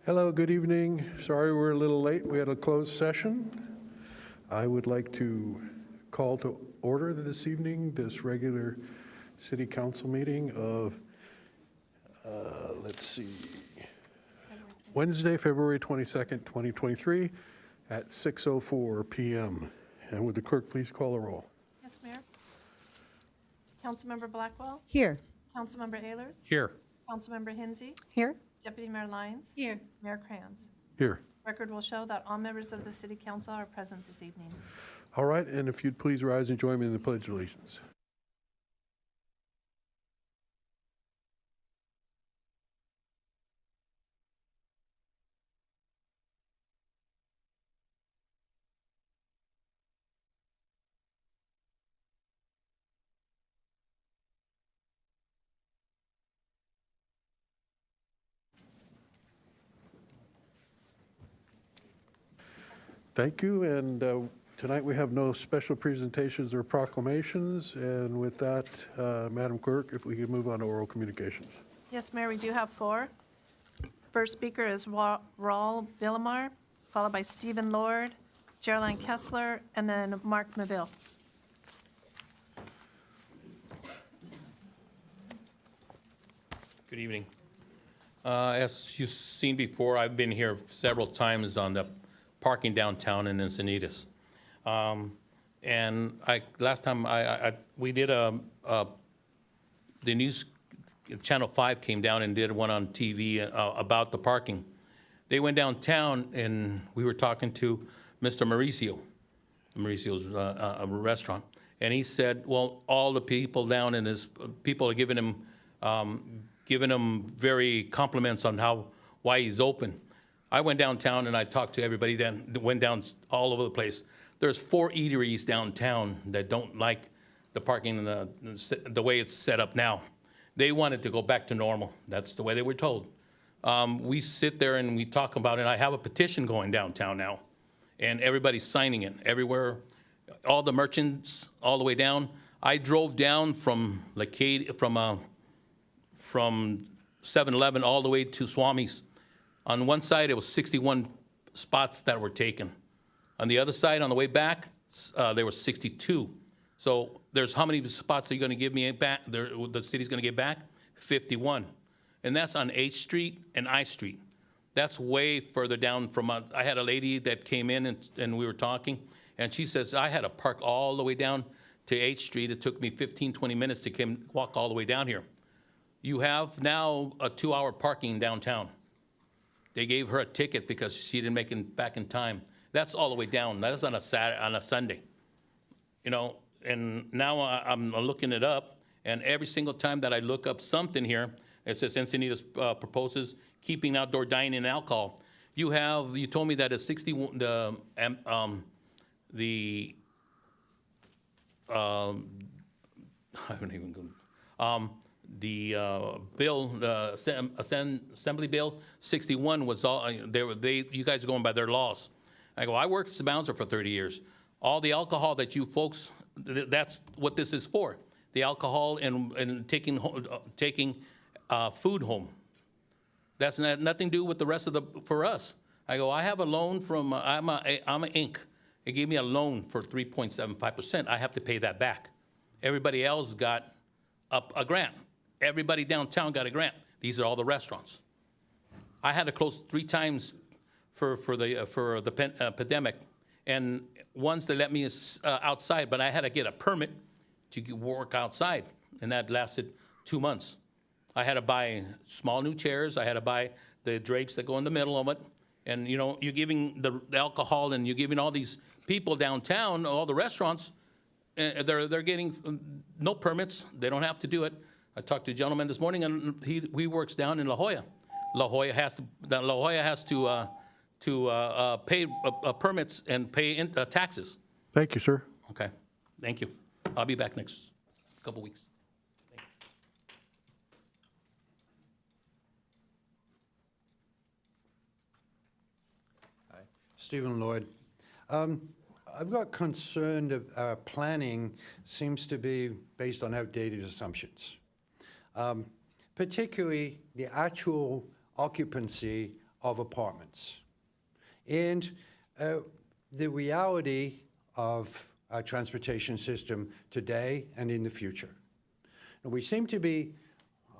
Hello, good evening. Sorry we're a little late. We had a closed session. I would like to call to order this evening this regular city council meeting of, let's see, Wednesday, February 22nd, 2023 at 6:04 p.m. And would the clerk please call the roll? Yes, Mayor. Councilmember Blackwell? Here. Councilmember Ehlers? Here. Councilmember Hinsey? Here. Deputy Mayor Lyons? Here. Mayor Krantz? Here. Record will show that all members of the city council are present this evening. All right, and if you'd please rise and join me in the Pledge of Allegiance. Thank you, and tonight we have no special presentations or proclamations, and with that, Madam Clerk, if we could move on to oral communications. Yes, Mayor, we do have four. First speaker is Raul Villamar, followed by Stephen Lord, Geraldine Kessler, and then Mark Maville. Good evening. As you've seen before, I've been here several times on the parking downtown in Encinitas. And last time we did the news, Channel 5 came down and did one on TV about the parking. They went downtown and we were talking to Mr. Mauricio. Mauricio's a restaurant. And he said, well, all the people down in this, people are giving him very compliments on why he's open. I went downtown and I talked to everybody that went down all over the place. There's 4 eateries downtown that don't like the parking and the way it's set up now. They wanted to go back to normal. That's the way they were told. We sit there and we talk about it. I have a petition going downtown now, and everybody's signing it everywhere. All the merchants, all the way down. I drove down from from 7-Eleven all the way to Swami's. On one side, it was 61 spots that were taken. On the other side, on the way back, there were 62. So there's how many spots are you going to give me back? The city's going to get back? 51. And that's on H Street and I Street. That's way further down from, I had a lady that came in and we were talking, and she says, I had to park all the way down to H Street. It took me 15, 20 minutes to walk all the way down here. You have now a 2-hour parking downtown. They gave her a ticket because she didn't make it back in time. That's all the way down. That's on a Sunday. You know, and now I'm looking it up, and every single time that I look up something here, it says Encinitas proposes keeping outdoor dining and alcohol. You told me that it's 61, I haven't even gone. The bill, the Assembly Bill 61 was all, you guys are going by their laws. I go, I worked as a bouncer for 30 years. All the alcohol that you folks, that's what this is for. The alcohol and taking food home. That's nothing to do with the rest of for us. I go, I have a loan from, I'm an Inc. It gave me a loan for 3.75%. I have to pay that back. Everybody else got a grant. Everybody downtown got a grant. These are all the restaurants. I had to close 3 times for the pandemic, and once they let me outside, but I had to get a permit to work outside, and that lasted 2 months. I had to buy small new chairs. I had to buy the drapes that go in the middle of it, and you know, you're giving the alcohol, and you're giving all these people downtown, all the restaurants, they're getting no permits. They don't have to do it. I talked to a gentleman this morning, and he works down in La Jolla. La Jolla has to pay permits and pay taxes. Thank you, sir. Okay, thank you. I'll be back next couple weeks. Hi, Stephen Lloyd. I've got concern that our planning seems to be based on outdated assumptions. Particularly the actual occupancy of apartments and the reality of our transportation system today and in the future. And we seem to be,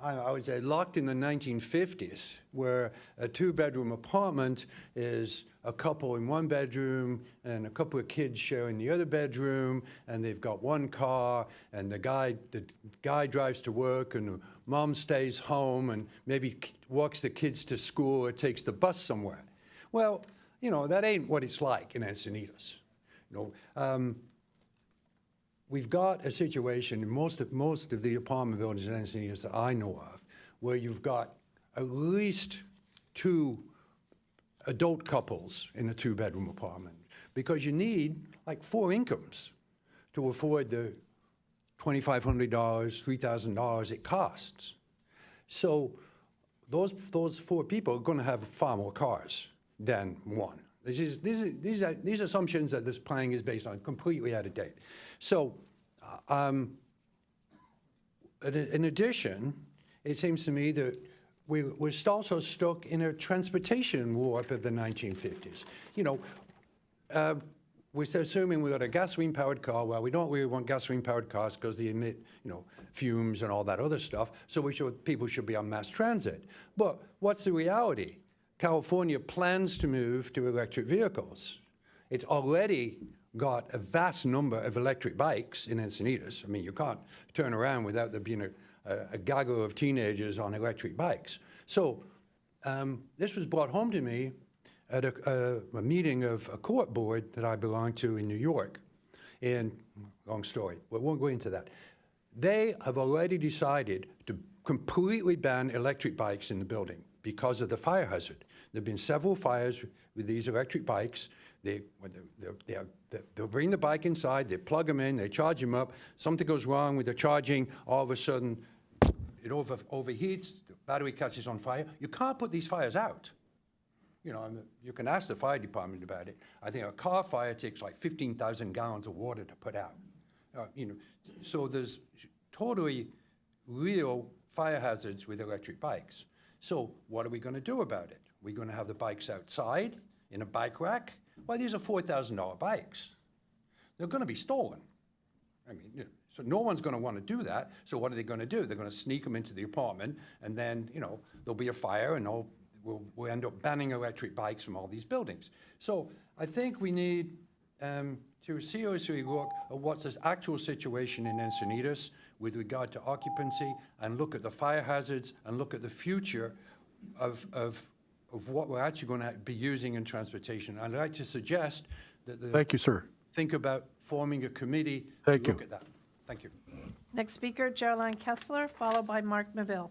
I would say, locked in the 1950s, where a two-bedroom apartment is a couple in one bedroom and a couple of kids sharing the other bedroom, and they've got one car, and the guy drives to work, and the mom stays home and maybe walks the kids to school or takes the bus somewhere. Well, you know, that ain't what it's like in Encinitas. You know, we've got a situation in most of the apartment buildings in Encinitas that I know of, where you've got at least 2 adult couples in a 2-bedroom apartment, because you need like 4 incomes to afford the $2,500, $3,000 it costs. So those 4 people are going to have far more cars than one. These assumptions that this planning is based on completely out of date. So, in addition, it seems to me that we're also stuck in a transportation warp of the 1950s. You know, we're assuming we've got a gasoline-powered car. Well, we don't really want gasoline-powered cars because they emit, you know, fumes and all that other stuff. So people should be on mass transit. But what's the reality? California plans to move to electric vehicles. It's already got a vast number of electric bikes in Encinitas. I mean, you can't turn around without there being a gaggle of teenagers on electric bikes. So this was brought home to me at a meeting of a court board that I belong to in New York. And long story, we won't go into that. They have already decided to completely ban electric bikes in the building because of the fire hazard. There have been several fires with these electric bikes. They'll bring the bike inside, they plug them in, they charge them up. Something goes wrong with the charging, all of a sudden it overheats, the battery catches on fire. You can't put these fires out. You know, you can ask the fire department about it. I think a car fire takes like 15,000 gallons of water to put out. You know, so there's totally real fire hazards with electric bikes. So what are we going to do about it? We're going to have the bikes outside in a bike rack? Well, these are $4,000 bikes. They're going to be stolen. I mean, you know, so no one's going to want to do that. So what are they going to do? They're going to sneak them into the apartment, and then, you know, there'll be a fire, and we'll end up banning electric bikes from all these buildings. So I think we need to seriously look at what's the actual situation in Encinitas with regard to occupancy, and look at the fire hazards, and look at the future of what we're actually going to be using in transportation. I'd like to suggest that Thank you, sir. think about forming a committee Thank to you. look at that. Thank you. Next speaker, Geraldine Kessler, followed by Mark Maville.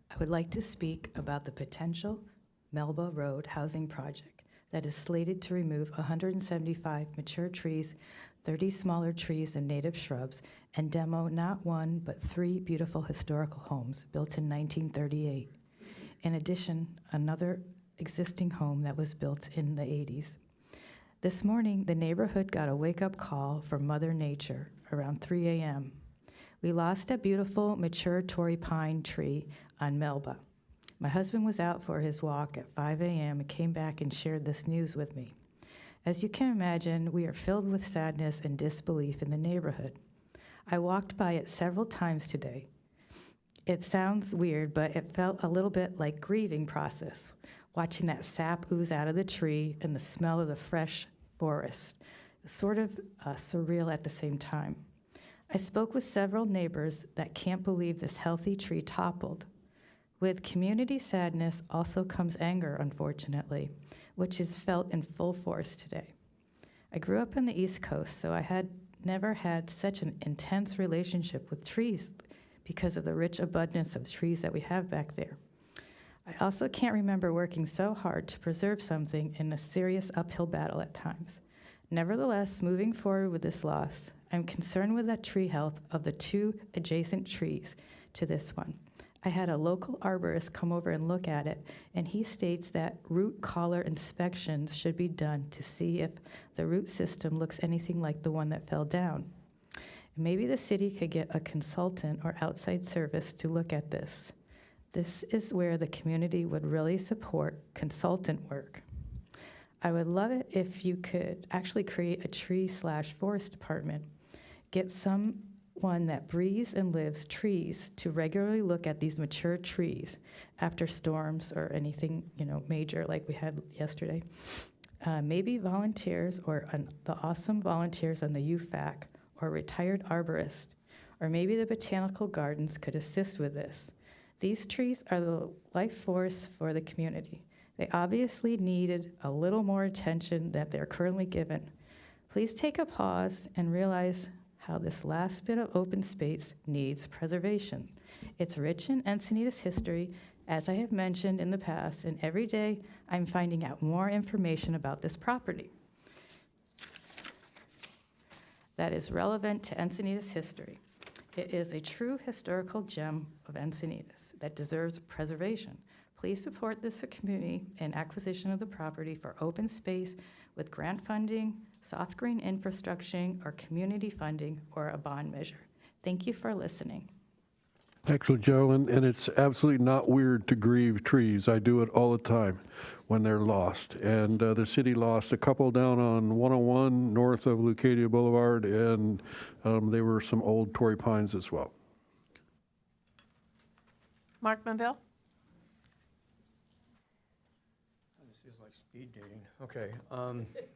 I would like to speak about the potential Melba Road housing project that is slated to remove 175 mature trees, 30 smaller trees and native shrubs, and demo not 1 but 3 beautiful historical homes built in 1938. In addition, another existing home that was built in the 80s. This morning, the neighborhood got a wake-up call from Mother Nature around 3 a.m. We lost a beautiful mature Torrey pine tree on Melba. My husband was out for his walk at 5 a.m. and came back and shared this news with me. As you can imagine, we are filled with sadness and disbelief in the neighborhood. I walked by it several times today. It sounds weird, but it felt a little bit like grieving process, watching that sap ooze out of the tree and the smell of the fresh forest. Sort of surreal at the same time. I spoke with several neighbors that can't believe this healthy tree toppled. With community sadness also comes anger, unfortunately, which is felt in full force today. I grew up on the East Coast, so I had never had such an intense relationship with trees because of the rich abundance of trees that we have back there. I also can't remember working so hard to preserve something in a serious uphill battle at times. Nevertheless, moving forward with this loss, I'm concerned with the tree health of the 2 adjacent trees to this one. I had a local arborist come over and look at it, and he states that root collar inspections should be done to see if the root system looks anything like the one that fell down. Maybe the city could get a consultant or outside service to look at this. This is where the community would really support consultant work. I would love it if you could actually create a tree/forest department. Get someone that breathes and lives trees to regularly look at these mature trees after storms or anything, major like we had yesterday. Maybe volunteers or the awesome volunteers on the UFAC or retired arborist, or maybe the botanical gardens could assist with this. These trees are the life force for the community. They obviously needed a little more attention than they're currently given. Please take a pause and realize how this last bit of open space needs preservation. It's rich in Encinitas history, as I have mentioned in the past, and every day I'm finding out more information about this property that is relevant to Encinitas history. It is a true historical gem of Encinitas that deserves preservation. Please support this community in acquisition of the property for open space with grant funding, soft green infrastructure, or community funding, or a bond measure. Thank you for listening. Excellent, Joe, and it's absolutely not weird to grieve trees. I do it all the time when they're lost. And the city lost a couple down on 101 north of Leucadia Boulevard, and they were some old Torrey pines as well. Mark Manville? This is like speed dating. Okay.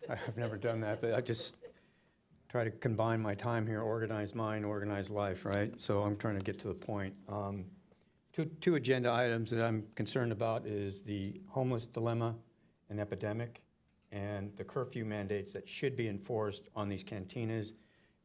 I've never done that, but I just try to combine my time here, organize mind, organize life, right? So I'm trying to get to the point. Two agenda items that I'm concerned about is the homeless dilemma and epidemic and the curfew mandates that should be enforced on these cantinas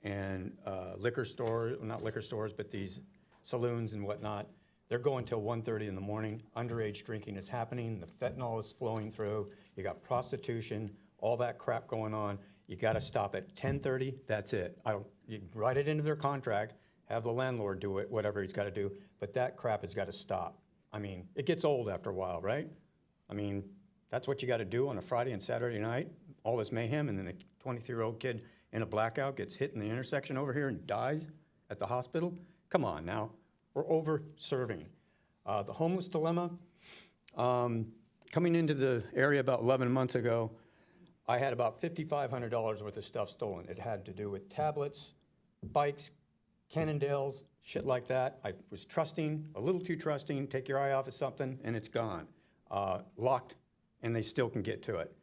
and liquor stores, not liquor stores, but these saloons and whatnot. They're going till 1:30 in the morning. Underage drinking is happening. The fentanyl is flowing through. You got prostitution, all that crap going on. You got to stop at 10:30. That's it. You write it into their contract, have the landlord do it, whatever he's got to do. But that crap has got to stop. I mean, it gets old after a while, right? I mean, that's what you got to do on a Friday and Saturday night, all this mayhem, and then the 23-year-old kid in a blackout gets hit in the intersection over here and dies at the hospital. Come on now. We're over-serving. The homeless dilemma, coming into the area about 11 months ago, I had about $5,500 worth of stuff stolen. It had to do with tablets, bikes, Cannondales, shit like that. I was trusting, a little too trusting, take your eye off of something, and it's gone. Locked, and they still can get to it.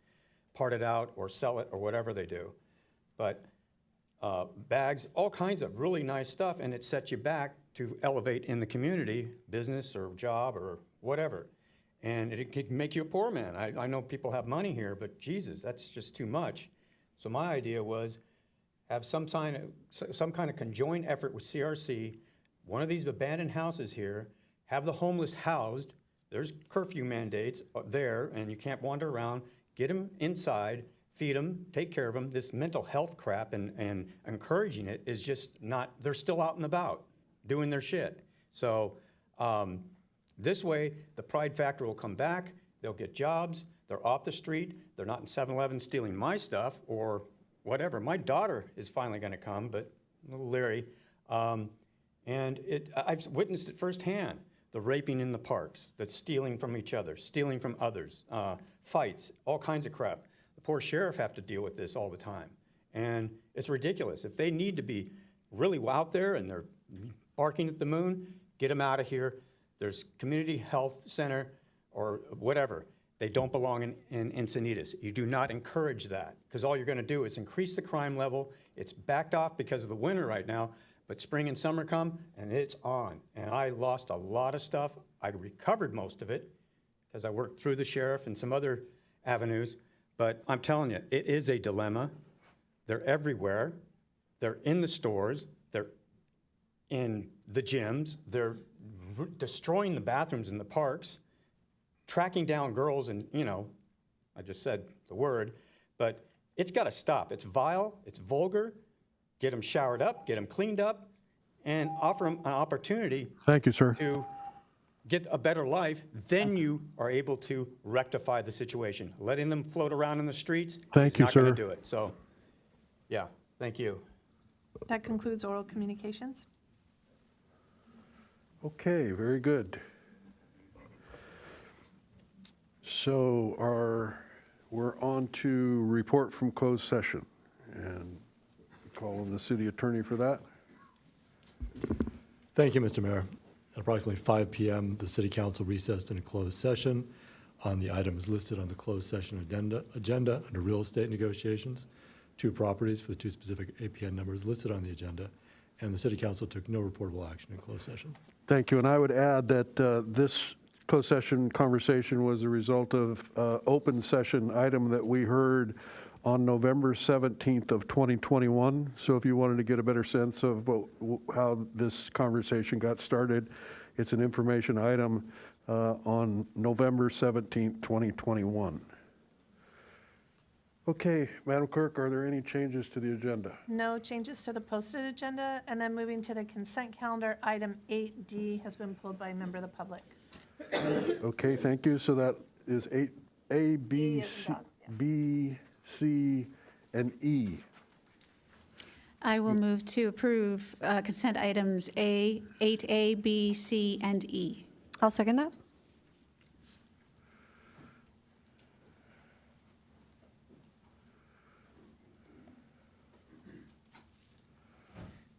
Part it out or sell it or whatever they do. But bags, all kinds of really nice stuff, and it sets you back to elevate in the community, business or job or whatever. And it can make you a poor man. I know people have money here, but Jesus, that's just too much. So my idea was have some kind of conjoined effort with CRC, one of these abandoned houses here, have the homeless housed. There's curfew mandates there, and you can't wander around. Get them inside, feed them, take care of them. This mental health crap and encouraging it is just not, they're still out and about doing their shit. So this way, the pride factor will come back, they'll get jobs, they're off the street, they're not in 7-Eleven stealing my stuff or whatever. My daughter is finally gonna come, but a little leery. And I've witnessed it firsthand, the raping in the parks, the stealing from each other, stealing from others, fights, all kinds of crap. The poor sheriff have to deal with this all the time. And it's ridiculous. If they need to be really out there and they're barking at the moon, get them out of here. There's community health center or whatever. They don't belong in Encinitas. You do not encourage that because all you're going to do is increase the crime level. It's backed off because of the winter right now, but spring and summer come and it's on. And I lost a lot of stuff. I recovered most of it because I worked through the sheriff and some other avenues. But I'm telling you, it is a dilemma. They're everywhere. They're in the stores. They're in the gyms. They're destroying the bathrooms in the parks, tracking down girls, and, I just said the word, but it's got to stop. It's vile, it's vulgar. Get them showered up, get them cleaned up, and offer them an opportunity Thank you, sir. to get a better life, then you are able to rectify the situation. Letting them float around in the streets Thank is you, not going sir. to do it. So, yeah, thank you. That concludes oral communications. Okay, very good. So we're on to report from closed session, and call on the city attorney for that. Thank you, Mr. Mayor. At approximately 5 p.m., the city council recessed in a closed session on the items listed on the closed session agenda under real estate negotiations, 2 properties for the 2 specific APN numbers listed on the agenda, and the city council took no reportable action in closed session. Thank you, and I would add that this closed session conversation was a result of open session item that we heard on November 17th of 2021. So if you wanted to get a better sense of how this conversation got started, it's an information item on November 17th, 2021. Okay, Madam Clerk, are there any changes to the agenda? No changes to the posted agenda. And then moving to the consent calendar, item 8D has been pulled by a member of the public. Okay, thank you. So that is 8A, B, D as in C, dog, yeah. B, C, and E. I will move to approve consent items A, 8A, B, C, and E. I'll second that.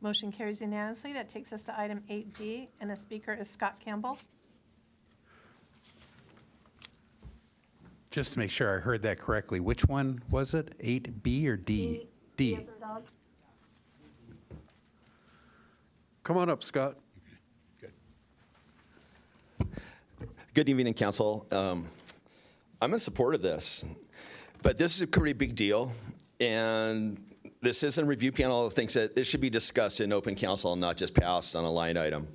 Motion carries unanimously. That takes us to item 8D, and the speaker is Scott Campbell. Just to make sure I heard that correctly, which one was it? 8B or D? D. Come on up, Scott. Good evening, council. I'm in support of this, but this is a pretty big deal, and this isn't a review panel that thinks that this should be discussed in open council and not just passed on a line item.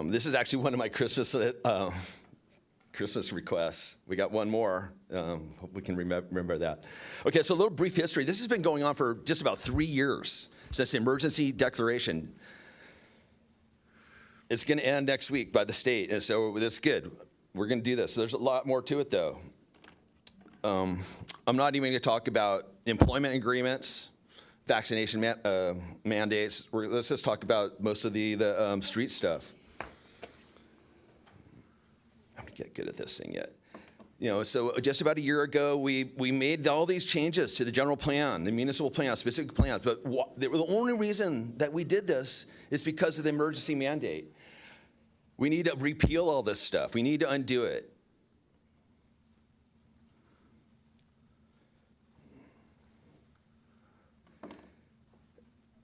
This is actually one of my Christmas requests. We got one more. Hope we can remember that. Okay, so a little brief history. This has been going on for just about 3 years since the emergency declaration. It's going to end next week by the state, and so that's good. We're going to do this. There's a lot more to it, though. I'm not even going to talk about employment agreements, vaccination mandates. Let's just talk about most of the street stuff. I'm going to get good at this thing yet. You know, so just about a year ago, we made all these changes to the general plan, the municipal plan, specific plans. But the only reason that we did this is because of the emergency mandate. We need to repeal all this stuff. We need to undo it.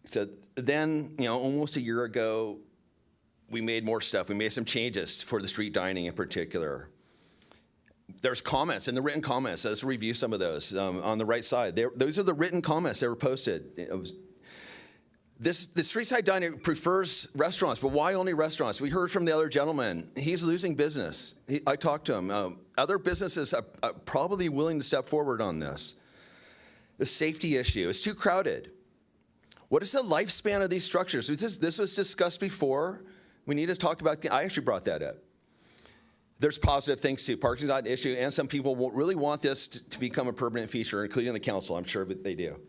So then, you know, almost a year ago, we made more stuff. We made some changes for the street dining in particular. There's comments in the written comments. Let's review some of those on the right side. Those are the written comments that were posted. The street side dining prefers restaurants, but why only restaurants? We heard from the other gentleman. He's losing business. I talked to him. Other businesses are probably willing to step forward on this. The safety issue. It's too crowded. What is the lifespan of these structures? This was discussed before. We need to talk about, I actually brought that up. There's positive things too. Parking's not an issue, and some people will really want this to become a permanent feature, including the council. I'm sure that they do.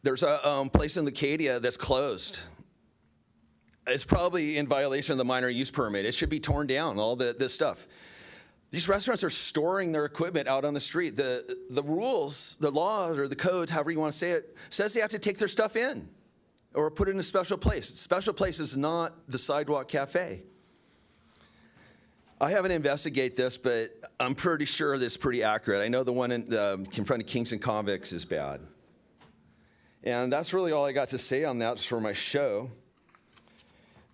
There's a place in Leucadia that's closed. It's probably in violation of the minor use permit. It should be torn down, all this stuff. These restaurants are storing their equipment out on the street. The rules, the law, or the code, however you want to say it, says they have to take their stuff in or put it in a special place. Special place is not the sidewalk cafe. I haven't investigated this, but I'm pretty sure this is pretty accurate. I know the one in front of Kings and Convicts is bad. And that's really all I got to say on that for my show.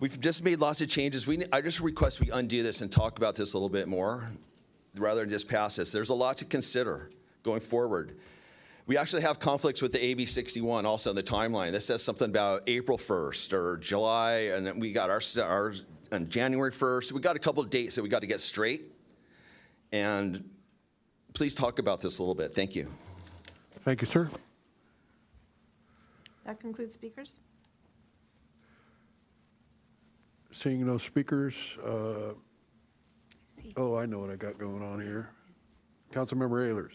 We've just made lots of changes. I just request we undo this and talk about this a little bit more rather than just pass this. There's a lot to consider going forward. We actually have conflicts with the AB 61 also in the timeline. This says something about April 1st or July, and then we got ours on January 1st. We got a couple of dates that we got to get straight. And please talk about this a little bit. Thank you. Thank you, sir. That concludes speakers. Seeing no speakers, oh, I know what I got going on here. Councilmember Ehlers.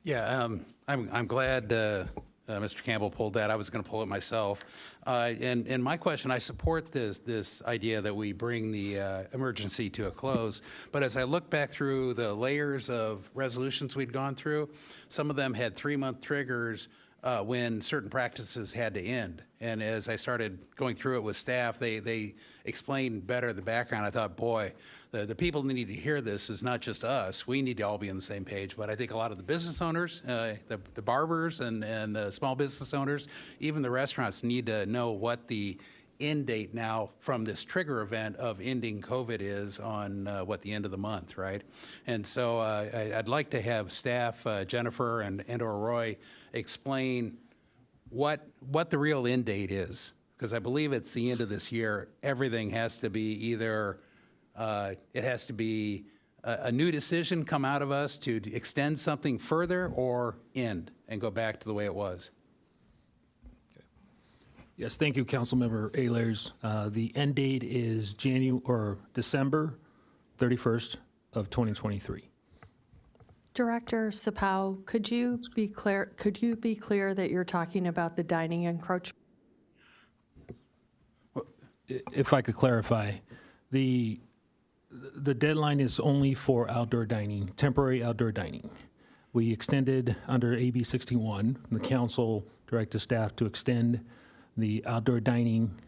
Yeah, I'm glad Mr. Campbell pulled that. I was going to pull it myself. And my question, I support this idea that we bring the emergency to a close. But as I look back through the layers of resolutions we'd gone through, some of them had 3-month triggers when certain practices had to end. And as I started going through it with staff, they explained better the background. I thought, boy, the people that need to hear this is not just us. We need to all be on the same page. But I think a lot of the business owners, the barbers and the small business owners, even the restaurants need to know what the end date now from this trigger event of ending COVID is on the end of the month, right? And so I'd like to have staff, Jennifer and/or Roy, explain what the real end date is, because I believe it's the end of this year. Everything has to be either it has to be a new decision come out of us to extend something further or end and go back to the way it was. Yes, thank you, Councilmember Ehlers. The end date is December 31st of 2023. Director Sapau, could you be clear that you're talking about the dining encroachment? If I could clarify, the deadline is only for outdoor dining, temporary outdoor dining. We extended under AB 61, the council directed staff to extend the outdoor dining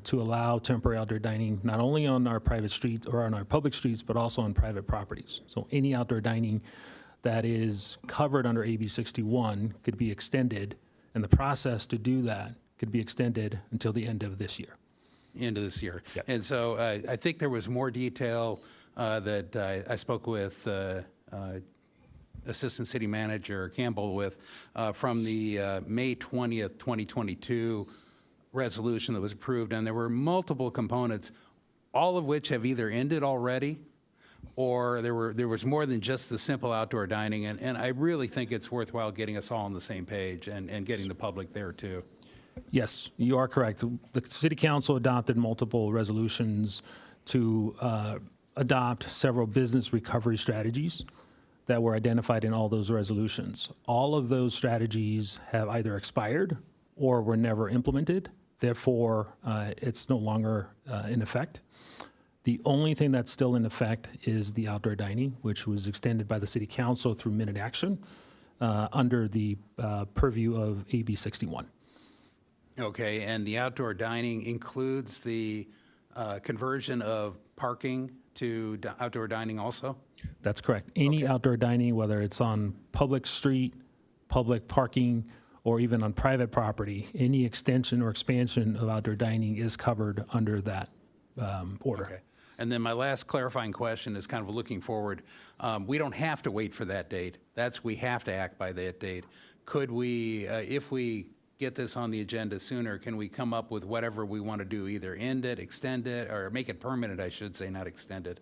to allow temporary outdoor dining not only on our private streets or on our public streets, but also on private properties. So any outdoor dining that is covered under AB 61 could be extended, and the process to do that could be extended until the end of this year. End of this year. Yep. And so I think there was more detail that I spoke with Assistant City Manager Campbell with from the May 20th, 2022 resolution that was approved, and there were multiple components, all of which have either ended already or there was more than just the simple outdoor dining, and I really think it's worthwhile getting us all on the same page and getting the public there too. Yes, you are correct. The City Council adopted multiple resolutions to adopt several business recovery strategies that were identified in all those resolutions. All of those strategies have either expired or were never implemented. Therefore, it's no longer in effect. The only thing that's still in effect is the outdoor dining, which was extended by the City Council through minute action under the purview of AB 61. Okay, and the outdoor dining includes the conversion of parking to outdoor dining also? That's correct. Any outdoor dining, whether it's on public street, public parking, or even on private property, any extension or expansion of outdoor dining is covered under that order. Okay. And then my last clarifying question is kind of looking forward. We don't have to wait for that date. We have to act by that date. Could we, if we get this on the agenda sooner, can we come up with whatever we want to do, either end it, extend it, or make it permanent, I should say, not extend it?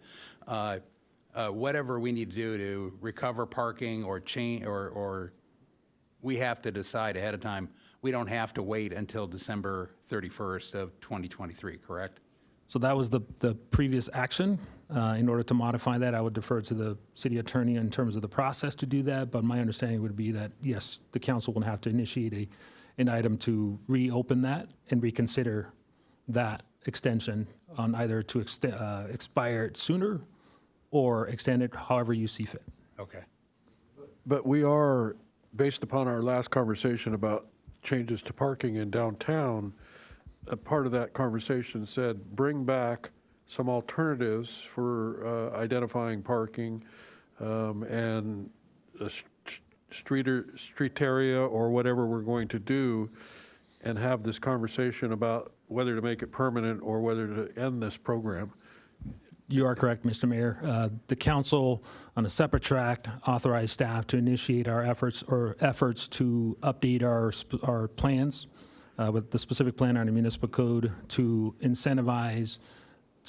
Whatever we need to do to recover parking or change, or we have to decide ahead of time. We don't have to wait until December 31st of 2023, correct? So that was the previous action. In order to modify that, I would defer to the city attorney in terms of the process to do that, but my understanding would be that, yes, the council will have to initiate an item to reopen that and reconsider that extension on either to expire it sooner or extend it however you see fit. Okay. But we are, based upon our last conversation about changes to parking in downtown, a part of that conversation said, bring back some alternatives for identifying parking and a street area or whatever we're going to do, and have this conversation about whether to make it permanent or whether to end this program. You are correct, Mr. Mayor. The council, on a separate track, authorized staff to initiate our efforts to update our plans with the specific plan on the municipal code to incentivize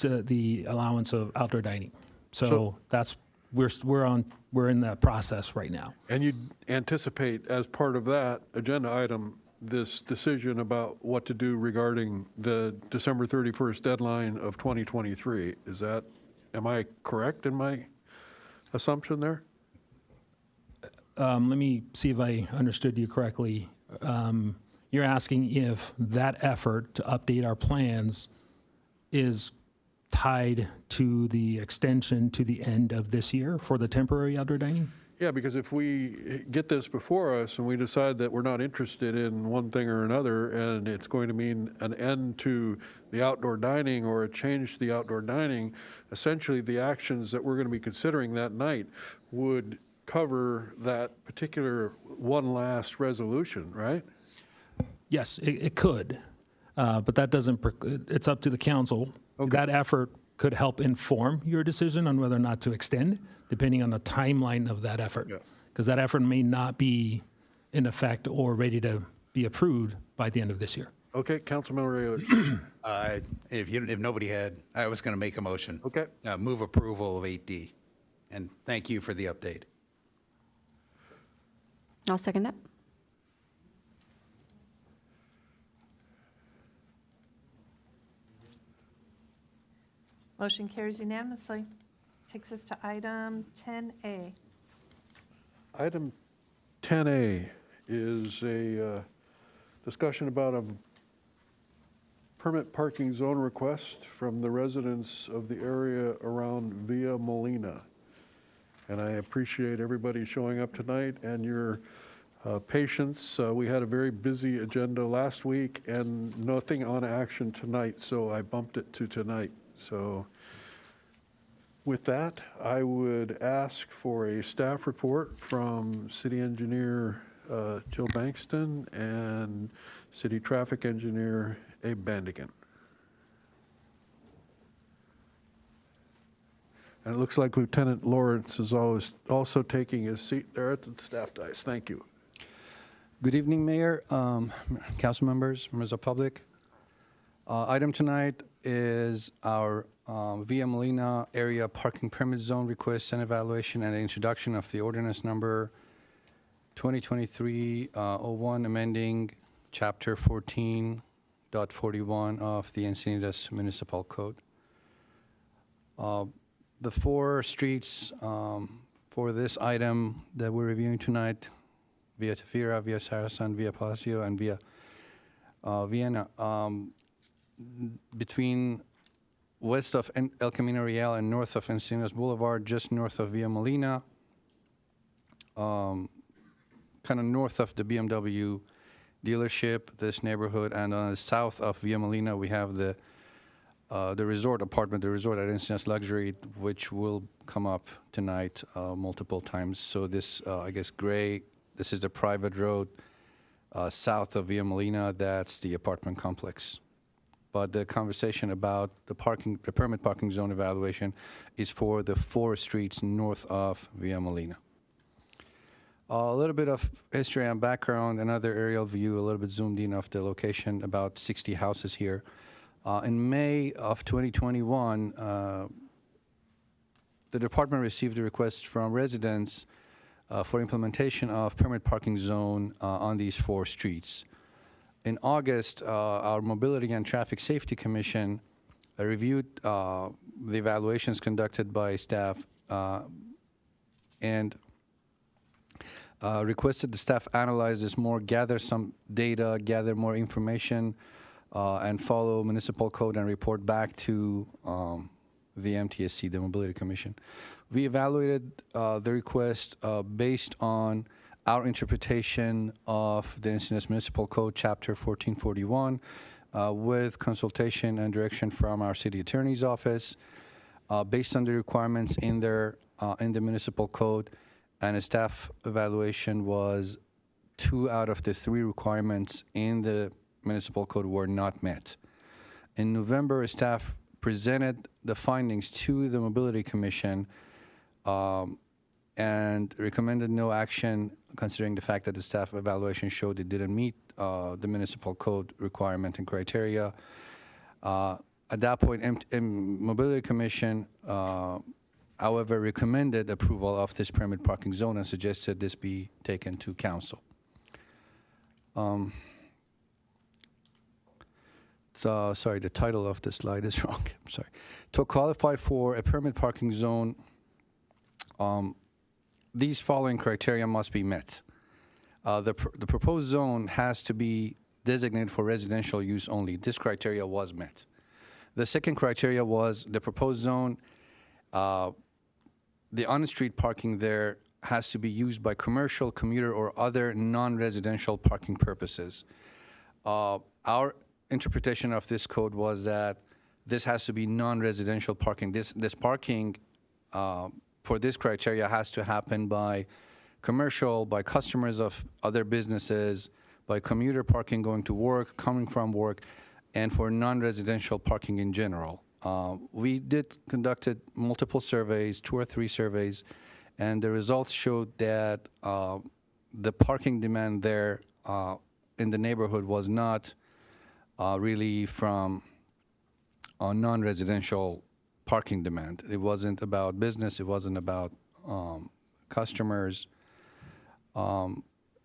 the allowance of outdoor dining. So that's we're in that process right now. And you anticipate, as part of that agenda item, this decision about what to do regarding the December 31st deadline of 2023. Am I correct in my assumption there? Let me see if I understood you correctly. You're asking if that effort to update our plans is tied to the extension to the end of this year for the temporary outdoor dining? Yeah, because if we get this before us and we decide that we're not interested in one thing or another, and it's going to mean an end to the outdoor dining or a change to the outdoor dining, essentially the actions that we're going to be considering that night would cover that particular one last resolution, right? Yes, it could, but that doesn't, it's up to the council. Okay. That effort could help inform your decision on whether or not to extend, depending on the timeline of that effort. Yeah. Because that effort may not be in effect or ready to be approved by the end of this year. Okay, Councilmember Ayler. If nobody had, I was going to make a motion. Okay. Move approval of 8D. And thank you for the update. I'll second that. Motion carries unanimously. Takes us to item 10A. Item 10A is a discussion about a permit parking zone request from the residents of the area around Via Molina. And I appreciate everybody showing up tonight and your patience. We had a very busy agenda last week and nothing on action tonight, so I bumped it to tonight. So with that, I would ask for a staff report from City Engineer Jill Bankston and City Traffic Engineer Abe Bandigan. And it looks like Lieutenant Lawrence is also taking his seat there at the staff dais. Thank you. Good evening, Mayor, council members, members of public. Item tonight is our Via Molina area parking permit zone request and evaluation and introduction of the ordinance number 2023-01, amending chapter 14.41 of the Encinitas Municipal Code. The four streets for this item that we're reviewing tonight, Via Tafira, Via Saracen, Via Palacio, and Via Vienna, between west of El Camino Real and north of Encinitas Boulevard, just north of Via Molina, kind of north of the BMW dealership, this neighborhood, and on the south of Via Molina, we have the resort apartment, the resort at Encinitas Luxury, which will come up tonight multiple times. So this, I guess, gray, this is the private road south of Via Molina. That's the apartment complex. But the conversation about the permit parking zone evaluation is for the four streets north of Via Molina. A little bit of history and background, another aerial view, a little bit zoomed in of the location, about 60 houses here. In May of 2021, the department received a request from residents for implementation of permit parking zone on these four streets. In August, our Mobility and Traffic Safety Commission reviewed the evaluations conducted by staff and requested the staff analyze this more, gather some data, gather more information, and follow municipal code and report back to the MTSC, the Mobility Commission. We evaluated the request based on our interpretation of the Encinitas Municipal Code, Chapter 1441, with consultation and direction from our city attorney's office, based on the requirements in the municipal code, and a staff evaluation was 2 out of the 3 requirements in the municipal code were not met. In November, staff presented the findings to the Mobility Commission and recommended no action, considering the fact that the staff evaluation showed it didn't meet the municipal code requirement and criteria. At that point, Mobility Commission however, recommended approval of this permit parking zone and suggested this be taken to council. So, sorry, the title of the slide is wrong. I'm sorry. To qualify for a permit parking zone, these following criteria must be met. The proposed zone has to be designated for residential use only. This criteria was met. The second criteria was the proposed zone, the on-street parking there has to be used by commercial, commuter, or other non-residential parking purposes. Our interpretation of this code was that this has to be non-residential parking. This parking for this criteria has to happen by commercial, by customers of other businesses, by commuter parking going to work, coming from work, and for non-residential parking in general. We conducted multiple surveys, 2 or 3 surveys, and the results showed that the parking demand there in the neighborhood was not really from non-residential parking demand. It wasn't about business, it wasn't about customers.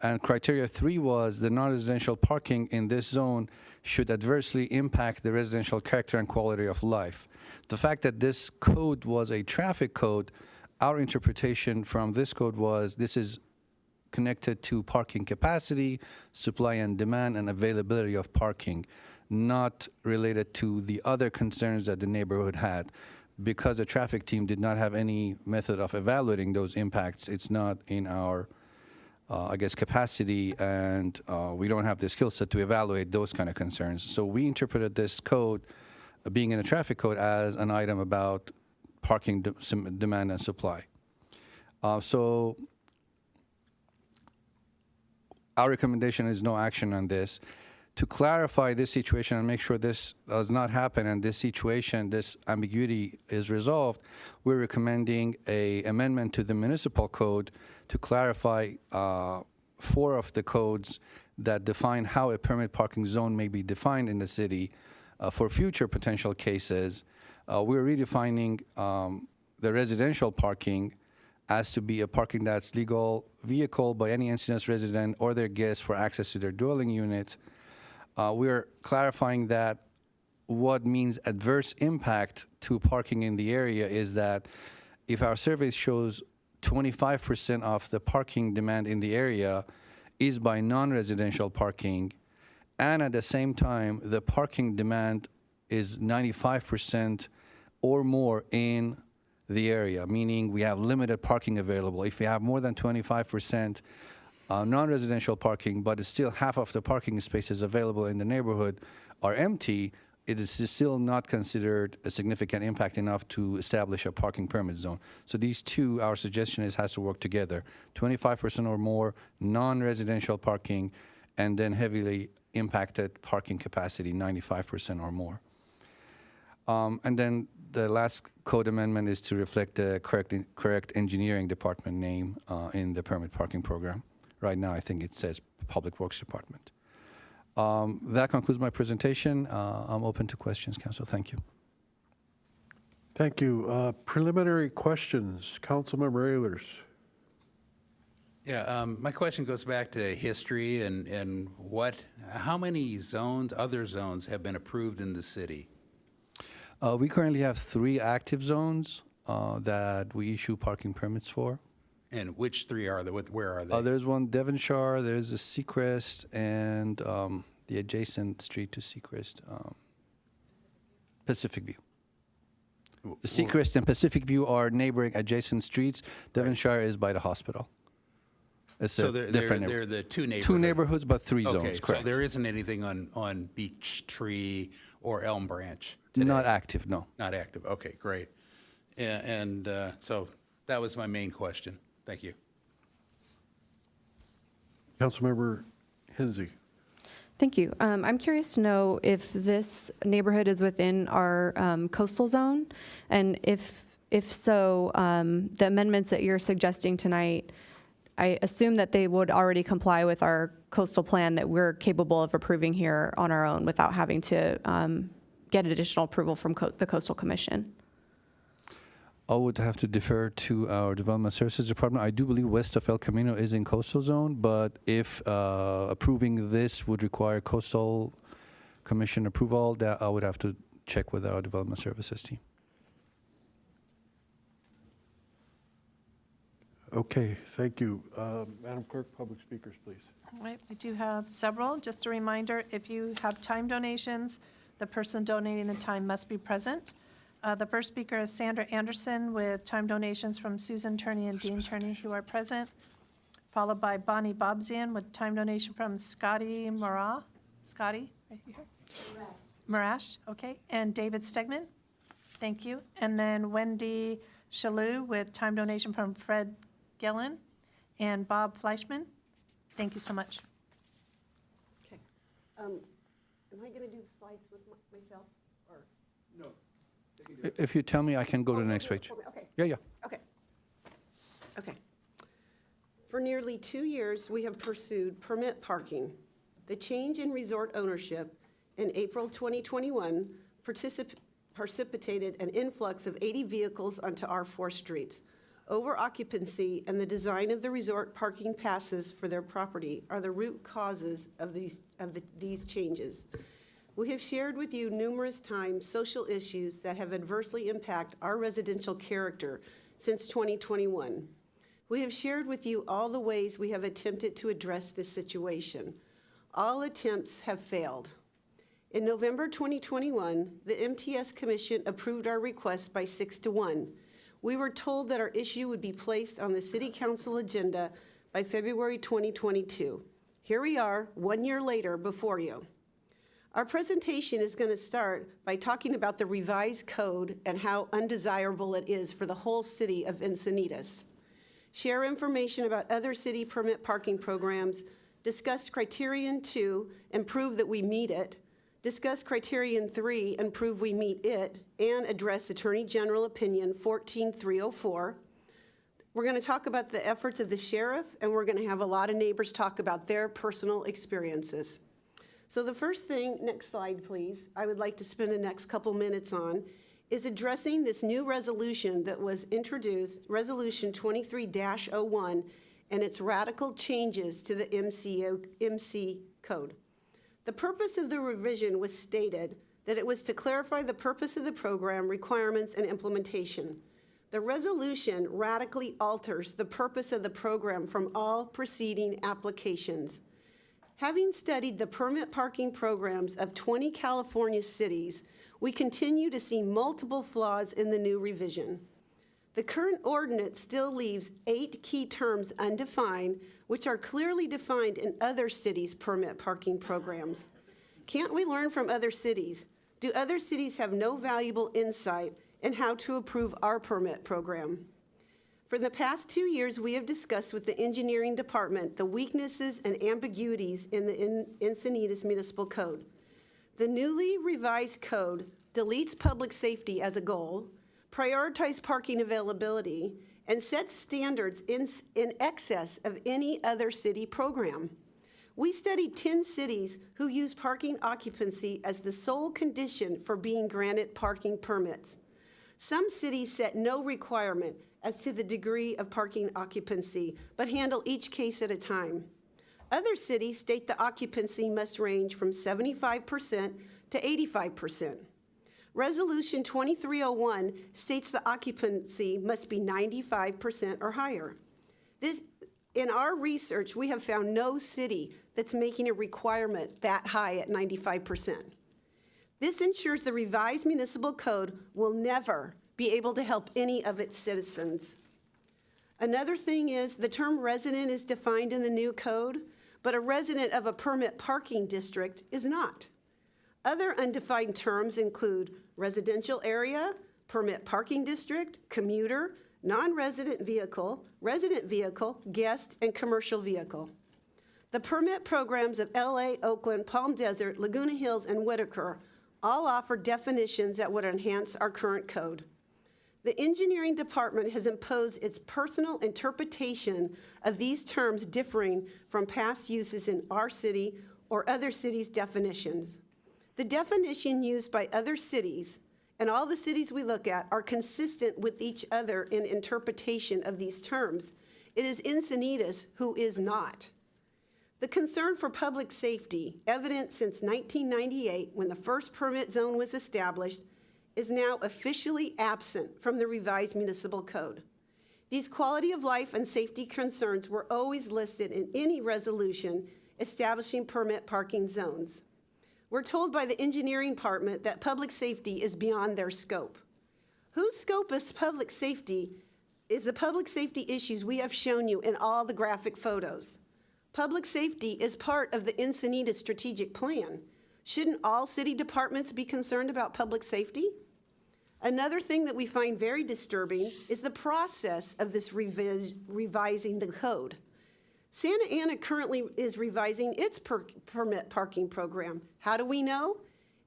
And criteria 3 was the non-residential parking in this zone should adversely impact the residential character and quality of life. The fact that this code was a traffic code, our interpretation from this code was this is connected to parking capacity, supply and demand, and availability of parking, not related to the other concerns that the neighborhood had. Because the traffic team did not have any method of evaluating those impacts, it's not in our I guess, capacity, and we don't have the skill set to evaluate those kind of concerns. So we interpreted this code, being in a traffic code, as an item about parking demand and supply. So our recommendation is no action on this. To clarify this situation and make sure this does not happen and this situation, this ambiguity is resolved, we're recommending an amendment to the municipal code to clarify 4 of the codes that define how a permit parking zone may be defined in the city for future potential cases. We're redefining the residential parking as to be a parking that's legal vehicle by any Encinitas resident or their guests for access to their dwelling unit. We're clarifying that what means adverse impact to parking in the area is that if our survey shows 25% of the parking demand in the area is by non-residential parking, and at the same time, the parking demand is 95% or more in the area, meaning we have limited parking available. If we have more than 25% non-residential parking, but it's still half of the parking spaces available in the neighborhood are empty, it is still not considered a significant impact enough to establish a parking permit zone. So these two, our suggestion is, has to work together. 25% or more non-residential parking, and then heavily impacted parking capacity, 95% or more. And then the last code amendment is to reflect the correct engineering department name in the permit parking program. Right now, I think it says Public Works Department. That concludes my presentation. I'm open to questions, Council. Thank you. Thank you. Preliminary questions, Councilmember Ehlers. Yeah, my question goes back to history and how many zones, other zones, have been approved in the city? We currently have 3 active zones that we issue parking permits for. And which 3 are they? Where are they? There's one Devonshire, there's a Seacrest, and the adjacent street to Seacrest, Pacific View. The Seacrest and Pacific View are neighboring adjacent streets. Devonshire is by the hospital. It's so they're the 2 neighborhoods. 2 neighborhoods, but 3 zones, Okay, correct. so there isn't anything on Beech Tree or Elm Branch today? Not active, no. Not active, okay, great. And so that was my main question. Thank you. Councilmember Hensy. Thank you. I'm curious to know if this neighborhood is within our coastal zone, and if so, the amendments that you're suggesting tonight, I assume that they would already comply with our coastal plan that we're capable of approving here on our own without having to get additional approval from the Coastal Commission. I would have to defer to our Development Services Department. I do believe west of El Camino is in coastal zone, but if approving this would require coastal commission approval, that I would have to check with our Development Services team. Okay, thank you. Madam Clerk, public speakers, please. All right, we do have several. Just a reminder, if you have time donations, the person donating the time must be present. The first speaker is Sandra Anderson with time donations from Susan Turney and Dean Turney, who are present, followed by Bonnie Bobzian with time donation from Scotty Mara. Scotty, right here? Marash, okay, and David Stegman. Thank you. And then Wendy Shalou with time donation from Fred Gillen and Bob Fleischman. Thank you so much. Okay. Am I going to do the slides with myself, or? If you tell me, I can go to the next page. Okay. Yeah. Okay. Okay. For nearly 2 years, we have pursued permit parking. The change in resort ownership in April 2021 precipitated an influx of 80 vehicles onto our 4 streets. Over-occupancy and the design of the resort parking passes for their property are the root causes of these changes. We have shared with you numerous times social issues that have adversely impacted our residential character since 2021. We have shared with you all the ways we have attempted to address this situation. All attempts have failed. In November 2021, the MTS Commission approved our request by 6-1. We were told that our issue would be placed on the City Council agenda by February 2022. Here we are, 1 year later, before you. Our presentation is going to start by talking about the revised code and how undesirable it is for the whole city of Encinitas. Share information about other city permit parking programs, discuss criterion 2 and prove that we meet it, discuss criterion 3 and prove we meet it, and address Attorney General Opinion 14304. We're going to talk about the efforts of the sheriff, and we're going to have a lot of neighbors talk about their personal experiences. So the first thing, next slide please, I would like to spend the next couple minutes on is addressing this new resolution that was introduced, Resolution 23-01, and its radical changes to the MC code. The purpose of the revision was stated that it was to clarify the purpose of the program, requirements, and implementation. The resolution radically alters the purpose of the program from all preceding applications. Having studied the permit parking programs of 20 California cities, we continue to see multiple flaws in the new revision. The current ordinance still leaves 8 key terms undefined, which are clearly defined in other cities' permit parking programs. Can't we learn from other cities? Do other cities have no valuable insight in how to approve our permit program? For the past 2 years, we have discussed with the engineering department the weaknesses and ambiguities in the Encinitas Municipal Code. The newly revised code deletes public safety as a goal, prioritizes parking availability, and sets standards in excess of any other city program. We studied 10 cities who use parking occupancy as the sole condition for being granted parking permits. Some cities set no requirement as to the degree of parking occupancy, but handle each case at a time. Other cities state the occupancy must range from 75% to 85%. Resolution 2301 states the occupancy must be 95% or higher. In our research, we have found no city that's making a requirement that high at 95%. This ensures the revised municipal code will never be able to help any of its citizens. Another thing is the term resident is defined in the new code, but a resident of a permit parking district is not. Other undefined terms include residential area, permit parking district, commuter, non-resident vehicle, resident vehicle, guest, and commercial vehicle. The permit programs of LA, Oakland, Palm Desert, Laguna Hills, and Whitaker all offer definitions that would enhance our current code. The engineering department has imposed its personal interpretation of these terms differing from past uses in our city or other cities' definitions. The definition used by other cities and all the cities we look at are consistent with each other in interpretation of these terms. It is Encinitas who is not. The concern for public safety, evident since 1998 when the first permit zone was established, is now officially absent from the revised municipal code. These quality of life and safety concerns were always listed in any resolution establishing permit parking zones. We're told by the engineering department that public safety is beyond their scope. Whose scope is public safety is the public safety issues we have shown you in all the graphic photos. Public safety is part of the Encinitas strategic plan. Shouldn't all city departments be concerned about public safety? Another thing that we find very disturbing is the process of this revising the code. Santa Ana currently is revising its permit parking program. How do we know?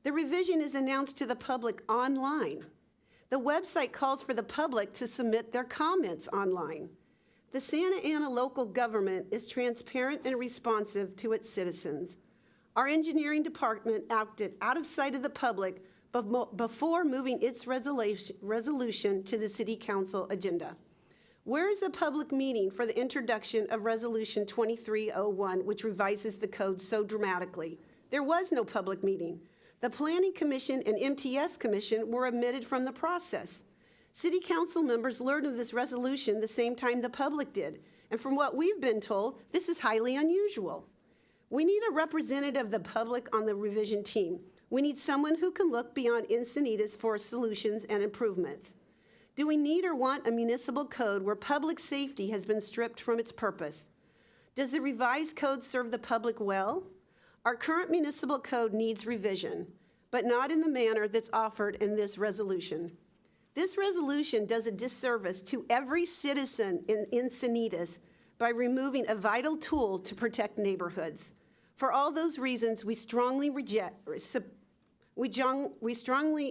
The revision is announced to the public online. The website calls for the public to submit their comments online. The Santa Ana local government is transparent and responsive to its citizens. Our engineering department acted out of sight of the public before moving its resolution to the City Council agenda. Where is the public meeting for the introduction of Resolution 2301, which revises the code so dramatically? There was no public meeting. The Planning Commission and MTS Commission were omitted from the process. City Council members learned of this resolution the same time the public did, and from what we've been told, this is highly unusual. We need a representative of the public on the revision team. We need someone who can look beyond Encinitas for solutions and improvements. Do we need or want a municipal code where public safety has been stripped from its purpose? Does the revised code serve the public well? Our current municipal code needs revision, but not in the manner that's offered in this resolution. This resolution does a disservice to every citizen in Encinitas by removing a vital tool to protect neighborhoods. For all those reasons, we strongly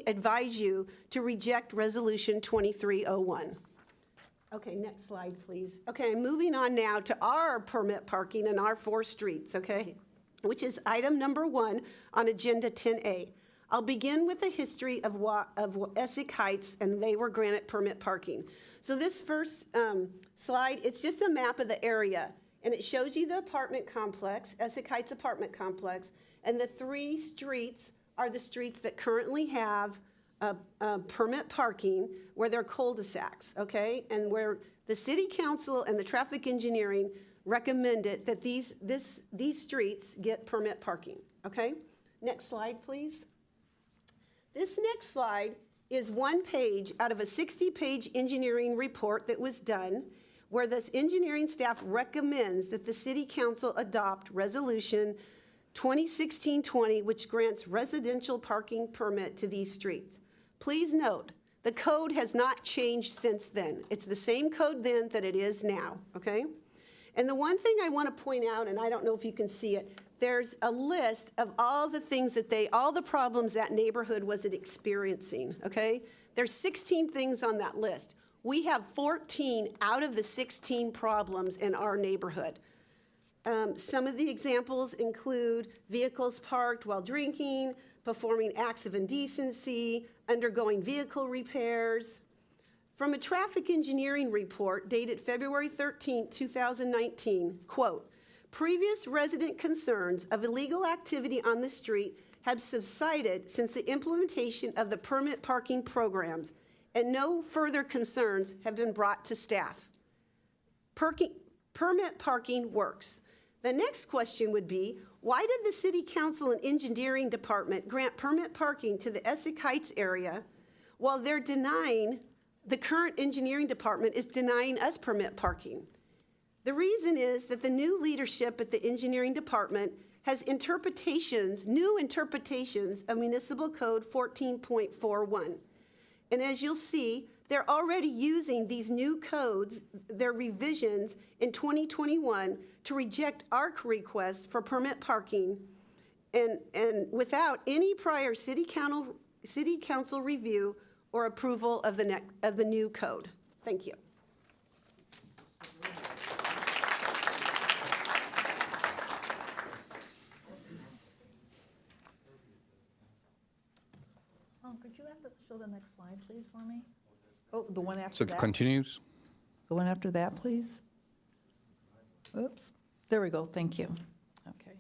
advise you to reject Resolution 2301. Okay, next slide, please. Okay, moving on now to our permit parking in our 4 streets, okay, which is item number 1 on Agenda 10A. I'll begin with the history of Essex Heights, and they were granted permit parking. So this first slide, it's just a map of the area, and it shows you the apartment complex, Essex Heights apartment complex, and the 3 streets are the streets that currently have permit parking where they're cul-de-sacs, okay? And where the city council and the traffic engineering recommended that these streets get permit parking, okay? Next slide, please. This next slide is 1 page out of a 60-page engineering report that was done where this engineering staff recommends that the city council adopt Resolution 2016-20, which grants residential parking permit to these streets. Please note, the code has not changed since then. It's the same code then that it is now, okay? And the one thing I want to point out, and I don't know if you can see it, there's a list of all the things that all the problems that neighborhood was experiencing, okay? There's 16 things on that list. We have 14 out of the 16 problems in our neighborhood. Some of the examples include vehicles parked while drinking, performing acts of indecency, undergoing vehicle repairs. From a traffic engineering report dated February 13, 2019, quote, previous resident concerns of illegal activity on the street have subsided since the implementation of the permit parking programs, and no further concerns have been brought to staff. Permit parking works. The next question would be, why did the City Council and Engineering Department grant permit parking to the Essex Heights area while they're denying, the current Engineering Department is denying us permit parking? The reason is that the new leadership at the Engineering Department has new interpretations of Municipal Code 14.41. And as you'll see, they're already using these new codes, their revisions in 2021, to reject our request for permit parking and without any prior City Council review or approval of the new code. Thank you. Could you show the next slide, please, for me? Oh, the one after So that. it continues? The one after that, please. Oops, there we go, thank you. Okay.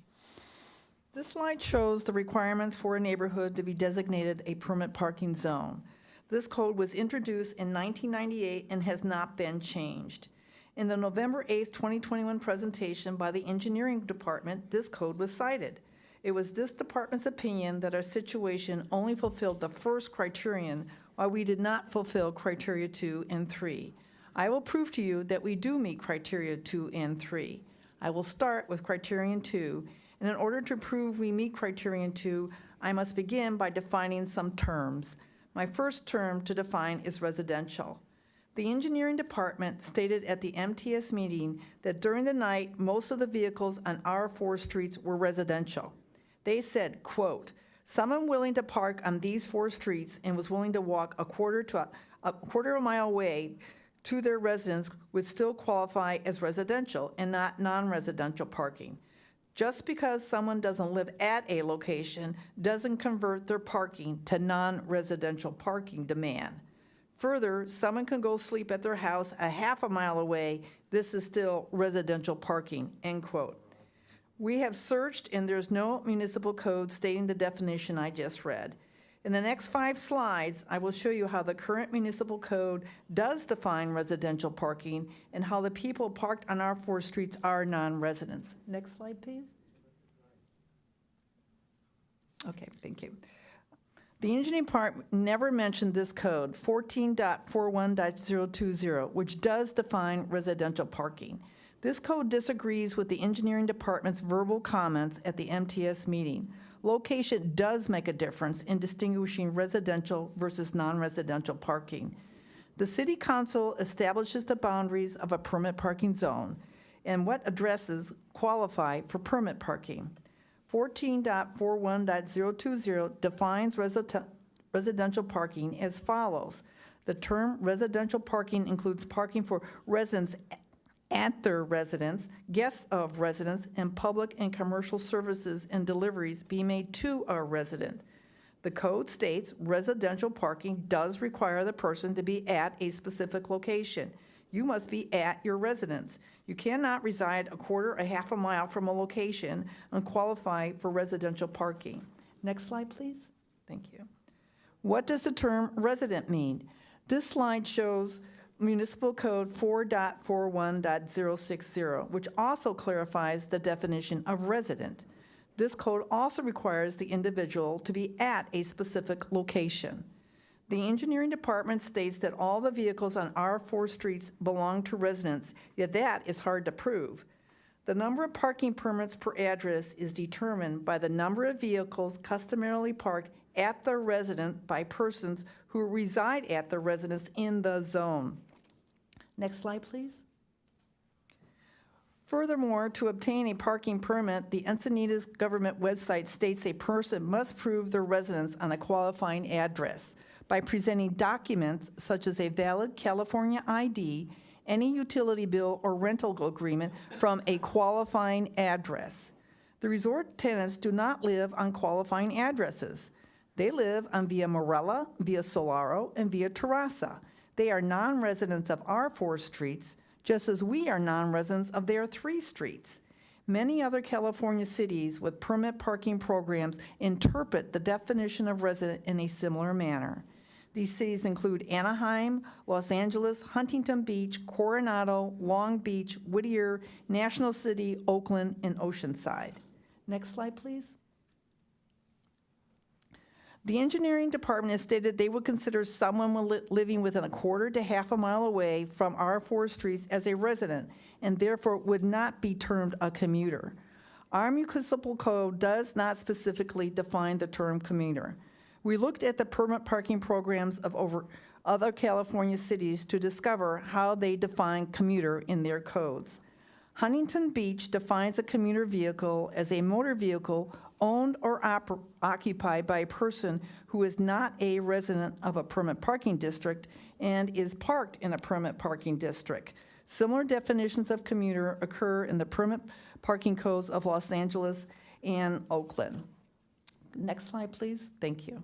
This slide shows the requirements for a neighborhood to be designated a permit parking zone. This code was introduced in 1998 and has not been changed. In the November 8th, 2021 presentation by the Engineering Department, this code was cited. It was this department's opinion that our situation only fulfilled the first criterion, while we did not fulfill criteria 2 and 3. I will prove to you that we do meet criteria 2 and 3. I will start with criterion 2, and in order to prove we meet criterion 2, I must begin by defining some terms. My first term to define is residential. The engineering department stated at the MTS meeting that during the night, most of the vehicles on our 4 streets were residential. They said, quote, "Someone willing to park on these 4 streets and was willing to walk a quarter of a mile away to their residence would still qualify as residential and not non-residential parking. Just because someone doesn't live at a location doesn't convert their parking to non-residential parking demand. Further, someone can go sleep at their house a half a mile away. This is still residential parking," end quote. We have searched, and there's no municipal code stating the definition I just read. In the next 5 slides, I will show you how the current municipal code does define residential parking and how the people parked on our 4 streets are non-residents. Next slide, please. Okay, thank you. The engineering department never mentioned this code, 14.41.020, which does define residential parking. This code disagrees with the engineering department's verbal comments at the MTS meeting. Location does make a difference in distinguishing residential versus non-residential parking. The city council establishes the boundaries of a permit parking zone and what addresses qualify for permit parking. 14.41.020 defines residential parking as follows. The term residential parking includes parking for residents at their residence, guests of residence, and public and commercial services and deliveries be made to a resident. The code states residential parking does require the person to be at a specific location. You must be at your residence. You cannot reside a quarter, a half a mile from a location and qualify for residential parking. Next slide, please. Thank you. What does the term resident mean? This slide shows Municipal Code 4.41.060, which also clarifies the definition of resident. This code also requires the individual to be at a specific location. The engineering department states that all the vehicles on our 4 streets belong to residents, yet that is hard to prove. The number of parking permits per address is determined by the number of vehicles customarily parked at the resident by persons who reside at the residence in the zone. Next slide, please. Furthermore, to obtain a parking permit, the Encinitas government website states a person must prove their residence on a qualifying address by presenting documents such as a valid California ID, any utility bill or rental agreement from a qualifying address. The resort tenants do not live on qualifying addresses. They live on Via Morella, Via Solaro, and Via Terraza. They are non-residents of our 4 streets, just as we are non-residents of their 3 streets. Many other California cities with permit parking programs interpret the definition of resident in a similar manner. These cities include Anaheim, Los Angeles, Huntington Beach, Coronado, Long Beach, Whittier, National City, Oakland, and Oceanside. Next slide, please. The engineering department has stated they would consider someone living within a quarter to half a mile away from our 4 streets as a resident, and therefore would not be termed a commuter. Our municipal code does not specifically define the term commuter. We looked at the permit parking programs of over other California cities to discover how they define commuter in their codes. Huntington Beach defines a commuter vehicle as a motor vehicle owned or occupied by a person who is not a resident of a permit parking district and is parked in a permit parking district. Similar definitions of commuter occur in the permit parking codes of Los Angeles and Oakland. Next slide, please. Thank you.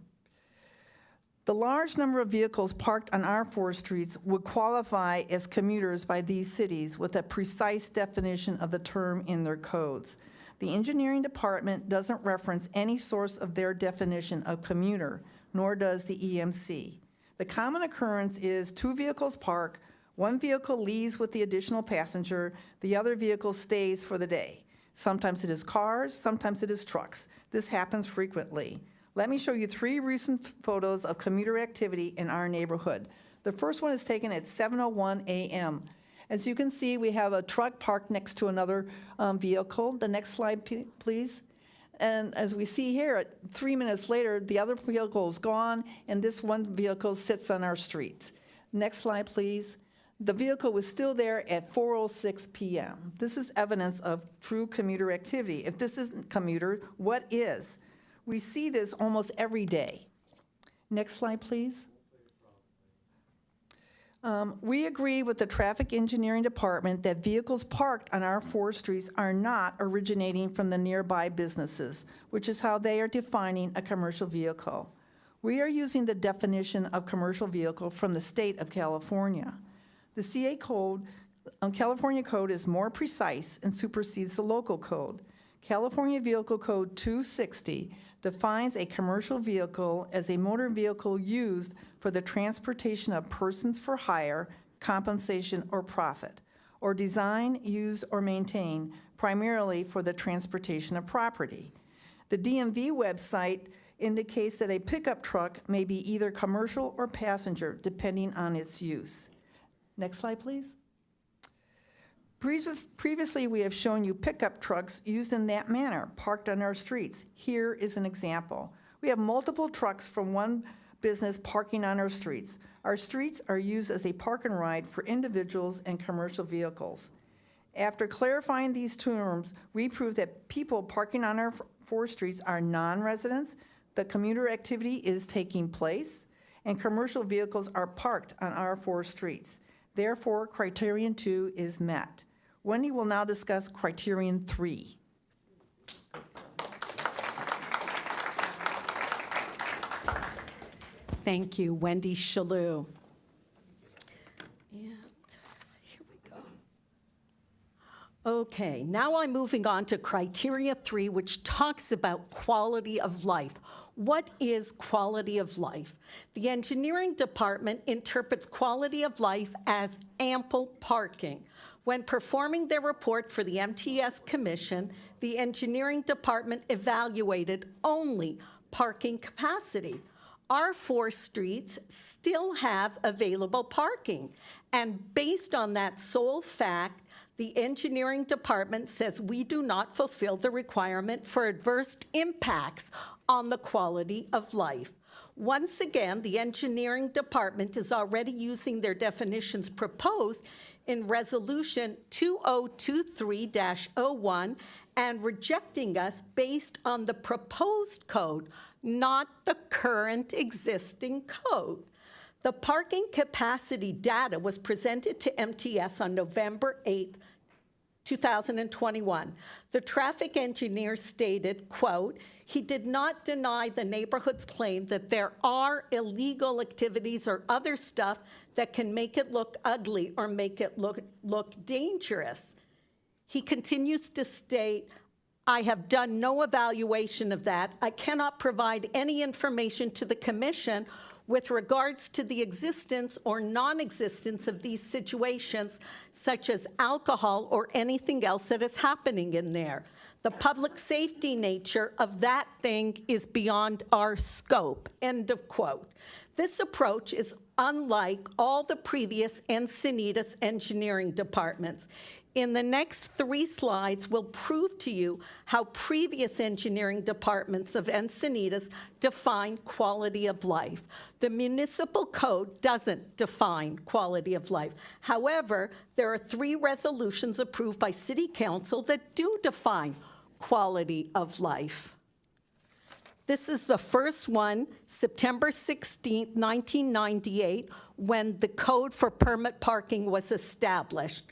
The large number of vehicles parked on our 4 streets would qualify as commuters by these cities with a precise definition of the term in their codes. The engineering department doesn't reference any source of their definition of commuter, nor does the EMC. The common occurrence is 2 vehicles park, 1 vehicle leaves with the additional passenger, the other vehicle stays for the day. Sometimes it is cars, sometimes it is trucks. This happens frequently. Let me show you 3 recent photos of commuter activity in our neighborhood. The first one is taken at 7:01 a.m. As you can see, we have a truck parked next to another vehicle. The next slide, please. And as we see here, 3 minutes later, the other vehicle is gone, and this one vehicle sits on our streets. Next slide, please. The vehicle was still there at 4:06 p.m. This is evidence of true commuter activity. If this isn't commuter, what is? We see this almost every day. Next slide, please. We agree with the traffic engineering department that vehicles parked on our 4 streets are not originating from the nearby businesses, which is how they are defining a commercial vehicle. We are using the definition of commercial vehicle from the state of California. The CA code, California code is more precise and supersedes the local code. California Vehicle Code 260 defines a commercial vehicle as a motor vehicle used for the transportation of persons for hire, compensation, or profit, or design, use, or maintain primarily for the transportation of property. The DMV website indicates that a pickup truck may be either commercial or passenger, depending on its use. Next slide, please. Previously, we have shown you pickup trucks used in that manner, parked on our streets. Here is an example. We have multiple trucks from one business parking on our streets. Our streets are used as a park and ride for individuals and commercial vehicles. After clarifying these terms, we prove that people parking on our 4 streets are non-residents, the commuter activity is taking place, and commercial vehicles are parked on our 4 streets. Therefore, criterion 2 is met. Wendy will now discuss criterion 3. Thank you, Wendy Shalou. And here we go. Okay, now I'm moving on to criteria 3, which talks about quality of life. What is quality of life? The engineering department interprets quality of life as ample parking. When performing their report for the MTS Commission, the engineering department evaluated only parking capacity. Our 4 streets still have available parking, and based on that sole fact, the engineering department says we do not fulfill the requirement for adverse impacts on the quality of life. Once again, the engineering department is already using their definitions proposed in Resolution 2023-01 and rejecting us based on the proposed code, not the current existing code. The parking capacity data was presented to MTS on November 8th, 2021. The traffic engineer stated, quote, he did not deny the neighborhood's claim that there are illegal activities or other stuff that can make it look ugly or make it look dangerous. He continues to state, I have done no evaluation of that. I cannot provide any information to the commission with regards to the existence or non-existence of these situations, such as alcohol or anything else that is happening in there. The public safety nature of that thing is beyond our scope, end of quote. This approach is unlike all the previous Encinitas engineering departments. In the next 3 slides, we'll prove to you how previous engineering departments of Encinitas define quality of life. The municipal code doesn't define quality of life. However, there are 3 resolutions approved by City Council that do define quality of life. This is the first one, September 16, 1998, when the code for permit parking was established.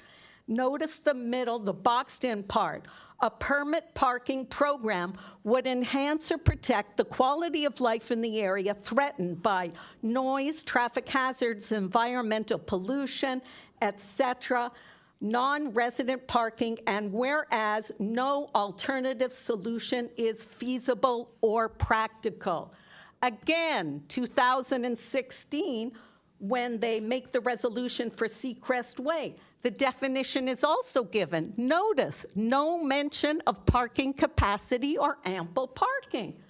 Notice the middle, the boxed-in part. A permit parking program would enhance or protect the quality of life in the area threatened by noise, traffic hazards, environmental pollution, etc., non-resident parking, and whereas no alternative solution is feasible or practical. Again, 2016, when they make the resolution for Seacrest Way, the definition is also given. Notice, no mention of parking capacity or ample parking.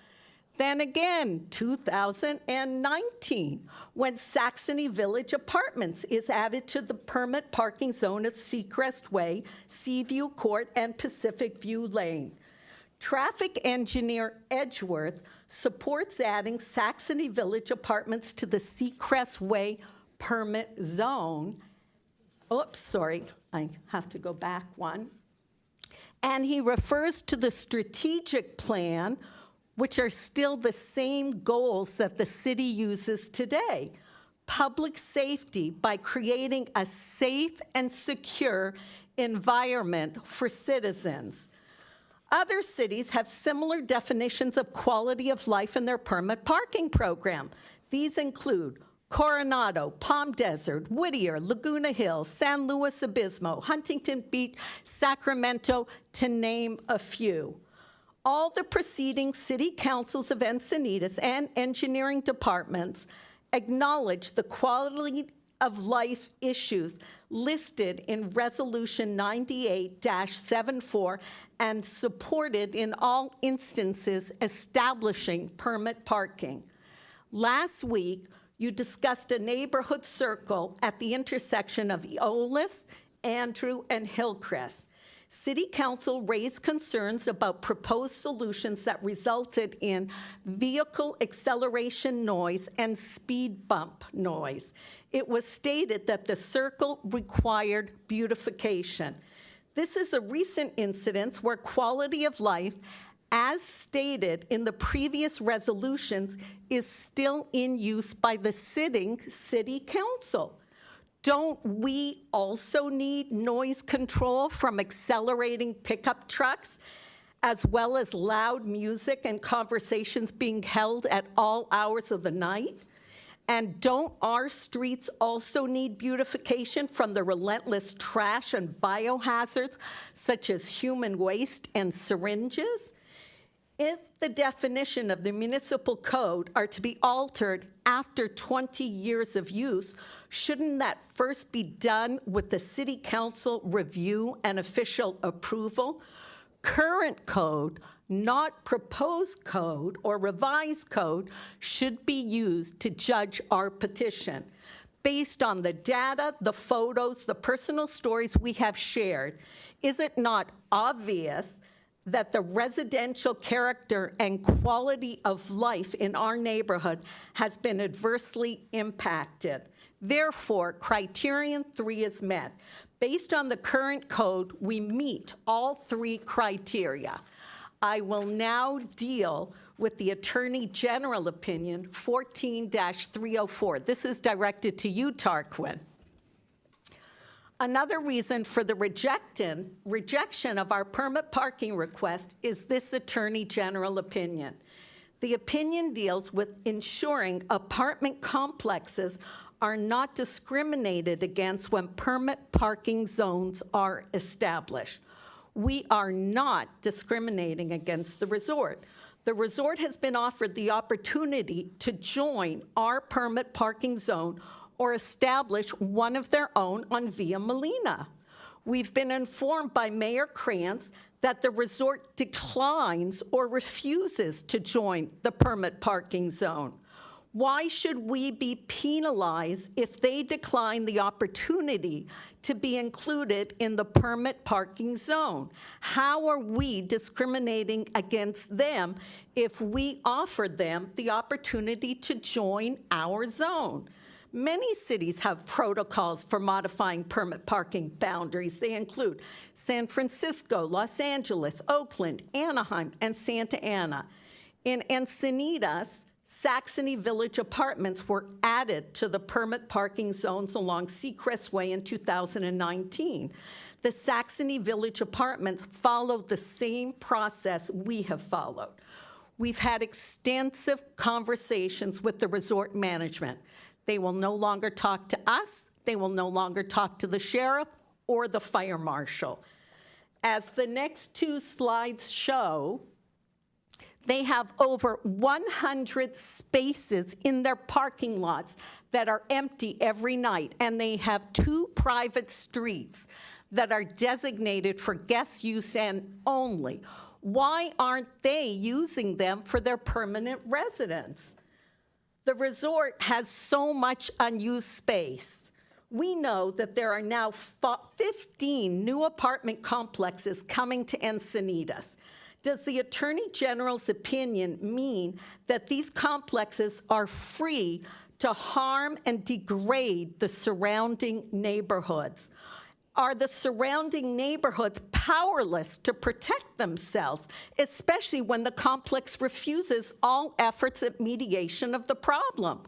Then again, 2019, when Saxony Village Apartments is added to the permit parking zone of Seacrest Way, Seaview Court, and Pacific View Lane. Traffic engineer Edgeworth supports adding Saxony Village Apartments to the Seacrest Way permit zone. Oops, sorry, I have to go back one. And he refers to the strategic plan, which are still the same goals that the city uses today. Public safety by creating a safe and secure environment for citizens. Other cities have similar definitions of quality of life in their permit parking program. These include Coronado, Palm Desert, Whittier, Laguna Hills, San Luis Obispo, Huntington Beach, Sacramento, to name a few. All the preceding city councils of Encinitas and engineering departments acknowledge the quality of life issues listed in Resolution 98-74 and supported in all instances establishing permit parking. Last week, you discussed a neighborhood circle at the intersection of Eolis, Andrew, and Hillcrest. City Council raised concerns about proposed solutions that resulted in vehicle acceleration noise and speed bump noise. It was stated that the circle required beautification. This is a recent incident where quality of life, as stated in the previous resolutions, is still in use by the sitting City Council. Don't we also need noise control from accelerating pickup trucks, as well as loud music and conversations being held at all hours of the night? And don't our streets also need beautification from the relentless trash and biohazards, such as human waste and syringes? If the definition of the municipal code are to be altered after 20 years of use, shouldn't that first be done with the City Council review and official approval? Current code, not proposed code or revised code, should be used to judge our petition. Based on the data, the photos, the personal stories we have shared, is it not obvious that the residential character and quality of life in our neighborhood has been adversely impacted? Therefore, criterion 3 is met. Based on the current code, we meet all 3 criteria. I will now deal with the Attorney General opinion 14-304. This is directed to you, Tarquin. Another reason for the rejection of our permit parking request is this Attorney General opinion. The opinion deals with ensuring apartment complexes are not discriminated against when permit parking zones are established. We are not discriminating against the resort. The resort has been offered the opportunity to join our permit parking zone or establish one of their own on Via Molina. We've been informed by Mayor Krantz that the resort declines or refuses to join the permit parking zone. Why should we be penalized if they decline the opportunity to be included in the permit parking zone? How are we discriminating against them if we offered them the opportunity to join our zone? Many cities have protocols for modifying permit parking boundaries. They include San Francisco, Los Angeles, Oakland, Anaheim, and Santa Ana. In Encinitas, Saxony Village Apartments were added to the permit parking zones along Seacrest Way in 2019. the Saxony Village Apartments followed the same process we have followed. We've had extensive conversations with the resort management. They will no longer talk to us. They will no longer talk to the sheriff or the fire marshal. As the next two slides show, they have over 100 spaces in their parking lots that are empty every night, and they have 2 private streets that are designated for guest use and only. Why aren't they using them for their permanent residents? The resort has so much unused space. We know that there are now 15 new apartment complexes coming to Encinitas. Does the Attorney General's opinion mean that these complexes are free to harm and degrade the surrounding neighborhoods? Are the surrounding neighborhoods powerless to protect themselves, especially when the complex refuses all efforts at mediation of the problem?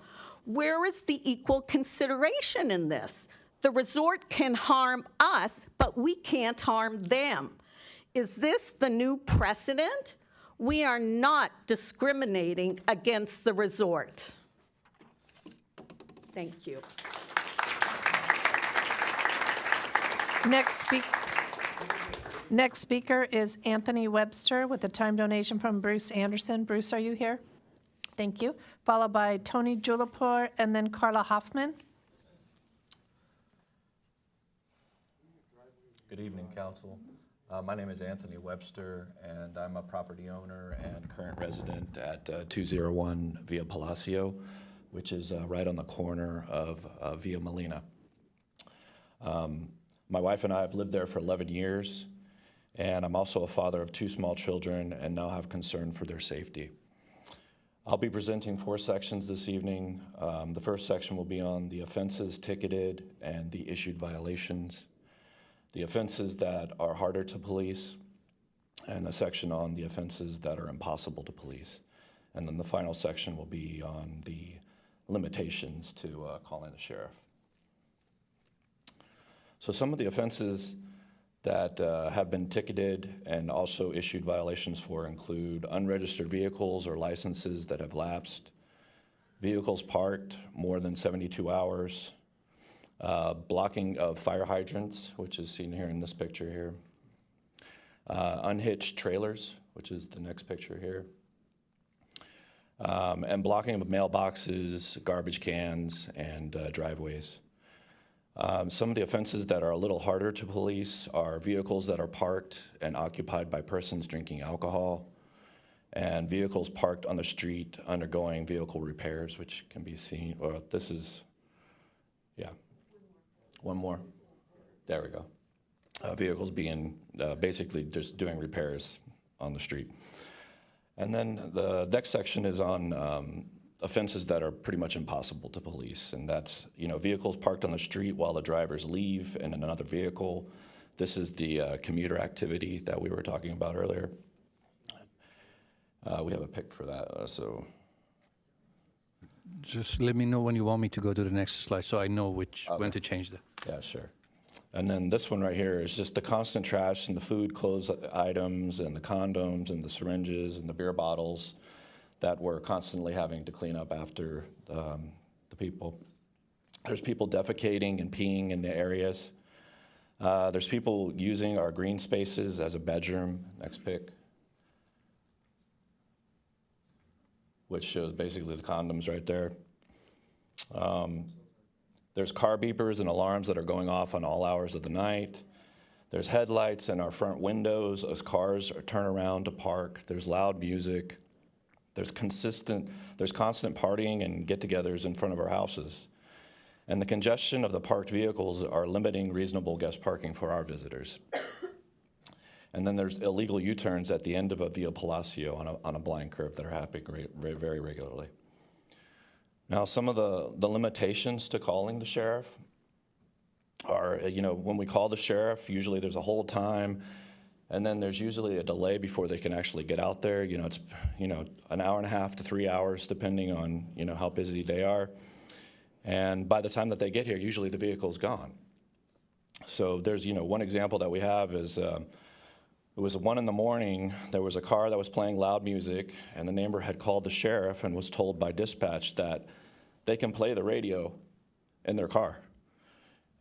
Where is the equal consideration in this? The resort can harm us, but we can't harm them. Is this the new precedent? We are not discriminating against the resort. Thank you. Next speaker is Anthony Webster with a time donation from Bruce Anderson. Bruce, are you here? Thank you. Followed by Tony Julapur and then Carla Hoffman. Good evening, Council. My name is Anthony Webster, and I'm a property owner and current resident at 201 Via Palacio, which is right on the corner of Via Molina. My wife and I have lived there for 11 years, and I'm also a father of 2 small children and now have concern for their safety. I'll be presenting 4 sections this evening. The first section will be on the offenses ticketed and the issued violations, the offenses that are harder to police, and a section on the offenses that are impossible to police. And then the final section will be on the limitations to calling the sheriff. So some of the offenses that have been ticketed and also issued violations for include unregistered vehicles or licenses that have lapsed, vehicles parked more than 72 hours, blocking of fire hydrants, which is seen here in this picture here, unhitched trailers, which is the next picture here, and blocking of mailboxes, garbage cans, and driveways. Some of the offenses that are a little harder to police are vehicles that are parked and occupied by persons drinking alcohol, and vehicles parked on the street undergoing vehicle repairs, which can be seen, or this is, yeah, one more. There we go. Vehicles being basically just doing repairs on the street. And then the next section is on offenses that are pretty much impossible to police, and that's, vehicles parked on the street while the drivers leave in another vehicle. This is the commuter activity that we were talking about earlier. We have a pic for that, so. Just let me know when you want me to go to the next slide so I know when to change that. Yeah, sure. And then this one right here is just the constant trash and the food, clothes items, and the condoms, and the syringes, and the beer bottles that we're constantly having to clean up after the people. There's people defecating and peeing in the areas. There's people using our green spaces as a bedroom, next pic, which shows basically the condoms right there. There's car beepers and alarms that are going off on all hours of the night. There's headlights in our front windows as cars turn around to park. There's loud music. There's constant partying and get-togethers in front of our houses. And the congestion of the parked vehicles are limiting reasonable guest parking for our visitors. And then there's illegal U-turns at the end of a Via Palacio on a blind curve that are happening very regularly. Now, some of the limitations to calling the sheriff are, when we call the sheriff, usually there's a hold time, and then there's usually a delay before they can actually get out there. It's, an hour and a half to 3 hours, depending on, how busy they are. And by the time that they get here, usually the vehicle's gone. So there's, one example that we have is it was 1 a.m. There was a car that was playing loud music, and the neighbor had called the sheriff and was told by dispatch that they can play the radio in their car.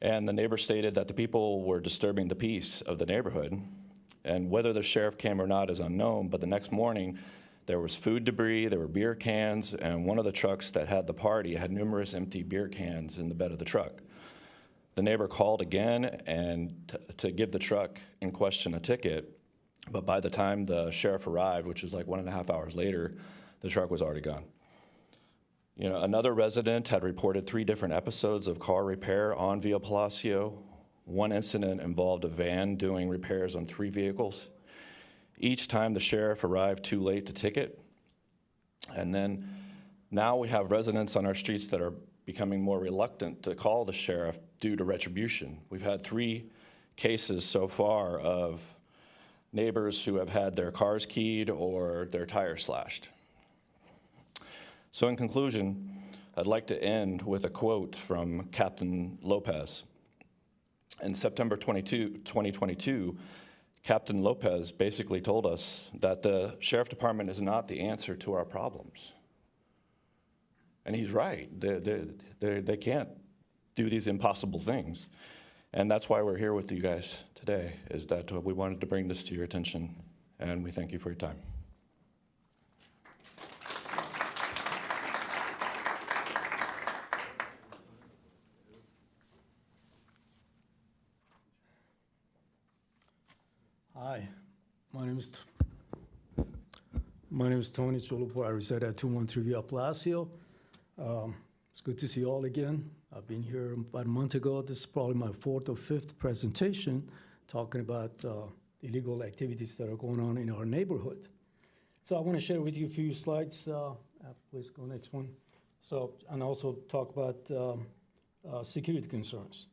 And the neighbor stated that the people were disturbing the peace of the neighborhood. And whether the sheriff came or not is unknown, but the next morning there was food debris, there were beer cans, and one of the trucks that had the party had numerous empty beer cans in the bed of the truck. The neighbor called again and to give the truck in question a ticket, but by the time the sheriff arrived, which was like 1.5 hours later, the truck was already gone. Another resident had reported 3 different episodes of car repair on Via Palacio. One incident involved a van doing repairs on 3 vehicles. Each time the sheriff arrived too late to ticket. And then now we have residents on our streets that are becoming more reluctant to call the sheriff due to retribution. We've had 3 cases so far of neighbors who have had their cars keyed or their tires slashed. So in conclusion, I'd like to end with a quote from Captain Lopez. In September 2022, Captain Lopez basically told us that the Sheriff Department is not the answer to our problems. And he's right. They can't do these impossible things. And that's why we're here with you guys today, is that we wanted to bring this to your attention, and we thank you for your time. Hi, my name is Tony Cholupo. I reside at 213 Via Palacio. It's good to see you all again. I've been here about a month ago. This is probably my 4th or 5th presentation talking about illegal activities that are going on in our neighborhood. So I want to share with you a few slides. Please go next one. And also talk about security concerns.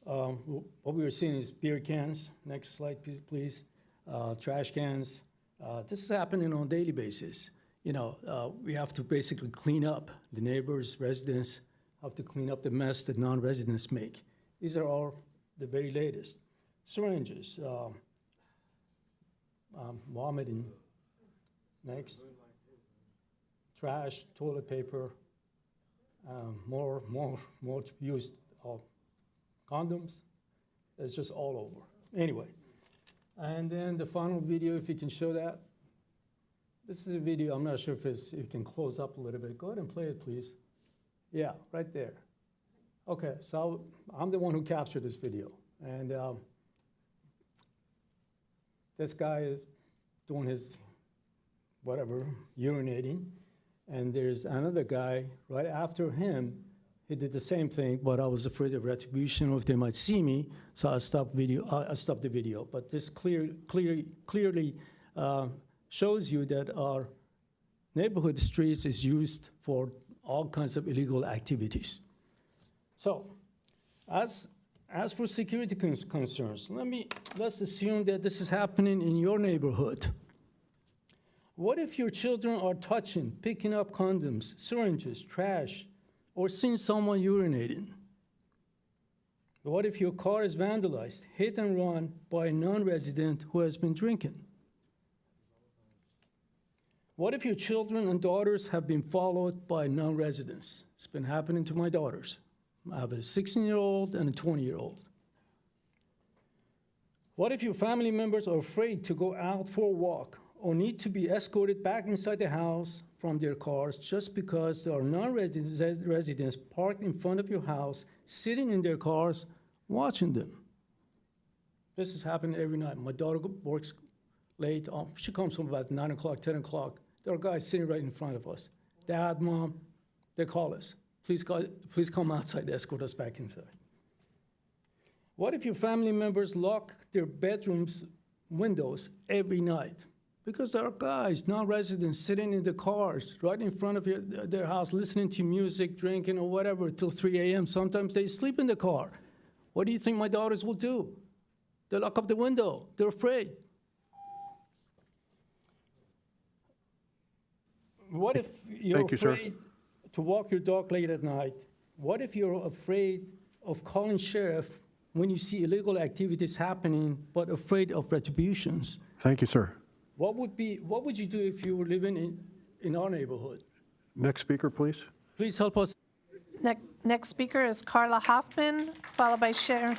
What we are seeing is beer cans. Next slide, please. Trash cans. This is happening on a daily basis. We have to basically clean up. The neighbors, residents have to clean up the mess that non-residents make. These are all the very latest. Syringes, vomiting. Next. Trash, toilet paper, more used condoms. It's just all over. Anyway, and then the final video, if you can show that. This is a video, I'm not sure if you can close up a little bit. Go ahead and play it, please. Yeah, right there. Okay, so I'm the one who captured this video. And this guy is doing his whatever, urinating. And there's another guy right after him. He did the same thing, but I was afraid of retribution, or if they might see me, so I stopped the video. But this clearly shows you that our neighborhood streets is used for all kinds of illegal activities. So, as for security concerns, let's assume that this is happening in your neighborhood. What if your children are touching, picking up condoms, syringes, trash, or seeing someone urinating? What if your car is vandalized, hit and run by a non-resident who has been drinking? What if your children and daughters have been followed by non-residents? It's been happening to my daughters. I have a 16-year-old and a 20-year-old. What if your family members are afraid to go out for a walk or need to be escorted back inside the house from their cars just because there are non-residents parked in front of your house, sitting in their cars, watching them? This is happening every night. My daughter works late. She comes home about 9 o'clock, 10 o'clock. There are guys sitting right in front of us. Dad, Mom, they call us. Please come outside to escort us back inside. What if your family members lock their bedrooms' windows every night? Because there are guys, non-residents, sitting in the cars right in front of their house, listening to music, drinking, or whatever, till 3 a.m. Sometimes they sleep in the car. What do you think my daughters will do? They lock up the window. They're afraid. What if you're afraid to walk your dog late at night? What if you're afraid of calling sheriff when you see illegal activities happening, but afraid of retributions. Thank you, sir. What would you do if you were living in our neighborhood? Next speaker, please. Please help us. Next speaker is Carla Hoffman, followed by Sharon.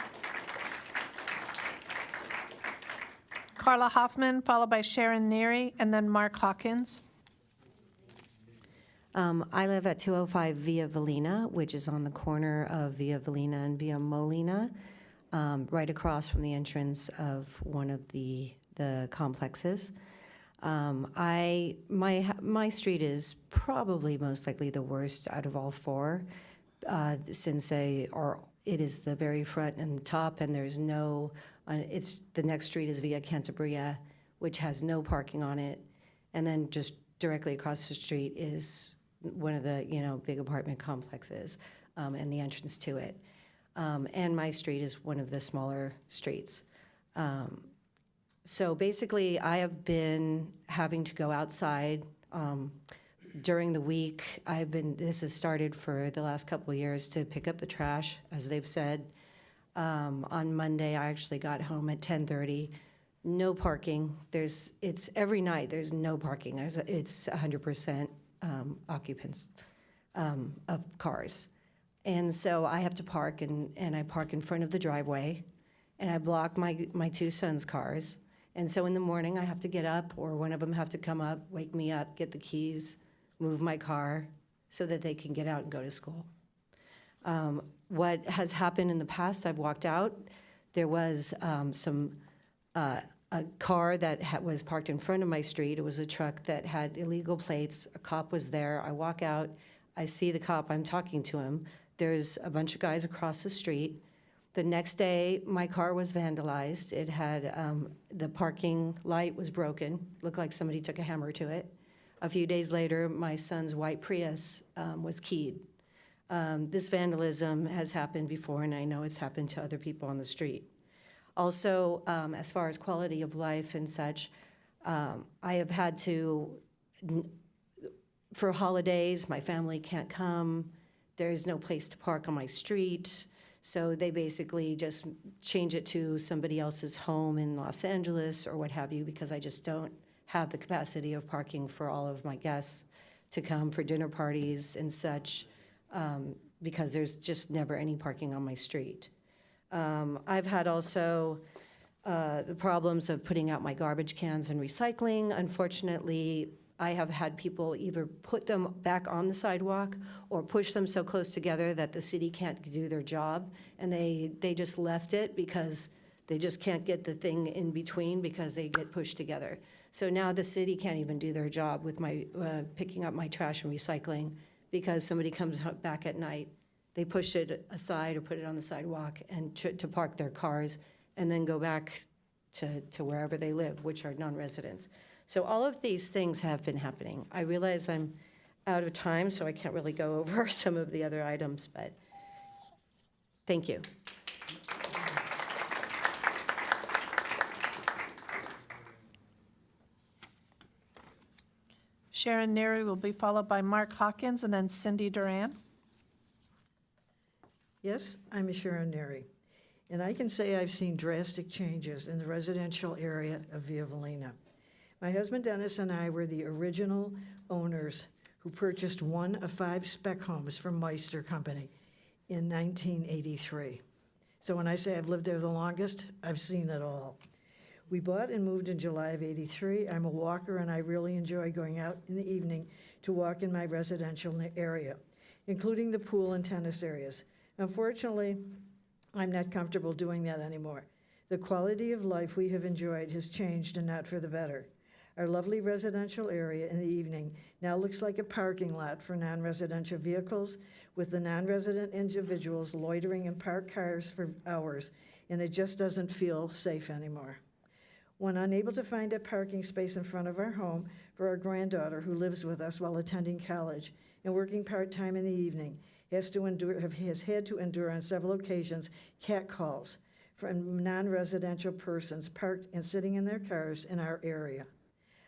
Carla Hoffman, followed by Sharon Neary, and then Mark Hawkins. I live at 205 Via Valina, which is on the corner of Via Valina and Via Molina, right across from the entrance of one of the complexes. My street is probably most likely the worst out of all four, since it is the very front and the top, and there's no. The next street is Via Cantabria, which has no parking on it, and then just directly across the street is one of the big apartment complexes, and the entrance to it. And my street is one of the smaller streets. So basically, I have been having to go outside during the week. This has started for the last couple of years to pick up the trash, as they've said. On Monday, I actually got home at 10:30. No parking. It's every night. There's no parking. It's 100% occupants of cars, and so I have to park, and I park in front of the driveway, and I block my two sons' cars. And so in the morning, I have to get up, or one of them have to come up, wake me up, get the keys, move my car, so that they can get out and go to school. What has happened in the past, I've walked out. There was a car that was parked in front of my street. It was a truck that had illegal plates. A cop was there. I walk out. I see the cop. I'm talking to him. There's a bunch of guys across the street. The next day, my car was vandalized. It had the parking light was broken. Looked like somebody took a hammer to it. A few days later, my son's white Prius was keyed. This vandalism has happened before, and I know it's happened to other people on the street. Also, as far as quality of life and such, I have had to, for holidays, my family can't come. There is no place to park on my street. So they basically just change it to somebody else's home in Los Angeles or what have you, because I just don't have the capacity of parking for all of my guests to come for dinner parties and such, because there's just never any parking on my street. I've had also the problems of putting out my garbage cans and recycling. Unfortunately, I have had people either put them back on the sidewalk or push them so close together that the city can't do their job, and they just left it because they just can't get the thing in between because they get pushed together. So now the city can't even do their job with my picking up my trash and recycling because somebody comes back at night. They push it aside or put it on the sidewalk and to park their cars and then go back to wherever they live, which are non-residents. So all of these things have been happening. I realize I'm out of time, so I can't really go over some of the other items, but thank you. Sharon Neary will be followed by Mark Hawkins and then Cindy Duran. Yes, I'm Sharon Neary, and I can say I've seen drastic changes in the residential area of Via Valina. My husband Dennis and I were the original owners who purchased one of 5 spec homes from Meister Company in 1983. So when I say I've lived there the longest, I've seen it all. We bought and moved in July of '83. I'm a walker, and I really enjoy going out in the evening to walk in my residential area, including the pool and tennis areas. Unfortunately, I'm not comfortable doing that anymore. The quality of life we have enjoyed has changed, and not for the better. Our lovely residential area in the evening now looks like a parking lot for non-residential vehicles, with the non-resident individuals loitering in parked cars for hours, and it just doesn't feel safe anymore. When unable to find a parking space in front of our home for our granddaughter who lives with us while attending college and working part-time in the evening, has had to endure on several occasions catcalls from non-residential persons parked and sitting in their cars in our area.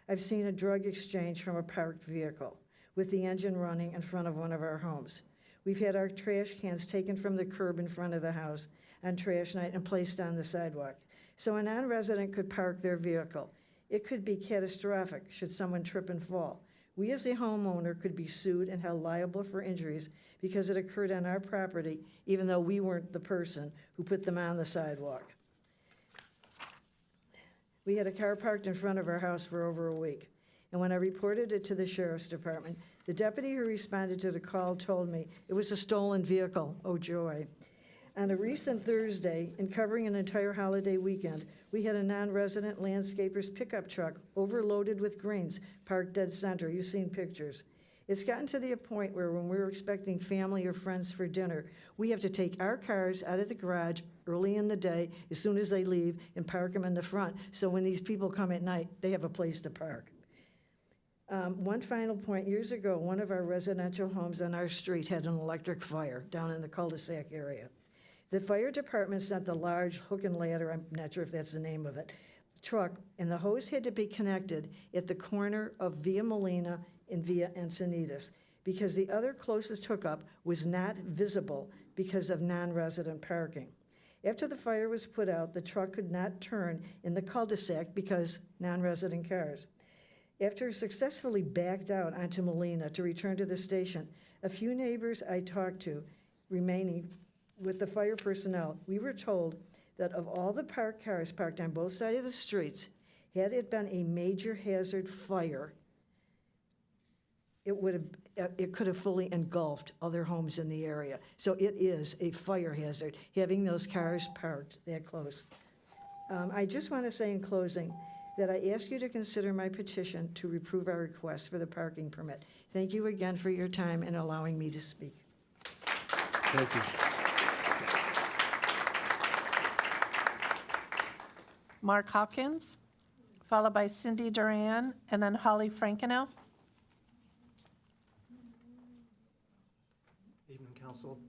I've seen a drug exchange from a parked vehicle with the engine running in front of one of our homes. We've had our trash cans taken from the curb in front of the house on trash night and placed on the sidewalk. So a non-resident could park their vehicle. It could be catastrophic should someone trip and fall. We as a homeowner could be sued and held liable for injuries because it occurred on our property, even though we weren't the person who put them on the sidewalk. We had a car parked in front of our house for over a week, and when I reported it to the sheriff's department, the deputy who responded to the call told me it was a stolen vehicle. Oh, joy. On a recent Thursday, and covering an entire holiday weekend, we had a non-resident landscaper's pickup truck overloaded with greens parked dead center. You've seen pictures. It's gotten to the point where when we're expecting family or friends for dinner, we have to take our cars out of the garage early in the day, as soon as they leave, and park them in the front, so when these people come at night, they have a place to park. One final point. Years ago, one of our residential homes on our street had an electric fire down in the cul-de-sac area. The fire department sent the large hook and ladder, I'm not sure if that's the name of it, truck, and the hose had to be connected at the corner of Via Molina and Via Encinitas because the other closest hookup was not visible because of non-resident parking. After the fire was put out, the truck could not turn in the cul-de-sac because non-resident cars. After successfully backed out onto Molina to return to the station, a few neighbors I talked to remaining with the fire personnel, we were told that of all the parked cars parked on both sides of the streets, had it been a major hazard fire, it could have fully engulfed other homes in the area. So it is a fire hazard, having those cars parked that close. I just want to say in closing that I ask you to consider my petition to approve our request for the parking permit. Thank you again for your time and allowing me to speak. Thank you. Mark Hopkins, followed by Cindy Duran, and then Holly Frankenau. Evening, Council.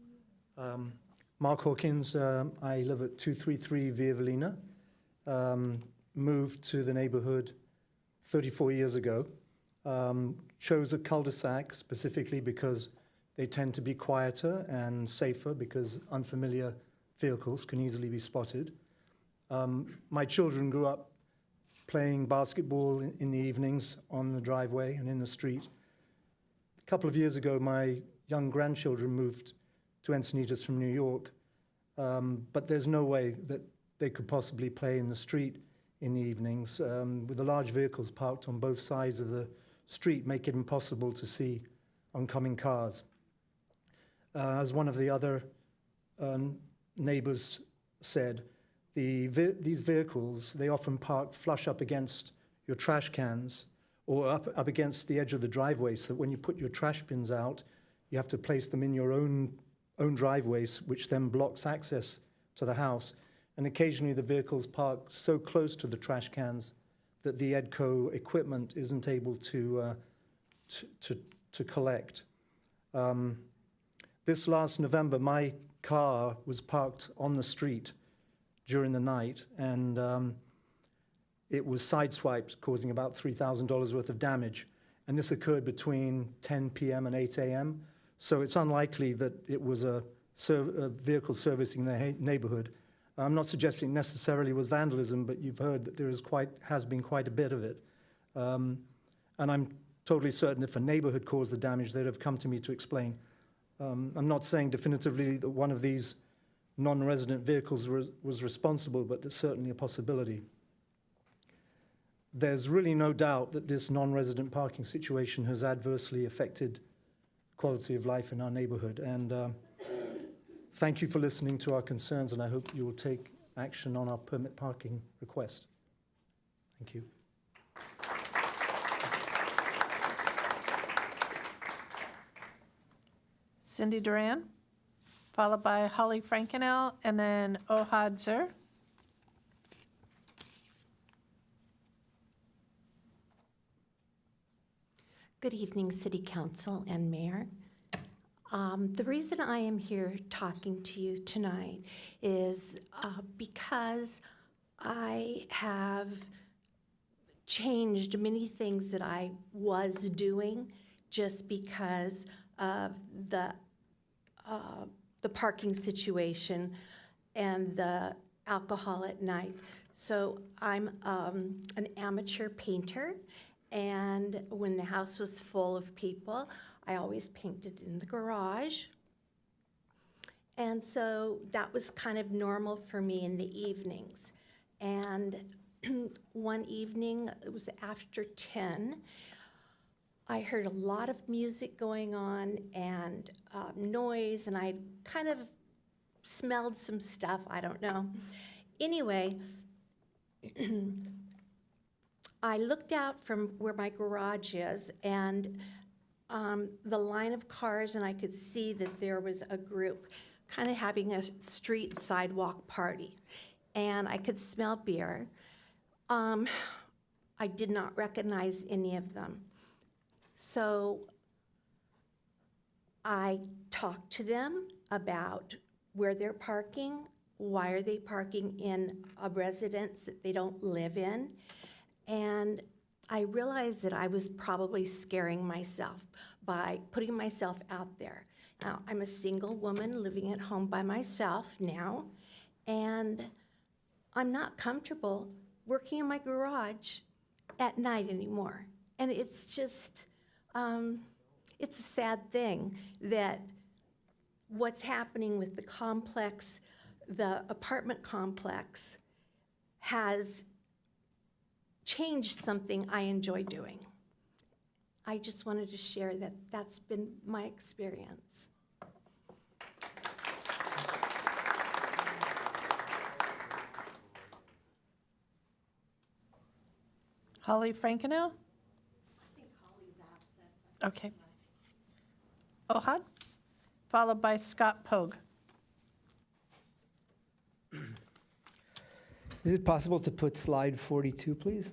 Mark Hawkins. I live at 233 Via Molina. Moved to the neighborhood 34 years ago. Chose a cul-de-sac specifically because they tend to be quieter and safer because unfamiliar vehicles can easily be spotted. My children grew up playing basketball in the evenings on the driveway and in the street. A couple of years ago, my young grandchildren moved to Encinitas from New York, but there's no way that they could possibly play in the street in the evenings, with the large vehicles parked on both sides of the street, make it impossible to see oncoming cars. As one of the other neighbors said, these vehicles, they often park flush up against your trash cans or up against the edge of the driveway, so that when you put your trash bins out, you have to place them in your own driveways, which then blocks access to the house. And occasionally the vehicles park so close to the trash cans that the EDCO equipment isn't able to collect. This last November, my car was parked on the street during the night, and it was sideswiped, causing about $3,000 worth of damage. And this occurred between 10 p.m. and 8 a.m., so it's unlikely that it was a vehicle servicing the neighborhood. I'm not suggesting necessarily it was vandalism, but you've heard that there has been quite a bit of it. And I'm totally certain if a neighbor had caused the damage, they'd have come to me to explain. I'm not saying definitively that one of these non-resident vehicles was responsible, but there's certainly a possibility. There's really no doubt that this non-resident parking situation has adversely affected quality of life in our neighborhood. And thank you for listening to our concerns, and I hope you will take action on our permit parking request. Thank you. Cindy Duran, followed by Holly Frankenau, and then Ohad Zur. Good evening, City Council and Mayor. The reason I am here talking to you tonight is because I have changed many things that I was doing just because of the the parking situation and the alcohol at night. So I'm an amateur painter, and when the house was full of people, I always painted in the garage. And so that was kind of normal for me in the evenings. And one evening, it was after 10, I heard a lot of music going on and noise, and I kind of smelled some stuff, I don't know. Anyway, I looked out from where my garage is, and the line of cars, and I could see that there was a group kind of having a street sidewalk party, and I could smell beer. I did not recognize any of them. So I talked to them about where they're parking, why are they parking in a residence that they don't live in, and I realized that I was probably scaring myself by putting myself out there. Now, I'm a single woman living at home by myself now, and I'm not comfortable working in my garage at night anymore. And it's just, it's a sad thing that what's happening with the complex, the apartment complex, has changed something I enjoy doing. I just wanted to share that that's been my experience. Holly Frankenau? I think Holly's absent. Okay. Ohad, followed by Scott Pogue. Is it possible to put slide 42, please?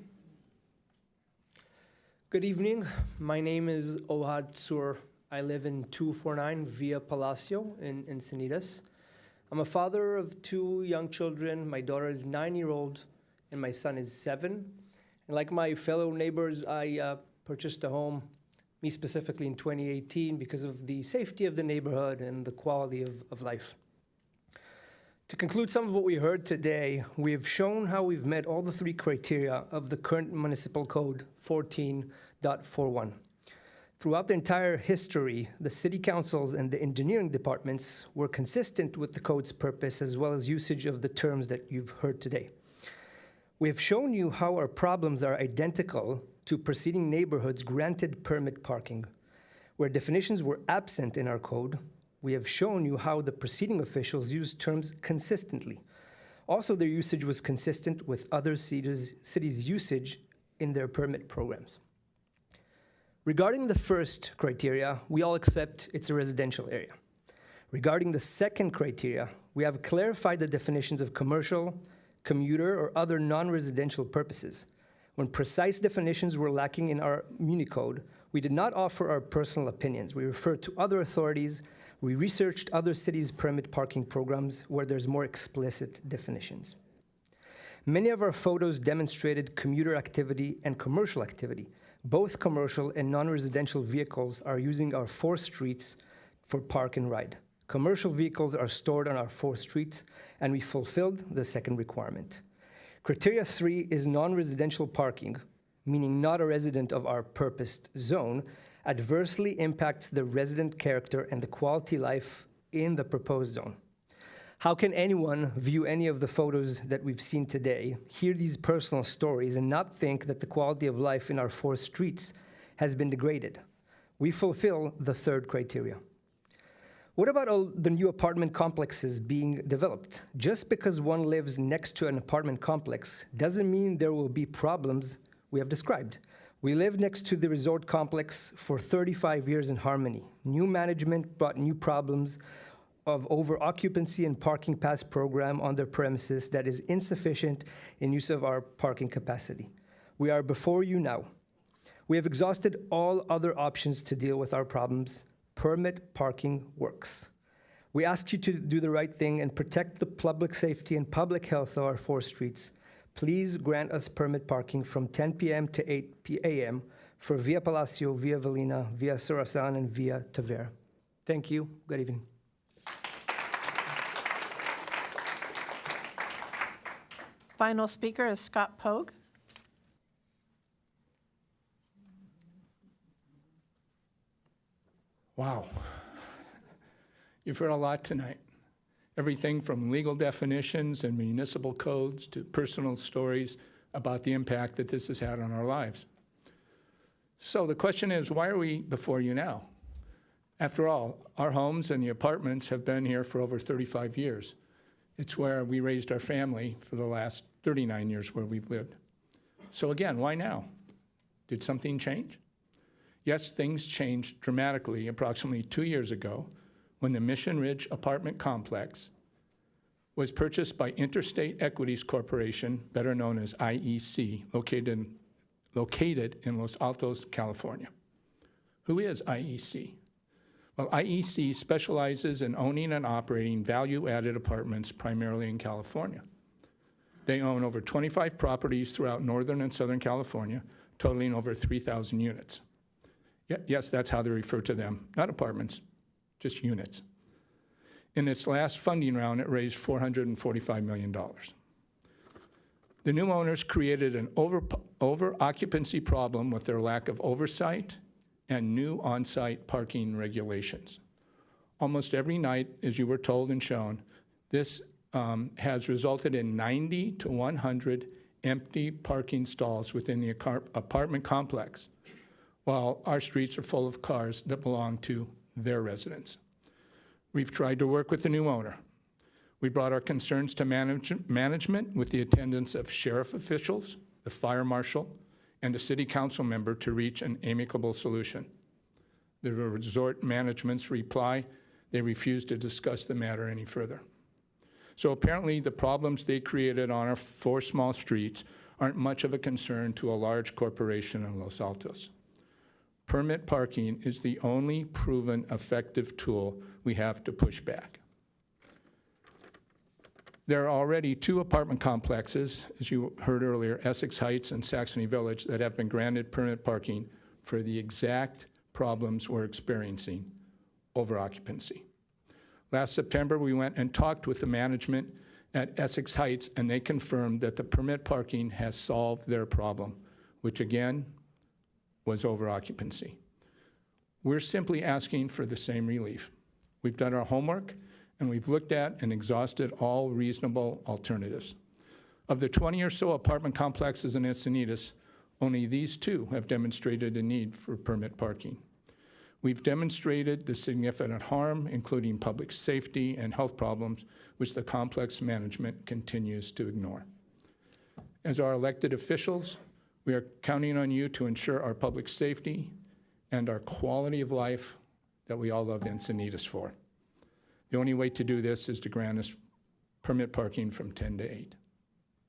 Good evening. My name is Ohad Sur. I live in 249 Via Palacio in Encinitas. I'm a father of 2 young children. My daughter is 9-year-old and my son is 7. And like my fellow neighbors, I purchased a home, me specifically in 2018, because of the safety of the neighborhood and the quality of life. To conclude some of what we heard today, we have shown how we've met all the 3 criteria of the current municipal code 14.41. Throughout the entire history, the city councils and the engineering departments were consistent with the code's purpose as well as usage of the terms that you've heard today. We have shown you how our problems are identical to preceding neighborhoods granted permit parking. Where definitions were absent in our code, we have shown you how the preceding officials used terms consistently. Also, their usage was consistent with other cities' usage in their permit programs. Regarding the first criteria, we all accept it's a residential area. Regarding the second criteria, we have clarified the definitions of commercial, commuter, or other non-residential purposes. When precise definitions were lacking in our Muni Code, we did not offer our personal opinions. We referred to other authorities. We researched other cities' permit parking programs where there's more explicit definitions. Many of our photos demonstrated commuter activity and commercial activity. Both commercial and non-residential vehicles are using our 4 streets for park and ride. Commercial vehicles are stored on our 4 streets, and we fulfilled the second requirement. Criteria 3 is non-residential parking, meaning not a resident of our purposed zone, adversely impacts the resident character and the quality life in the proposed zone. How can anyone view any of the photos that we've seen today, hear these personal stories, and not think that the quality of life in our 4 streets has been degraded? We fulfill the third criteria. What about all the new apartment complexes being developed? Just because one lives next to an apartment complex doesn't mean there will be problems we have described. We lived next to the resort complex for 35 years in harmony. New management brought new problems of over-occupancy and parking pass program on their premises that is insufficient in use of our parking capacity. We are before you now. We have exhausted all other options to deal with our problems. Permit parking works. We ask you to do the right thing and protect the public safety and public health of our 4 streets. Please grant us permit parking from 10 p.m. to 8 a.m. for Via Palacio, Via Velina, Via Surasan, and Via Tavera. Thank you. Good evening. final speaker is Scott Pogue. Wow. You've heard a lot tonight. Everything from legal definitions and municipal codes to personal stories about the impact that this has had on our lives. So the question is, why are we before you now? After all, our homes and the apartments have been here for over 35 years. It's where we raised our family for the last 39 years where we've lived. So again, why now? Did something change? Yes, things changed dramatically approximately 2 years ago when the Mission Ridge apartment complex was purchased by Interstate Equities Corporation, better known as IEC, located in Los Altos, California. Who is IEC? Well, IEC specializes in owning and operating value-added apartments primarily in California. They own over 25 properties throughout Northern and Southern California, totaling over 3,000 units. Yes, that's how they refer to them, not apartments, just units. In its last funding round, it raised $445 million. The new owners created an over-occupancy problem with their lack of oversight and new on-site parking regulations. Almost every night, as you were told and shown, this has resulted in 90 to 100 empty parking stalls within the apartment complex, while our streets are full of cars that belong to their residents. We've tried to work with the new owner. We brought our concerns to management with the attendance of sheriff officials, the fire marshal, and a city council member to reach an amicable solution. The resort management's reply, they refused to discuss the matter any further. So apparently the problems they created on our 4 small streets aren't much of a concern to a large corporation in Los Altos. Permit parking is the only proven effective tool we have to push back. There are already 2 apartment complexes, as you heard earlier, Essex Heights and Saxony Village, that have been granted permit parking for the exact problems we're experiencing, over occupancy. Last September, we went and talked with the management at Essex Heights, and they confirmed that the permit parking has solved their problem, which again was over occupancy. We're simply asking for the same relief. We've done our homework, and we've looked at and exhausted all reasonable alternatives. Of the 20 or so apartment complexes in Encinitas, only these 2 have demonstrated a need for permit parking. We've demonstrated the significant harm, including public safety and health problems, which the complex management continues to ignore. As our elected officials, we are counting on you to ensure our public safety and our quality of life that we all love Encinitas for. The only way to do this is to grant us permit parking from 10 to 8.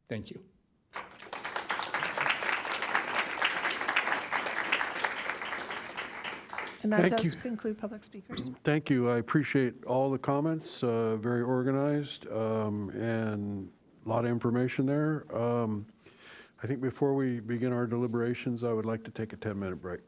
Thank you. And that Thank does you. conclude public speakers. Thank you. I appreciate all the comments, very organized, and a lot of information there. I think before we begin our deliberations, I would like to take a 10-minute break.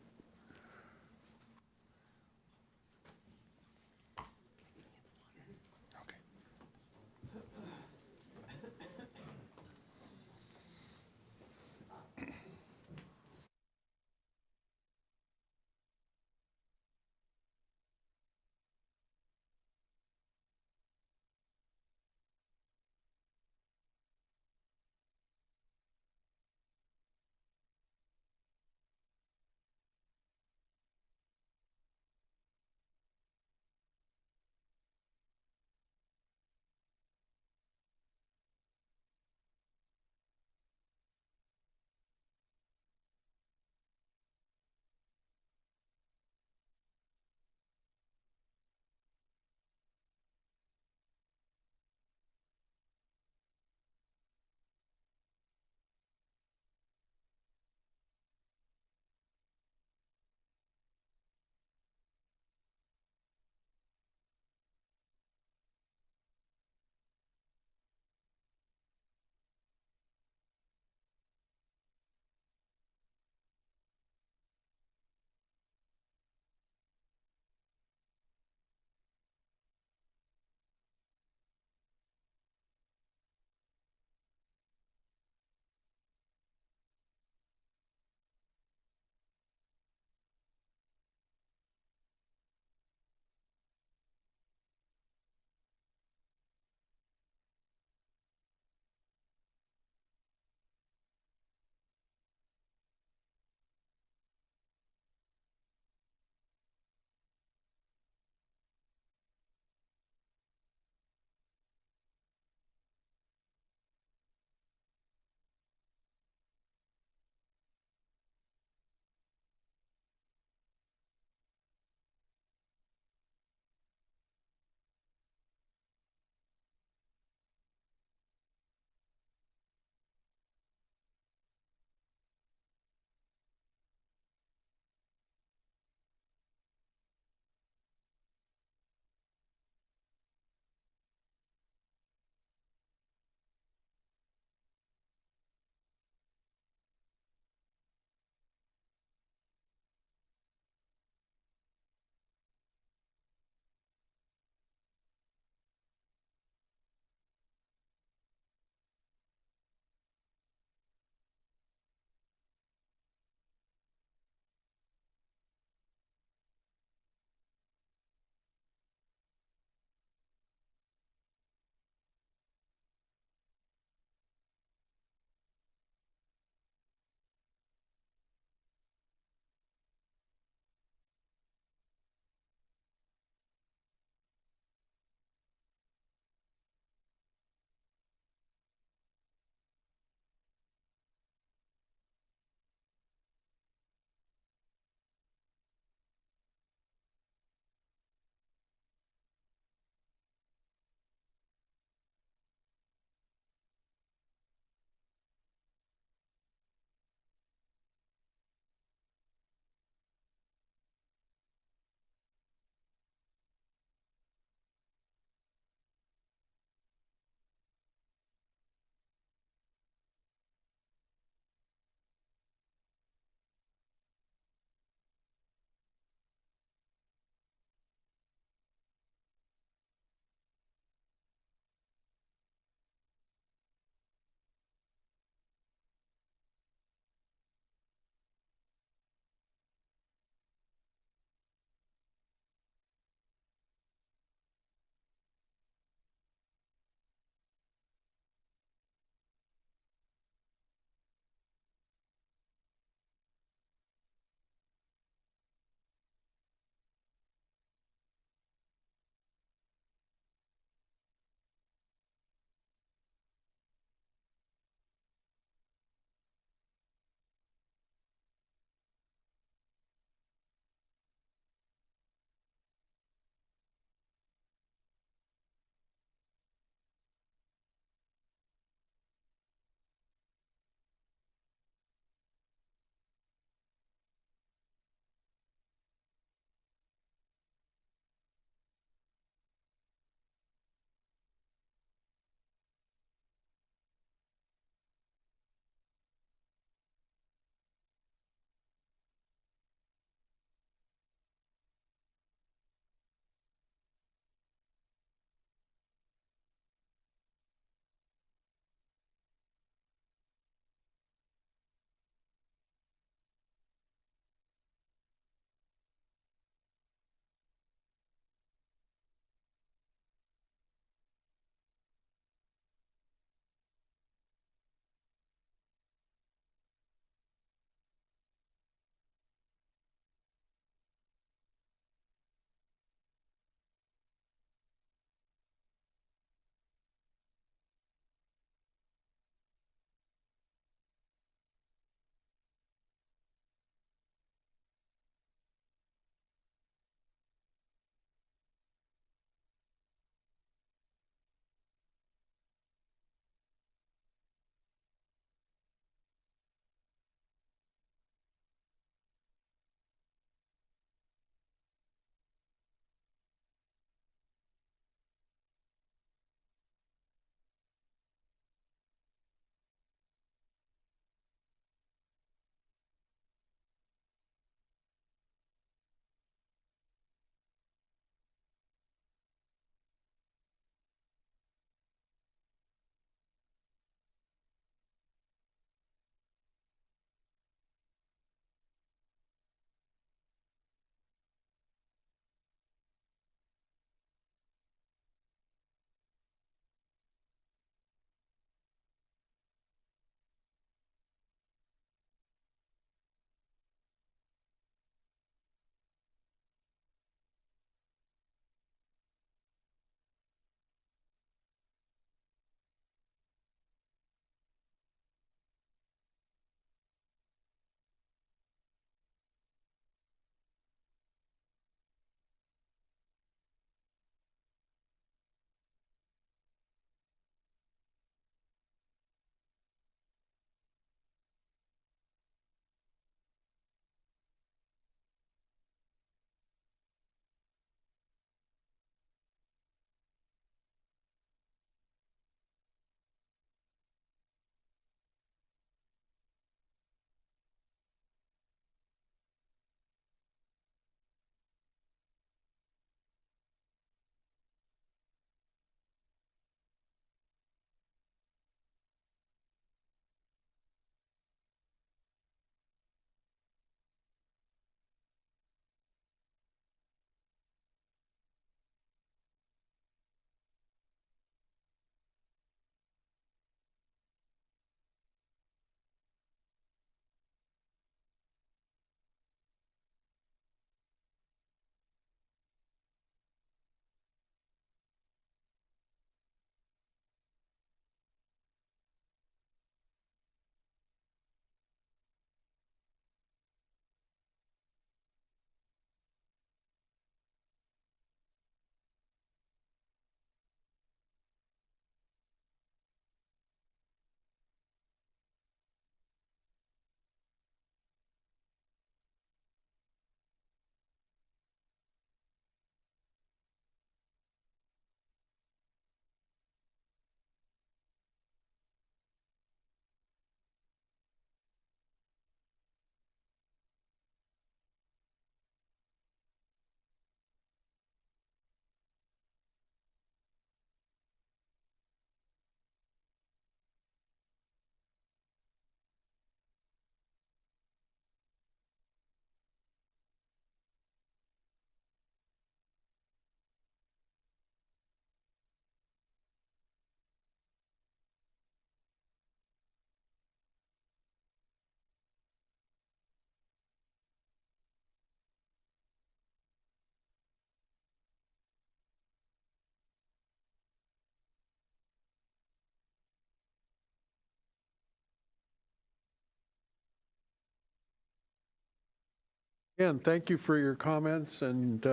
Again, thank you for your comments and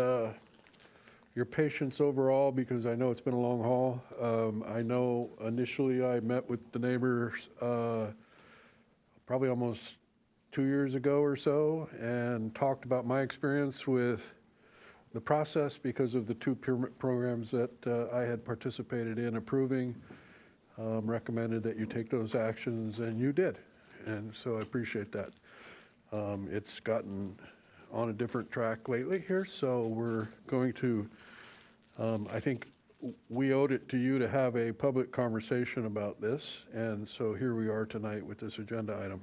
your patience overall, because I know it's been a long haul. I know initially I met with the neighbors probably almost 2 years ago or so and talked about my experience with the process because of the two permit programs that I had participated in approving. Recommended that you take those actions, and you did. And so I appreciate that. It's gotten on a different track lately here, so we're going to, I think we owed it to you to have a public conversation about this, and so here we are tonight with this agenda item.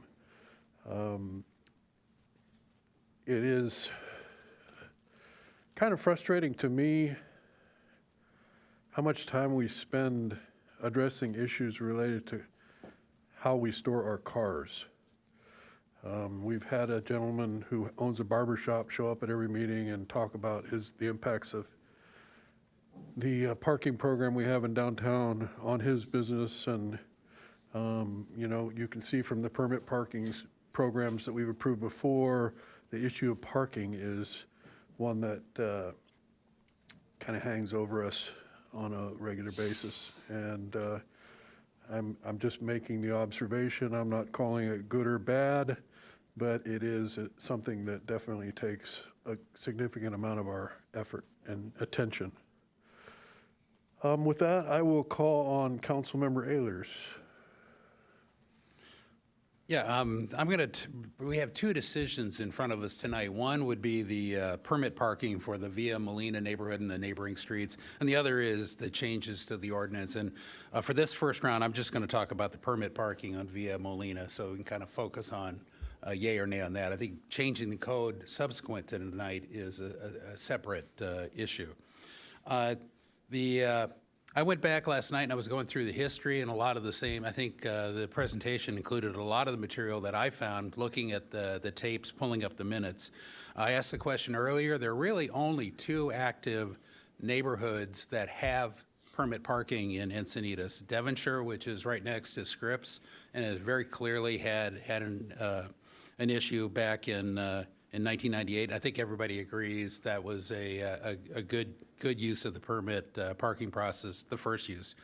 It is kind of frustrating to me how much time we spend addressing issues related to how we store our cars. We've had a gentleman who owns a barber shop show up at every meeting and talk about the impacts of the parking program we have in downtown on his business. And, you know, you can see from the permit parking programs that we've approved before, the issue of parking is one that kind of hangs over us on a regular basis. And I'm just making the observation. I'm not calling it good or bad, but it is something that definitely takes a significant amount of our effort and attention. With that, I will call on Councilmember Ehlers. Yeah, we have two decisions in front of us tonight. One would be the permit parking for the Via Molina neighborhood and the neighboring streets, and the other is the changes to the ordinance. And for this first round, I'm just going to talk about the permit parking on Via Molina, so we can kind of focus on yay or nay on that. I think changing the code subsequent to tonight is a separate issue. I went back last night and I was going through the history and a lot of the same. I think the presentation included a lot of the material that I found looking at the tapes, pulling up the minutes. I asked the question earlier, there are really only two active neighborhoods that have permit parking in Encinitas. Devonshire, which is right next to Scripps, and it very clearly had an issue back in 1998. I think everybody agrees that was a good use of the permit parking process, the first use.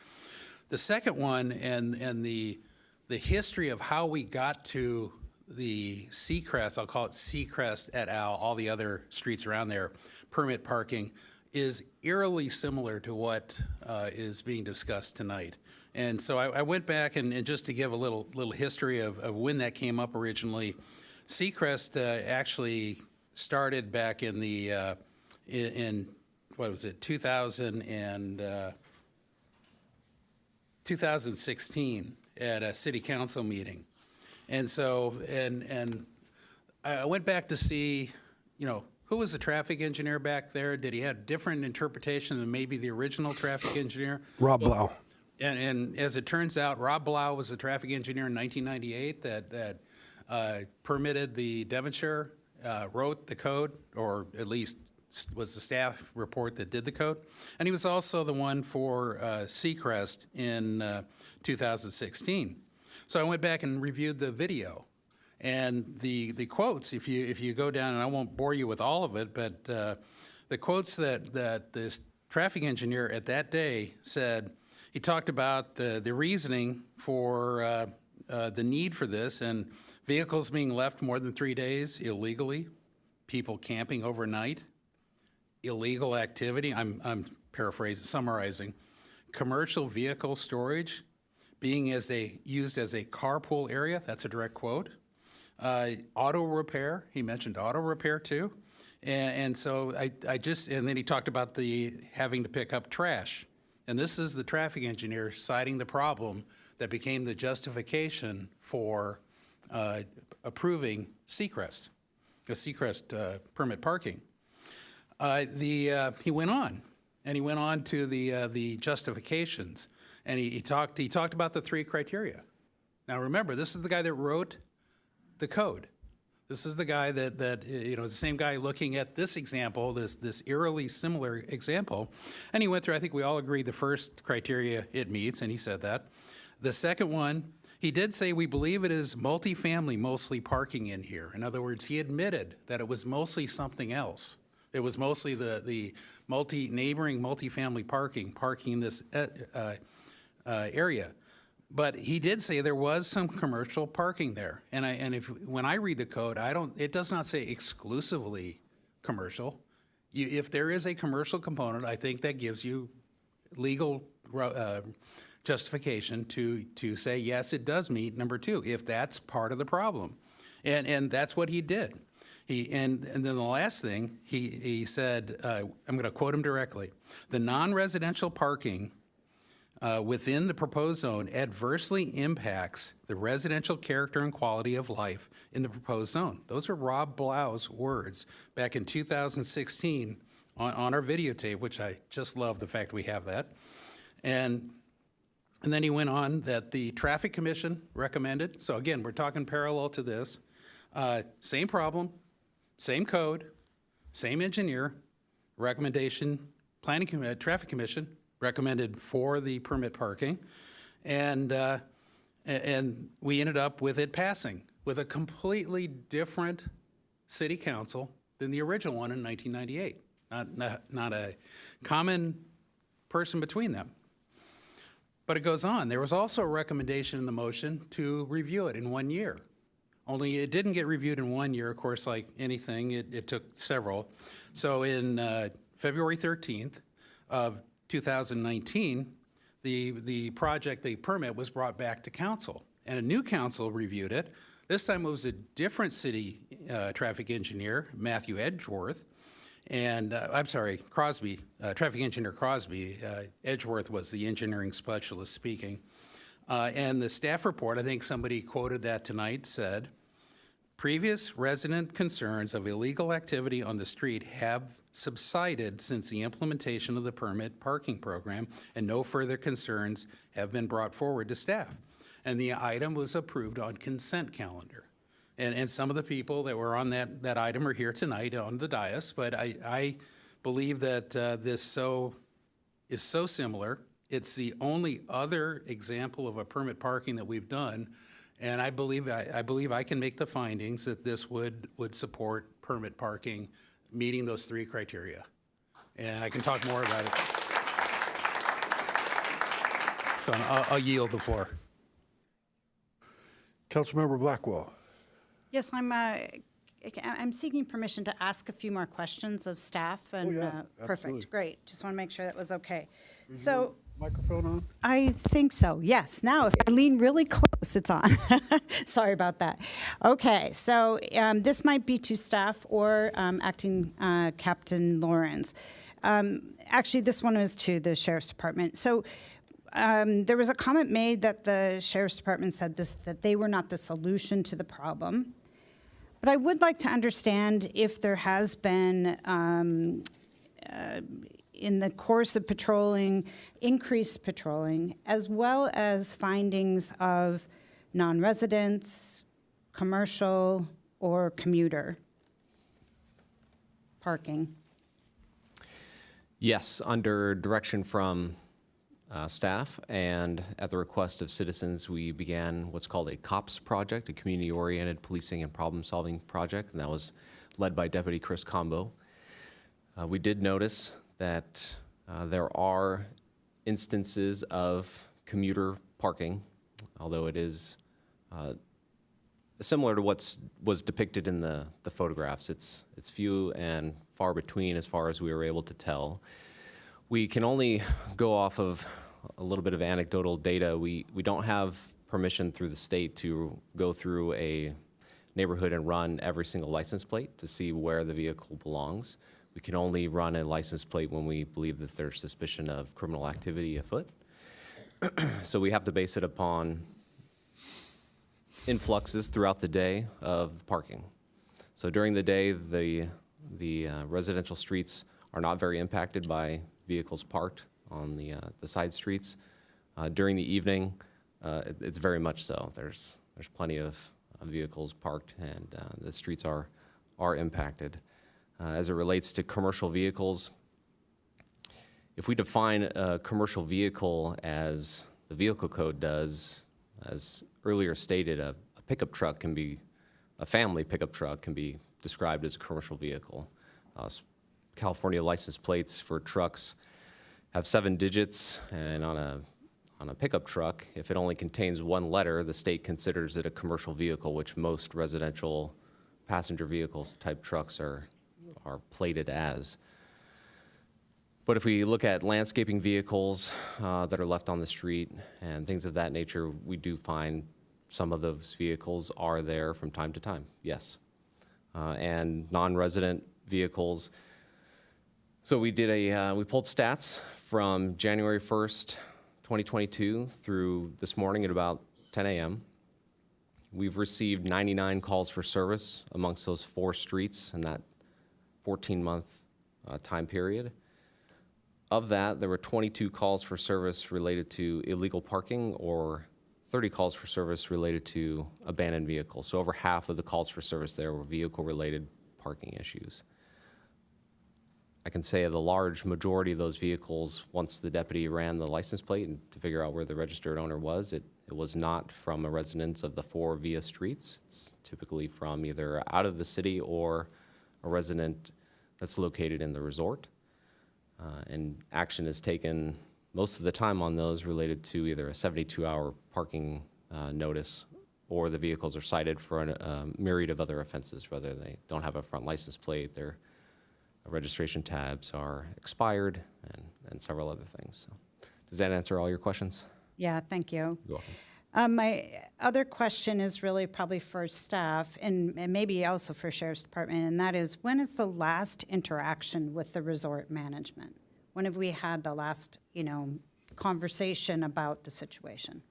The second one, and the history of how we got to the Seacrest, I'll call it Seacrest et al., all the other streets around there, permit parking, is eerily similar to what is being discussed tonight. And so I went back and just to give a little history of when that came up originally. Seacrest actually started back in the in what was it 2016 at a city council meeting, and so and I went back to see, you know, who was the traffic engineer back there. Did he have different interpretation than maybe the original traffic engineer? Rob Blau. And as it turns out, Rob Blau was the traffic engineer in 1998 that permitted the Devonshire, wrote the code, or at least was the staff report that did the code. And he was also the one for Seacrest in 2016. So I went back and reviewed the video. And the quotes, if you go down, and I won't bore you with all of it, but the quotes that this traffic engineer at that day said, he talked about the reasoning for the need for this, and vehicles being left more than 3 days illegally, people camping overnight, illegal activity, I'm paraphrasing, summarizing, commercial vehicle storage being used as a carpool area, that's a direct quote, auto repair, he mentioned auto repair too, and so and then he talked about the having to pick up trash, and this is the traffic engineer citing the problem that became the justification for approving Seacrest, the Seacrest permit parking. He went on, and he went on to the justifications, and he talked about the three criteria. Now remember, this is the guy that wrote the code. This is the guy that you know, the same guy looking at this example, this eerily similar example, and he went through. I think we all agree the first criteria it meets, and he said that. The second one, He did say, we believe it is multifamily mostly parking in here. In other words, he admitted that it was mostly something else. It was mostly the neighboring multifamily parking in this area. But he did say there was some commercial parking there. And when I read the code, it does not say exclusively commercial. If there is a commercial component, I think that gives you legal justification to say, yes, it does meet number 2, if that's part of the problem. And that's what he did. And then the last thing, he said, I'm going to quote him directly, the non-residential parking within the proposed zone adversely impacts the residential character and quality of life in the proposed zone. Those are Rob Blau's words back in 2016 on our videotape, which I just love the fact we have that. And then he went on that the Traffic Commission recommended, so again, we're talking parallel to this, same problem, same code, same engineer, recommendation, Traffic Commission recommended for the permit parking, and we ended up with it passing with a completely different city council than the original one in 1998. Not a common person between them. But it goes on. There was also a recommendation in the motion to review it in 1 year. Only it didn't get reviewed in 1 year, of course, like anything, it took several. So in February 13th of 2019, the permit was brought back to council, and a new council reviewed it. This time it was a different city traffic engineer, Matthew Edgeworth, and Crosby, traffic engineer Crosby. Edgeworth was the engineering specialist speaking. And the staff report, I think somebody quoted that tonight, said, previous resident concerns of illegal activity on the street have subsided since the implementation of the permit parking program, and no further concerns have been brought forward to staff. And the item was approved on consent calendar. And some of the people that were on that item are here tonight on the dais, but I believe that this is so similar. It's the only other example of a permit parking that we've done, and I believe I can make the findings that this would support permit parking meeting those 3 criteria. And I can talk more about it. So I'll yield the floor. Councilmember Blackwell. Yes, I'm seeking permission to ask a few more questions of staff. And absolutely. perfect, great. Just want to make sure that was okay. So Microphone on? I think so, yes. Now, if I lean really close, it's on. Sorry about that. Okay, so this might be to staff or Acting Captain Lawrence. Actually, this one was to the Sheriff's Department. So there was a comment made that the Sheriff's Department said that they were not the solution to the problem. But I would like to understand if there has been, in the course of patrolling, increased patrolling, as well as findings of non-residents, commercial, or commuter parking. Yes, under direction from staff and at the request of citizens, we began what's called a COPS project, a community-oriented policing and problem-solving project, and that was led by Deputy Chris Combo. We did notice that there are instances of commuter parking, although it is similar to what was depicted in the photographs. It's few and far between as far as we were able to tell. We can only go off of a little bit of anecdotal data. We don't have permission through the state to go through a neighborhood and run every single license plate to see where the vehicle belongs. We can only run a license plate when we believe that there's suspicion of criminal activity afoot. So we have to base it upon influxes throughout the day of parking. So during the day, the residential streets are not very impacted by vehicles parked on the side streets. During the evening, it's very much so. There's plenty of vehicles parked, and the streets are impacted. As it relates to commercial vehicles, if we define a commercial vehicle as the vehicle code does, as earlier stated, a pickup truck can be, a family pickup truck can be described as a commercial vehicle. California license plates for trucks have 7 digits, and on a pickup truck, if it only contains 1 letter, the state considers it a commercial vehicle, which most residential passenger vehicles type trucks are plated as. But if we look at landscaping vehicles that are left on the street and things of that nature, we do find some of those vehicles are there from time to time, yes. And non-resident vehicles. So we did we pulled stats from January 1st, 2022 through this morning at about 10 a.m. We've received 99 calls for service amongst those 4 streets in that 14-month time period. Of that, there were 22 calls for service related to illegal parking, or 30 calls for service related to abandoned vehicles. So over half of the calls for service there were vehicle-related parking issues. I can say the large majority of those vehicles, once the deputy ran the license plate and to figure out where the registered owner was, it was not from a residence of the 4 via streets. It's typically from either out of the city or a resident that's located in the resort. And action is taken most of the time on those related to either a 72-hour parking notice, or the vehicles are cited for a myriad of other offenses, whether they don't have a front license plate, their registration tabs are expired, and several other things. So, does that answer all your questions? Yeah, thank you. You're welcome. My other question is really probably for staff and maybe also for Sheriff's Department, and that is, when is the last interaction with the resort management? When have we had the last, conversation about the situation?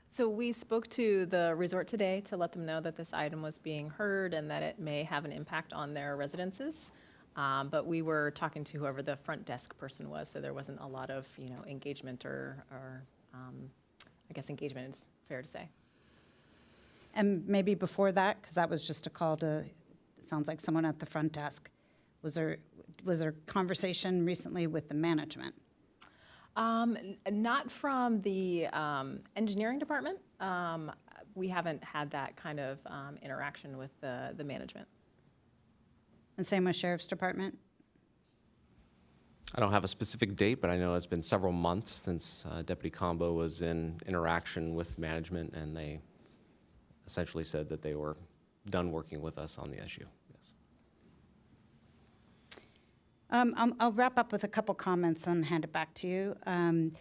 So we spoke to the resort today to let them know that this item was being heard and that it may have an impact on their residences. But we were talking to whoever the front desk person was, so there wasn't a lot of, engagement or I guess engagement is fair to say. And maybe before that, because that was just a call to, it sounds like someone at the front desk. Was there conversation recently with the management? Not from the engineering department. We haven't had that kind of interaction with the management. And same with Sheriff's Department? I don't have a specific date, but I know it's been several months since Deputy Combo was in interaction with management, and they essentially said that they were done working with us on the issue. Yes. I'll wrap up with a couple comments and hand it back to you. I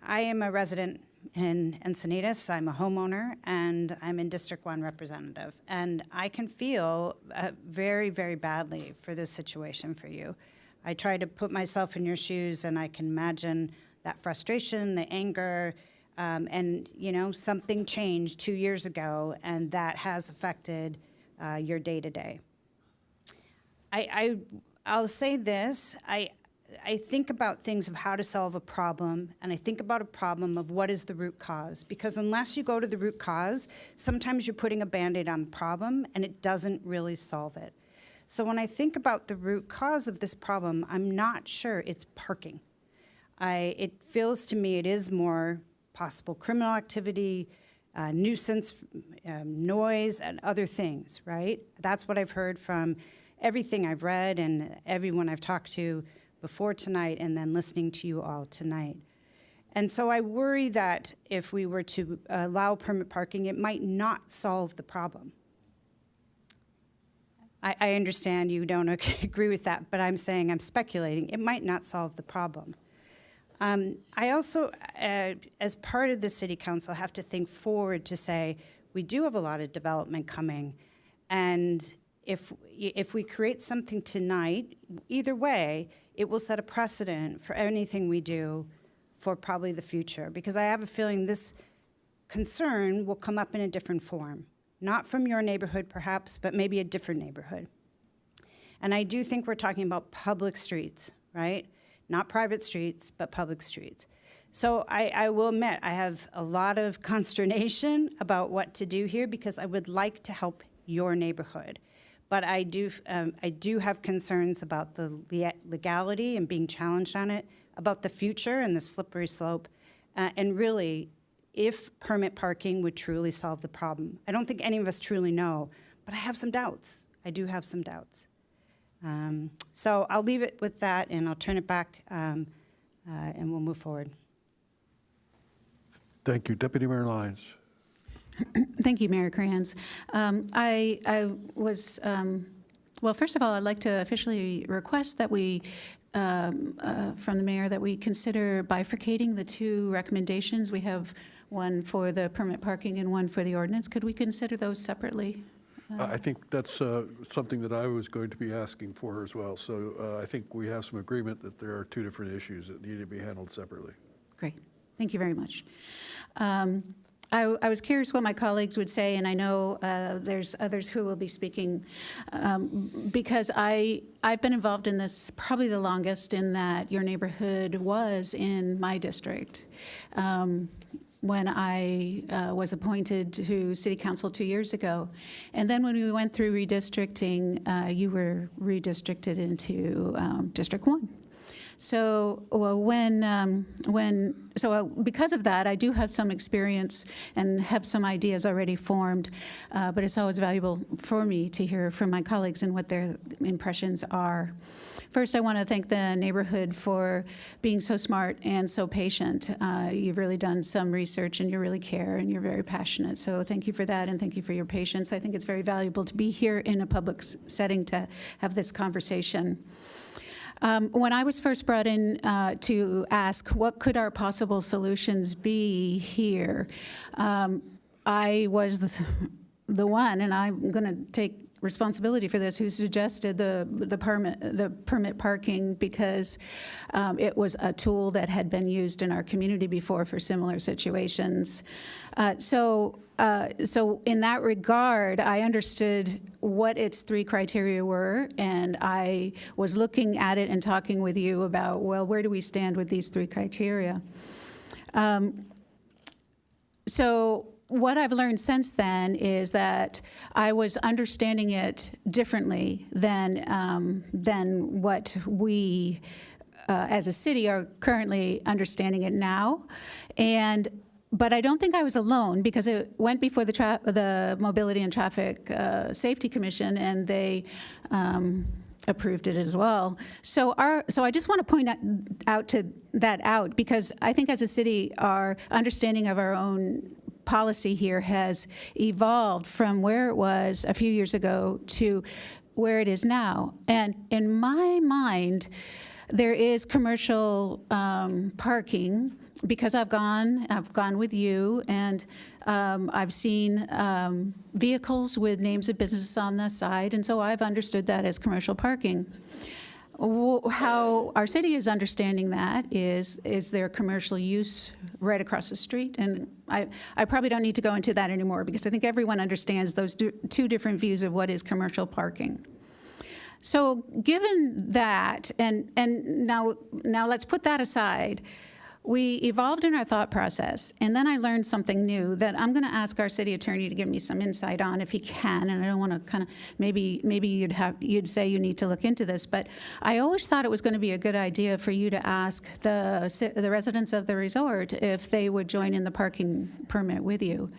am a resident in Encinitas. I'm a homeowner, and I'm in District 1 representative. And I can feel very, very badly for this situation for you. I try to put myself in your shoes, and I can imagine that frustration, the anger, and, something changed 2 years ago, and that has affected your day-to-day. I'll say this. I think about things of how to solve a problem, and I think about a problem of what is the root cause. Because unless you go to the root cause, sometimes you're putting a Band-Aid on the problem, and it doesn't really solve it. So when I think about the root cause of this problem, I'm not sure it's parking. It feels to me it is more possible criminal activity, nuisance, noise, and other things, right? That's what I've heard from everything I've read and everyone I've talked to before tonight, and then listening to you all tonight. And so I worry that if we were to allow permit parking, it might not solve the problem. I understand you don't agree with that, but I'm saying, I'm speculating, it might not solve the problem. I also, as part of the City Council, have to think forward to say, we do have a lot of development coming, and if we create something tonight, either way, it will set a precedent for anything we do for probably the future. Because I have a feeling this concern will come up in a different form. Not from your neighborhood, perhaps, but maybe a different neighborhood. And I do think we're talking about public streets, right? Not private streets, but public streets. So I will admit, I have a lot of consternation about what to do here, because I would like to help your neighborhood. But I do have concerns about the legality and being challenged on it, about the future and the slippery slope, and really if permit parking would truly solve the problem. I don't think any of us truly know, but I have some doubts. I do have some doubts. So I'll leave it with that, and I'll turn it back, and we'll move forward. Thank you. Deputy Mayor Lyons. Thank you, Mayor Kranz. I was, well, first of all, I'd like to officially request that we, from the mayor, that we consider bifurcating the two recommendations. We have one for the permit parking and one for the ordinance. Could we consider those separately? I think that's something that I was going to be asking for as well. So I think we have some agreement that there are two different issues that need to be handled separately. Great. Thank you very much. I was curious what my colleagues would say, and I know there's others who will be speaking, because I've been involved in this probably the longest, in that your neighborhood was in my district. When I was appointed to City Council 2 years ago. And then when we went through redistricting, you were redistricted into District 1. So because of that, I do have some experience and have some ideas already formed, but it's always valuable for me to hear from my colleagues and what their impressions are. First, I want to thank the neighborhood for being so smart and so patient. You've really done some research, and you really care, and you're very passionate. So thank you for that, and thank you for your patience. I think it's very valuable to be here in a public setting to have this conversation. When I was first brought in to ask what could our possible solutions be here, I was the one, and I'm going to take responsibility for this, who suggested the permit parking, because it was a tool that had been used in our community before for similar situations. So in that regard, I understood what its three criteria were, and I was looking at it and talking with you about, well, where do we stand with these three criteria? So what I've learned since then is that I was understanding it differently than what we as a city are currently understanding it now. But I don't think I was alone, because it went before the Mobility and Traffic Safety Commission, and they approved it as well. So I just want to point out because I think as a city, our understanding of our own policy here has evolved from where it was a few years ago to where it is now. And in my mind, there is commercial parking, because I've gone with you, and I've seen vehicles with names of businesses on the side, and so I've understood that as commercial parking. How our city is understanding that is there commercial use right across the street? And I probably don't need to go into that anymore, because I think everyone understands those two different views of what is commercial parking. So given that, and now let's put that aside. We evolved in our thought process, and then I learned something new that I'm going to ask our city attorney to give me some insight on, if he can. And I don't want to kind of maybe you'd say you need to look into this, but I always thought it was going to be a good idea for you to ask the residents of the resort if they would join in the parking permit with you.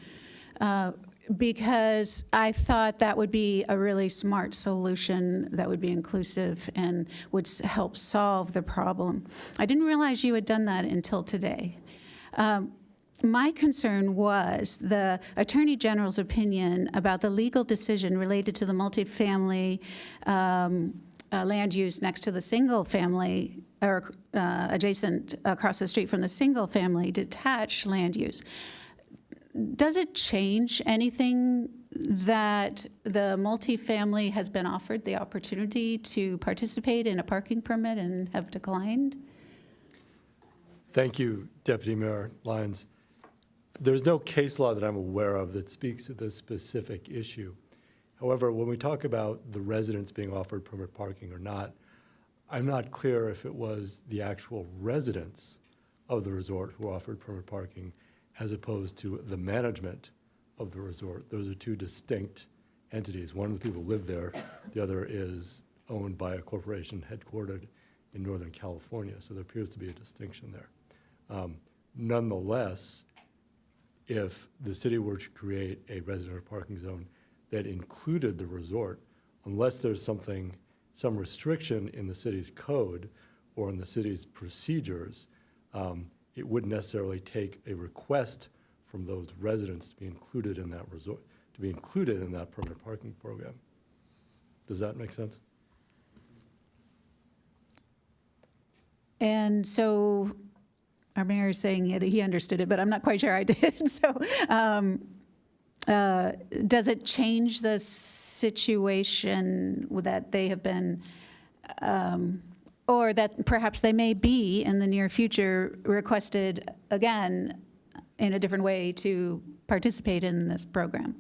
Because I thought that would be a really smart solution that would be inclusive and would help solve the problem. I didn't realize you had done that until today. My concern was the Attorney General's opinion about the legal decision related to the multifamily land use next to the single family, or adjacent across the street from the single family detached land use. Does it change anything that the multifamily has been offered the opportunity to participate in a parking permit and have declined? Thank you, Deputy Mayor Lyons. There's no case law that I'm aware of that speaks to this specific issue. However, when we talk about the residents being offered permit parking or not, I'm not clear if it was the actual residents of the resort who offered permit parking, as opposed to the management of the resort. Those are two distinct entities. One of the people live there, the other is owned by a corporation headquartered in Northern California, so there appears to be a distinction there. Nonetheless, if the city were to create a residential parking zone that included the resort, unless there's some restriction in the city's code or in the city's procedures, it wouldn't necessarily take a request from those residents to be included in that resort, to be included in that permanent parking program. Does that make sense? And so our mayor is saying he understood it, but I'm not quite sure I did. So does it change the situation that they have been, or that perhaps they may be in the near future requested again in a different way to participate in this program?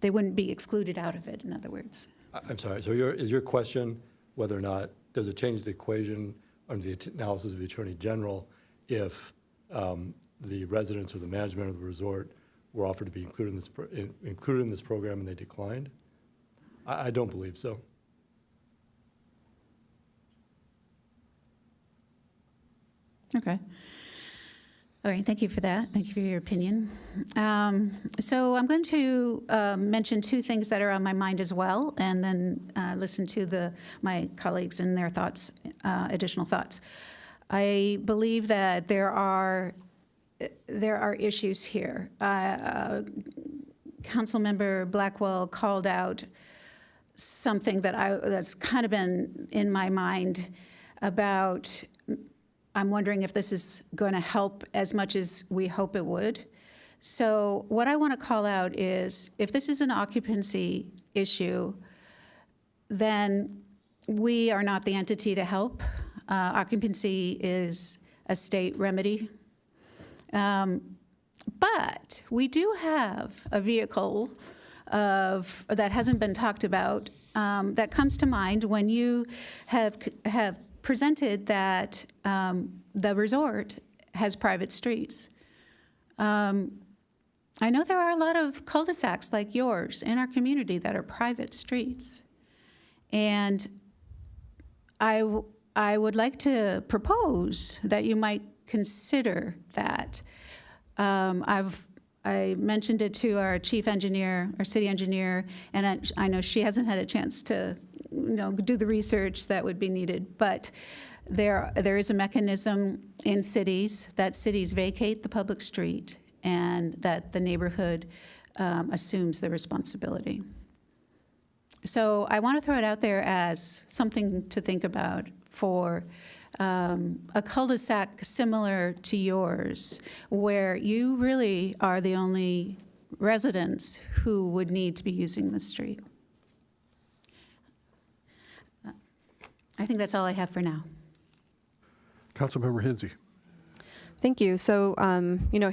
They wouldn't be excluded out of it, in other words. I'm sorry, so is your question whether or not, does it change the equation under the analysis of the Attorney General if the residents or the management of the resort were offered to be included in this program and they declined? I don't believe so. Okay. All right, thank you for that. Thank you for your opinion. So I'm going to mention two things that are on my mind as well, and then listen to my colleagues and their thoughts, additional thoughts. I believe that there are issues here. Councilmember Blackwell called out something that's kind of been in my mind about, I'm wondering if this is going to help as much as we hope it would. So what I want to call out is, if this is an occupancy issue, then we are not the entity to help. Occupancy is a state remedy. But we do have a vehicle that hasn't been talked about that comes to mind when you have presented that the resort has private streets. I know there are a lot of cul-de-sacs like yours in our community that are private streets. And I would like to propose that you might consider that. I mentioned it to our chief engineer, our city engineer, and I know she hasn't had a chance to do the research that would be needed, but there is a mechanism in cities that cities vacate the public street and that the neighborhood assumes the responsibility. So I want to throw it out there as something to think about for a cul-de-sac similar to yours, where you really are the only residents who would need to be using the street. I think that's all I have for now. Councilmember Hinsey. Thank you. So,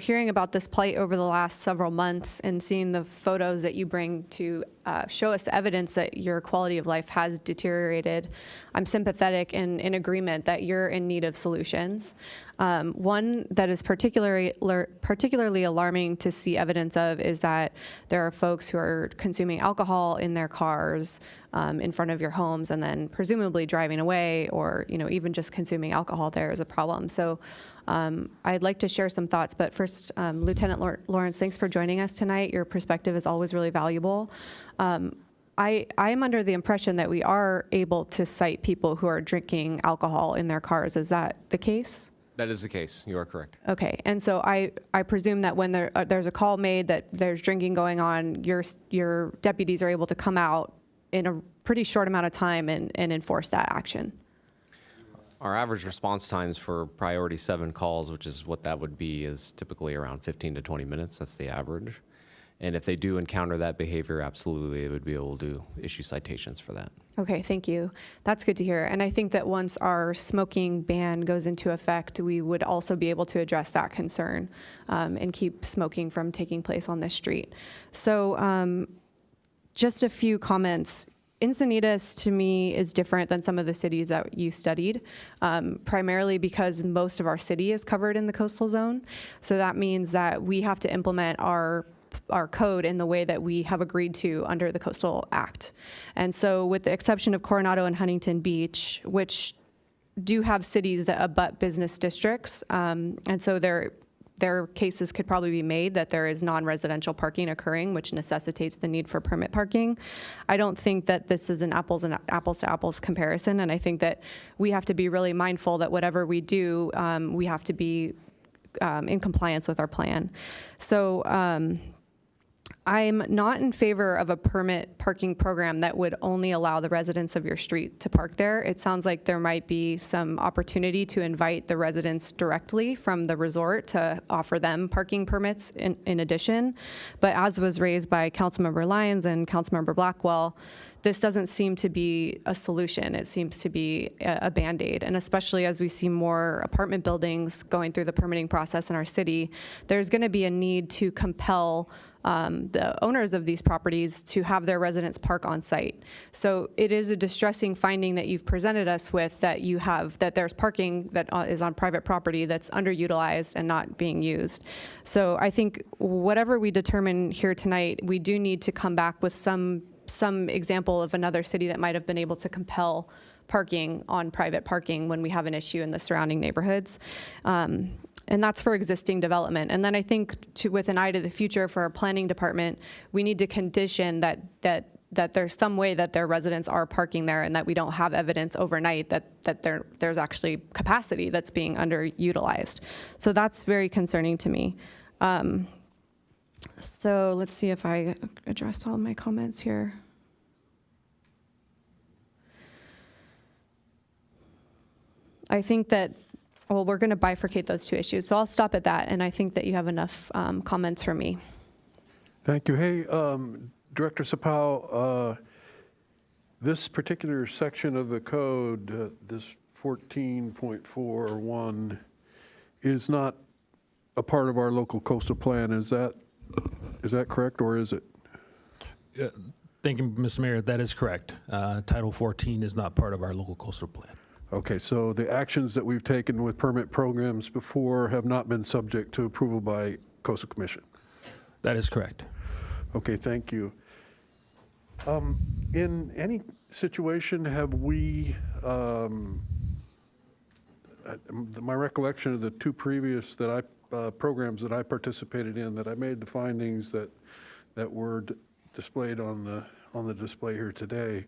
hearing about this plight over the last several months and seeing the photos that you bring to show us the evidence that your quality of life has deteriorated, I'm sympathetic and in agreement that you're in need of solutions. One that is particularly alarming to see evidence of is that there are folks who are consuming alcohol in their cars in front of your homes and then presumably driving away, or even just consuming alcohol there is a problem. So I'd like to share some thoughts, but first, Lieutenant Lawrence, thanks for joining us tonight. Your perspective is always really valuable. I am under the impression that we are able to cite people who are drinking alcohol in their cars. Is that the case? That is the case. You are correct. Okay, and so I presume that when there's a call made that there's drinking going on, your deputies are able to come out in a pretty short amount of time and enforce that action. Our average response times for priority 7 calls, which is what that would be, is typically around 15 to 20 minutes. That's the average. And if they do encounter that behavior, absolutely, they would be able to issue citations for that. Okay, thank you. That's good to hear. And I think that once our smoking ban goes into effect, we would also be able to address that concern and keep smoking from taking place on this street. So just a few comments. Encinitas, to me, is different than some of the cities that you studied, primarily because most of our city is covered in the coastal zone. So that means that we have to implement our code in the way that we have agreed to under the Coastal Act. And so with the exception of Coronado and Huntington Beach, which do have cities that abut business districts, and so they're their cases could probably be made that there is non-residential parking occurring, which necessitates the need for permit parking. I don't think that this is an apples to apples comparison, and I think that we have to be really mindful that whatever we do, we have to be in compliance with our plan. So I'm not in favor of a permit parking program that would only allow the residents of your street to park there. It sounds like there might be some opportunity to invite the residents directly from the resort to offer them parking permits in addition. But as was raised by Councilmember Lyons and Councilmember Blackwell, this doesn't seem to be a solution. It seems to be a Band-Aid. And especially as we see more apartment buildings going through the permitting process in our city, there's going to be a need to compel the owners of these properties to have their residents park on site. So it is a distressing finding that you've presented us with, that there's parking that is on private property that's underutilized and not being used. So I think whatever we determine here tonight, we do need to come back with some example of another city that might have been able to compel parking on private parking when we have an issue in the surrounding neighborhoods. And that's for existing development. And then I think with an eye to the future for our planning department, we need to condition that there's some way that their residents are parking there and that we don't have evidence overnight that there's actually capacity that's being underutilized. So that's very concerning to me. So let's see if I address all my comments here. I think that, well, we're going to bifurcate those two issues. So I'll stop at that, and I think that you have enough comments from me. Thank you. Hey, Director Sapau, this particular section of the code, this 14.41, is not a part of our local coastal plan. Is that correct, or is it? Thank you, Mr. Mayor. That is correct. Title 14 is not part of our local coastal plan. Okay, so the actions that we've taken with permit programs before have not been subject to approval by Coastal Commission? That is correct. Okay, thank you. In any situation, have we, my recollection of the two previous programs that I participated in, that I made the findings that were displayed on the display here today,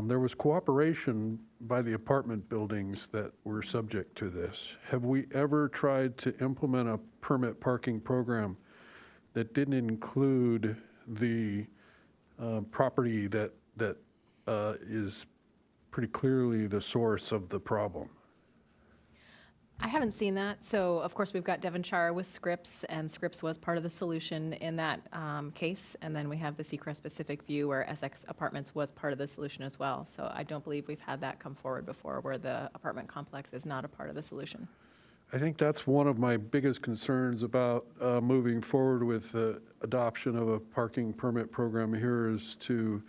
there was cooperation by the apartment buildings that were subject to this. Have we ever tried to implement a permit parking program that didn't include the property that is pretty clearly the source of the problem? I haven't seen that. So of course we've got Devonshire with Scripps, and Scripps was part of the solution in that case. And then we have the Seacrest specific view where Essex Apartments was part of the solution as well. So I don't believe we've had that come forward before where the apartment complex is not a part of the solution. I think that's one of my biggest concerns about moving forward with the adoption of a parking permit program here is to,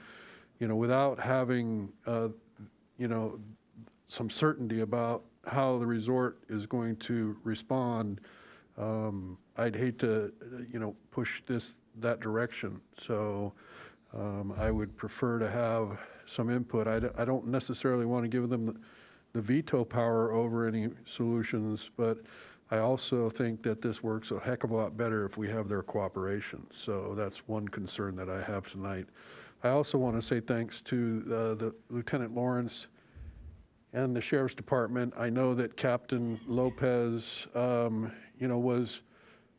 without having, some certainty about how the resort is going to respond, I'd hate to, push that direction. So I would prefer to have some input. I don't necessarily want to give them the veto power over any solutions, but I also think that this works a heck of a lot better if we have their cooperation. So that's one concern that I have tonight. I also want to say thanks to the Lieutenant Lawrence and the Sheriff's Department. I know that Captain Lopez,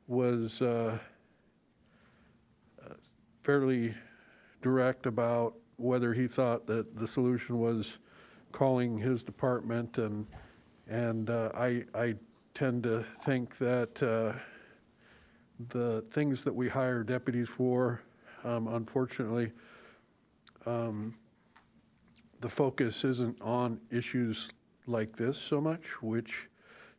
was fairly direct about whether he thought that the solution was calling his department, and I tend to think that the things that we hire deputies for, unfortunately, the focus isn't on issues like this so much, which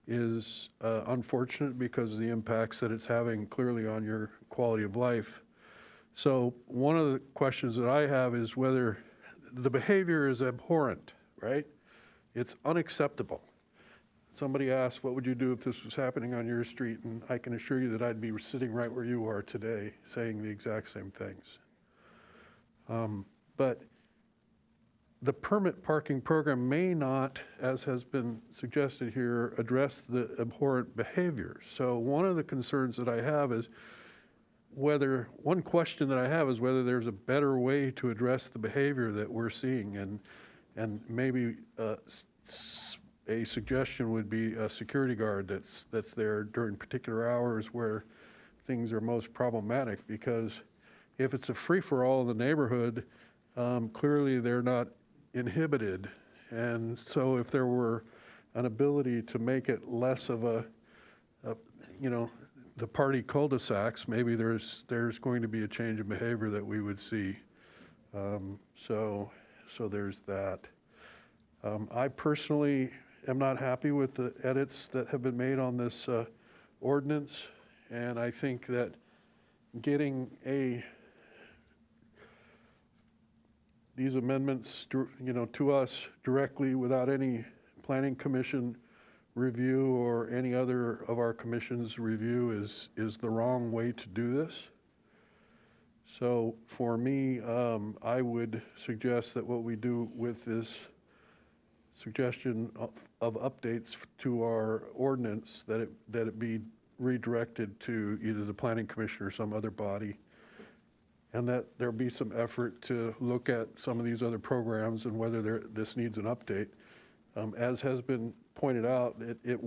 is unfortunate because of the impacts that it's having clearly on your quality of life. So one of the questions that I have is whether the behavior is abhorrent, right? It's unacceptable. Somebody asked, what would you do if this was happening on your street? And I can assure you that I'd be sitting right where you are today saying the exact same things. But the permit parking program may not, as has been suggested here, address the abhorrent behavior. So one of the concerns that I have is one question that I have is whether there's a better way to address the behavior that we're seeing. And maybe a suggestion would be a security guard that's there during particular hours where things are most problematic, because if it's a free-for-all in the neighborhood, clearly they're not inhibited. And so if there were an ability to make it less of the party cul-de-sacs, maybe there's going to be a change in behavior that we would see. So there's that. I personally am not happy with the edits that have been made on this ordinance, and I think that getting these amendments to us directly without any planning commission review or any other of our commission's review is the wrong way to do this. So for me, I would suggest that what we do with this suggestion of updates to our ordinance, that it be redirected to either the planning commission or some other body, and that there be some effort to look at some of these other programs and whether this needs an update. As has been pointed out, it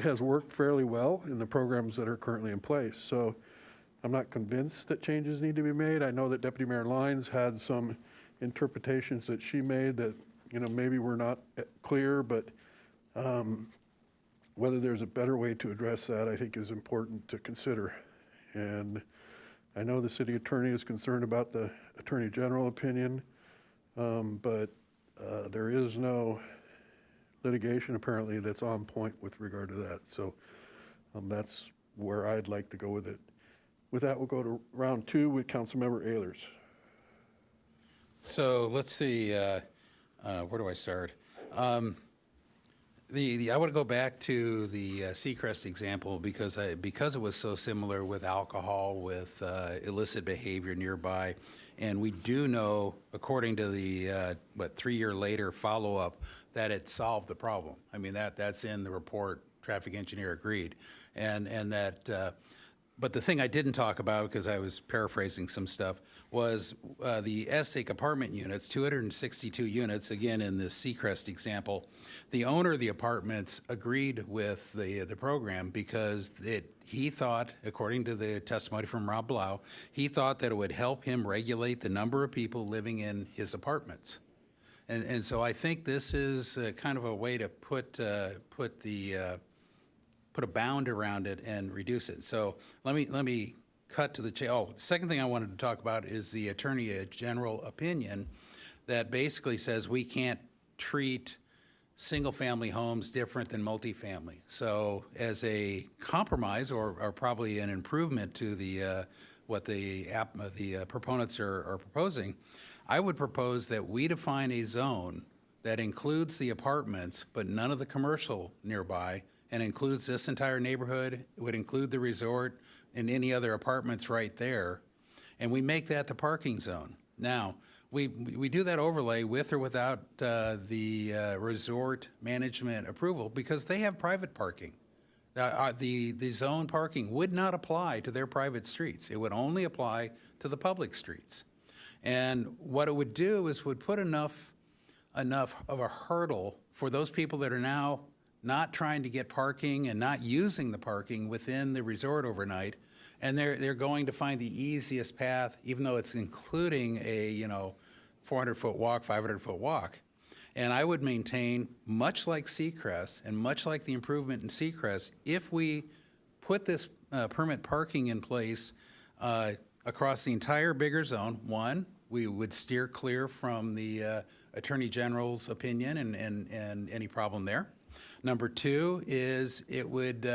has worked fairly well in the programs that are currently in place. So I'm not convinced that changes need to be made. I know that Deputy Mayor Lyons had some interpretations that she made that maybe were not clear, but whether there's a better way to address that, I think is important to consider. And I know the city attorney is concerned about the attorney general opinion, but there is no litigation apparently that's on point with regard to that. So that's where I'd like to go with it. With that, we'll go to round two with Councilmember Ehlers. So let's see, where do I start? I want to go back to the Seacrest example because it was so similar with alcohol, with illicit behavior nearby. And we do know, according to the 3-year later follow-up, that it solved the problem. I mean, that's in the report. Traffic engineer agreed, and that. But the thing I didn't talk about, because I was paraphrasing some stuff, was the ESSIC apartment units, 262 units, again in the Seacrest example. The owner of the apartments agreed with the program because he thought, according to the testimony from Rob Blau, he thought that it would help him regulate the number of people living in his apartments. And so I think this is kind of a way to put a bound around it and reduce it. So let me cut to the chase. Oh, the second thing I wanted to talk about is the Attorney General opinion that basically says we can't treat single-family homes different than multifamily. So as a compromise, or probably an improvement to the what the proponents are proposing, I would propose that we define a zone that includes the apartments, but none of the commercial nearby, and includes this entire neighborhood. It would include the resort and any other apartments right there, and we make that the parking zone. Now, we do that overlay with or without the resort management approval because they have private parking. The zone parking would not apply to their private streets. It would only apply to the public streets. And what it would do is would put enough of a hurdle for those people that are now not trying to get parking and not using the parking within the resort overnight, and they're going to find the easiest path, even though it's including a 400-foot walk, 500-foot walk. And I would maintain, much like Seacrest and much like the improvement in Seacrest, if we put this permit parking in place across the entire bigger zone, one, we would steer clear from the Attorney General's opinion and any problem there. Number two is it would,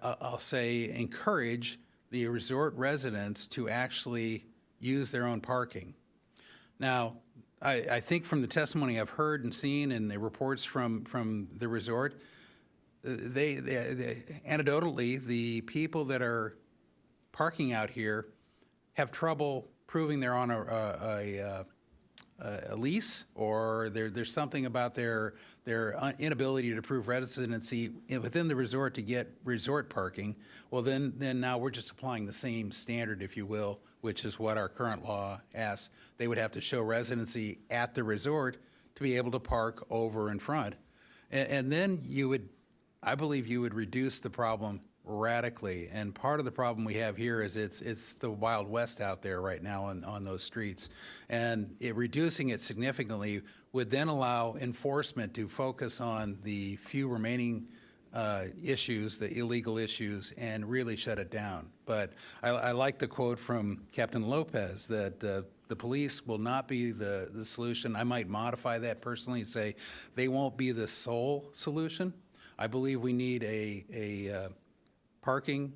I'll say, encourage the resort residents to actually use their own parking. Now, I think from the testimony I've heard and seen and the reports from the resort, anecdotally, the people that are parking out here have trouble proving they're on a lease, or there's something about their inability to prove residency within the resort to get resort parking, well, then now we're just applying the same standard, if you will, which is what our current law asks. They would have to show residency at the resort to be able to park over in front. And then I believe you would reduce the problem radically. And part of the problem we have here is it's the Wild West out there right now on those streets. And reducing it significantly would then allow enforcement to focus on the few remaining issues, the illegal issues, and really shut it down. But I like the quote from Captain Lopez that the police will not be the solution. I might modify that personally and say they won't be the sole solution. I believe we need a parking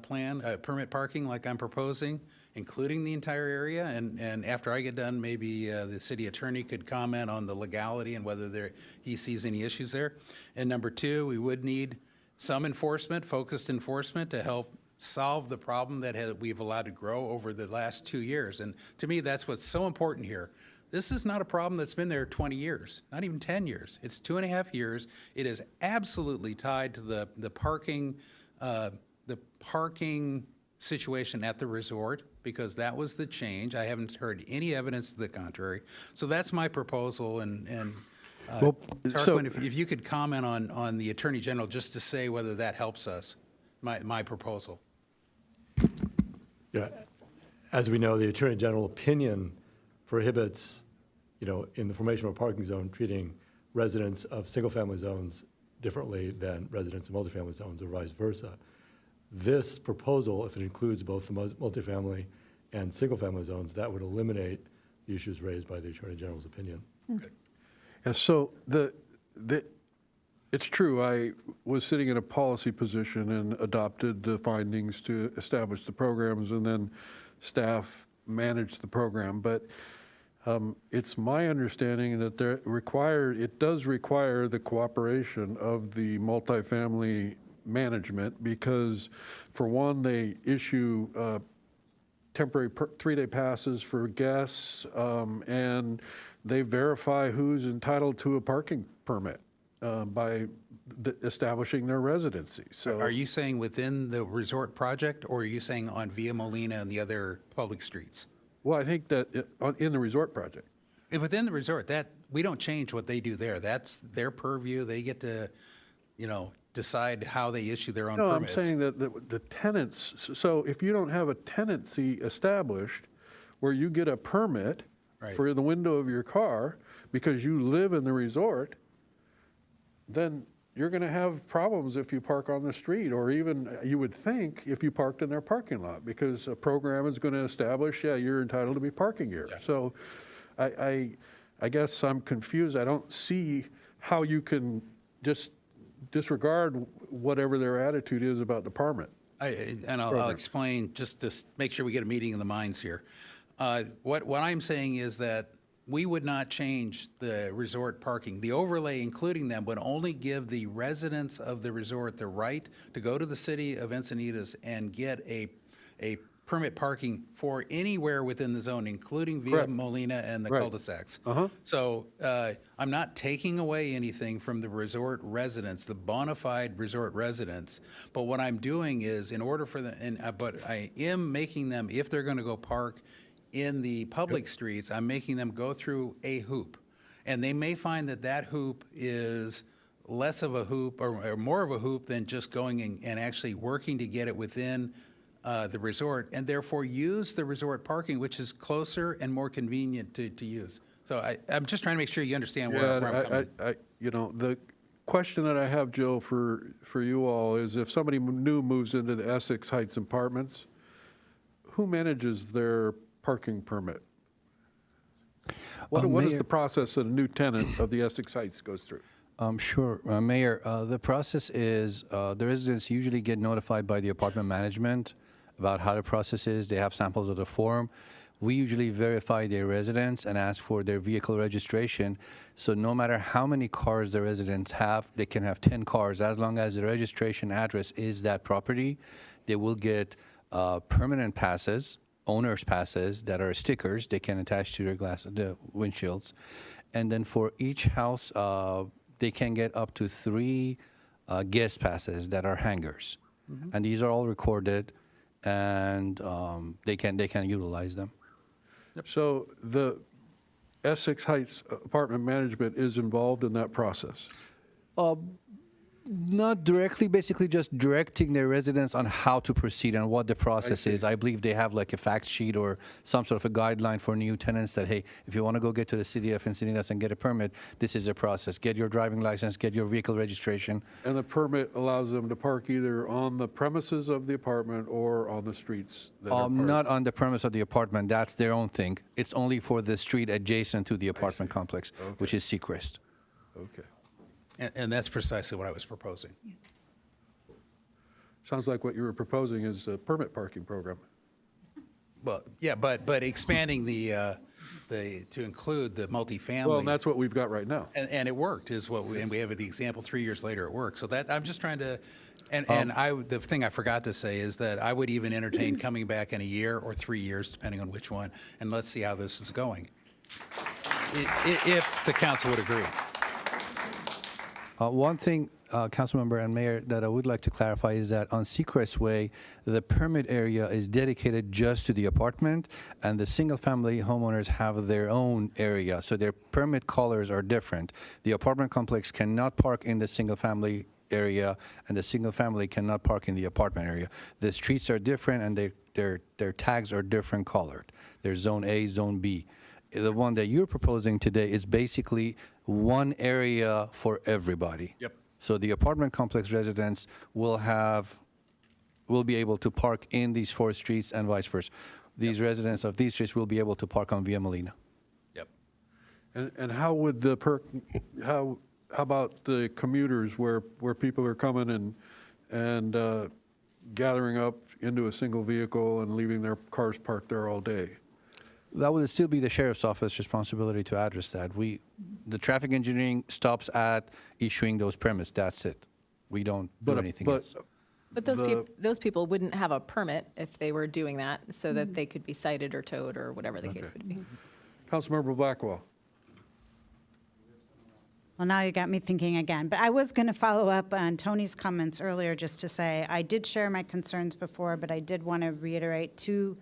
plan, permit parking like I'm proposing, including the entire area. And after I get done, maybe the city attorney could comment on the legality and whether he sees any issues there. And number two, we would need some enforcement, focused enforcement, to help solve the problem that we've allowed to grow over the last 2 years. And to me, that's what's so important here. This is not a problem that's been there 20 years, not even 10 years. It's 2.5 years. It is absolutely tied to the parking situation at the resort, because that was the change. I haven't heard any evidence to the contrary. So that's my proposal. And Well, Tarquin, if you could comment on the Attorney General, just to say whether that helps us, my proposal. Yeah, as we know, the Attorney General opinion prohibits, in the formation of a parking zone, treating residents of single-family zones differently than residents of multifamily zones, or vice versa. This proposal, if it includes both the multifamily and single-family zones, that would eliminate the issues raised by the Attorney General's opinion. Good. And so it's true, I was sitting in a policy position and adopted the findings to establish the programs, and then staff managed the program. But it's my understanding that it does require the cooperation of the multifamily management, because for one, they issue temporary 3-day passes for guests, and they verify who's entitled to a parking permit by establishing their residency. So, Are you saying within the resort project, or are you saying on Via Molina and the other public streets? well, I think that in the resort project. Within the resort, we don't change what they do there. That's their purview. They get to, decide how they issue their own No, permits. I'm saying that the tenants, so if you don't have a tenancy established where you get a permit Right. for the window of your car because you live in the resort, then you're going to have problems if you park on the street, or even, you would think, if you parked in their parking lot, because a program is going to establish, you're entitled to be parking here. Yeah. So I guess I'm confused. I don't see how you can just disregard whatever their attitude is about the permit. I'll explain, just to make sure we get a meeting of the minds here. What I'm saying is that we would not change the resort parking. The overlay, including them, would only give the residents of the resort the right to go to the city of Encinitas and get a permit parking for anywhere within the zone, including Via Correct. Molina and the Right. cul-de-sacs. Uh-huh. So I'm not taking away anything from the resort residents, the bona fide resort residents. But what I'm doing is, in order for but I am making them, if they're going to go park in the public streets, I'm making them go through a hoop. And they may find that hoop is less of a hoop, or more of a hoop, than just going and actually working to get it within the resort, and therefore use the resort parking, which is closer and more convenient to use. So I'm just trying to make sure you understand where I'm coming. The question that I have, Jill, for you all is, if somebody new moves into the Essex Heights apartments, who manages their parking permit? What is the process that a new tenant of the Essex Heights goes through? Sure, Mayor. The process is the residents usually get notified by the apartment management about how the process is. They have samples of the form. We usually verify their residence and ask for their vehicle registration. So no matter how many cars the residents have, they can have 10 cars. As long as the registration address is that property, they will get permanent passes owner's passes that are stickers they can attach to their the windshields. And then for each house, they can get up to 3 guest passes that are hangers. And these are all recorded, and they can utilize them. So the Essex Heights Apartment Management is involved in that process? Not directly, basically just directing their residents on how to proceed and what the process is. I believe they have like a fact sheet or some sort of a guideline for new tenants that, hey, if you want to go get to the city of Encinitas and get a permit, this is the process. Get your driving license, get your vehicle registration. And the permit allows them to park either on the premises of the apartment or on the streets? That are Not on the premise of the apartment. That's their own thing. It's only for the street adjacent to the apartment complex, which is Seacrest. Okay. And that's precisely what I was proposing. Sounds like what you were proposing is a permit parking program. Well, yeah, but expanding the to include the multifamily. Well, and that's what we've got right now. And it worked, is what and we have the example 3 years later it worked. So that I'm just trying to, and the thing I forgot to say is that I would even entertain coming back in a year or 3 years, depending on which one, and let's see how this is going, if the council would agree. One thing, Councilmember and Mayor, that I would like to clarify is that on Seacrest Way, the permit area is dedicated just to the apartment, and the single-family homeowners have their own area, so their permit colors are different. The apartment complex cannot park in the single-family area, and the single-family cannot park in the apartment area. The streets are different, and their tags are different colored. There's Zone A, Zone B. The one that you're proposing today is basically one area for everybody. Yep. So the apartment complex residents will be able to park in these 4 streets and vice versa. These residents of these streets will be able to park on Via Molina. Yep. And how would how about the commuters where people are coming and gathering up into a single vehicle and leaving their cars parked there all day? That would still be the sheriff's office responsibility to address that. The traffic engineering stops at issuing those permits. That's it. We don't do anything else. But those people wouldn't have a permit if they were doing that, so that they could be cited or towed or whatever the case would be. Councilmember Blackwell. Well, now you got me thinking again. But I was going to follow up on Tony's comments earlier just to say I did share my concerns before, but I did want to reiterate to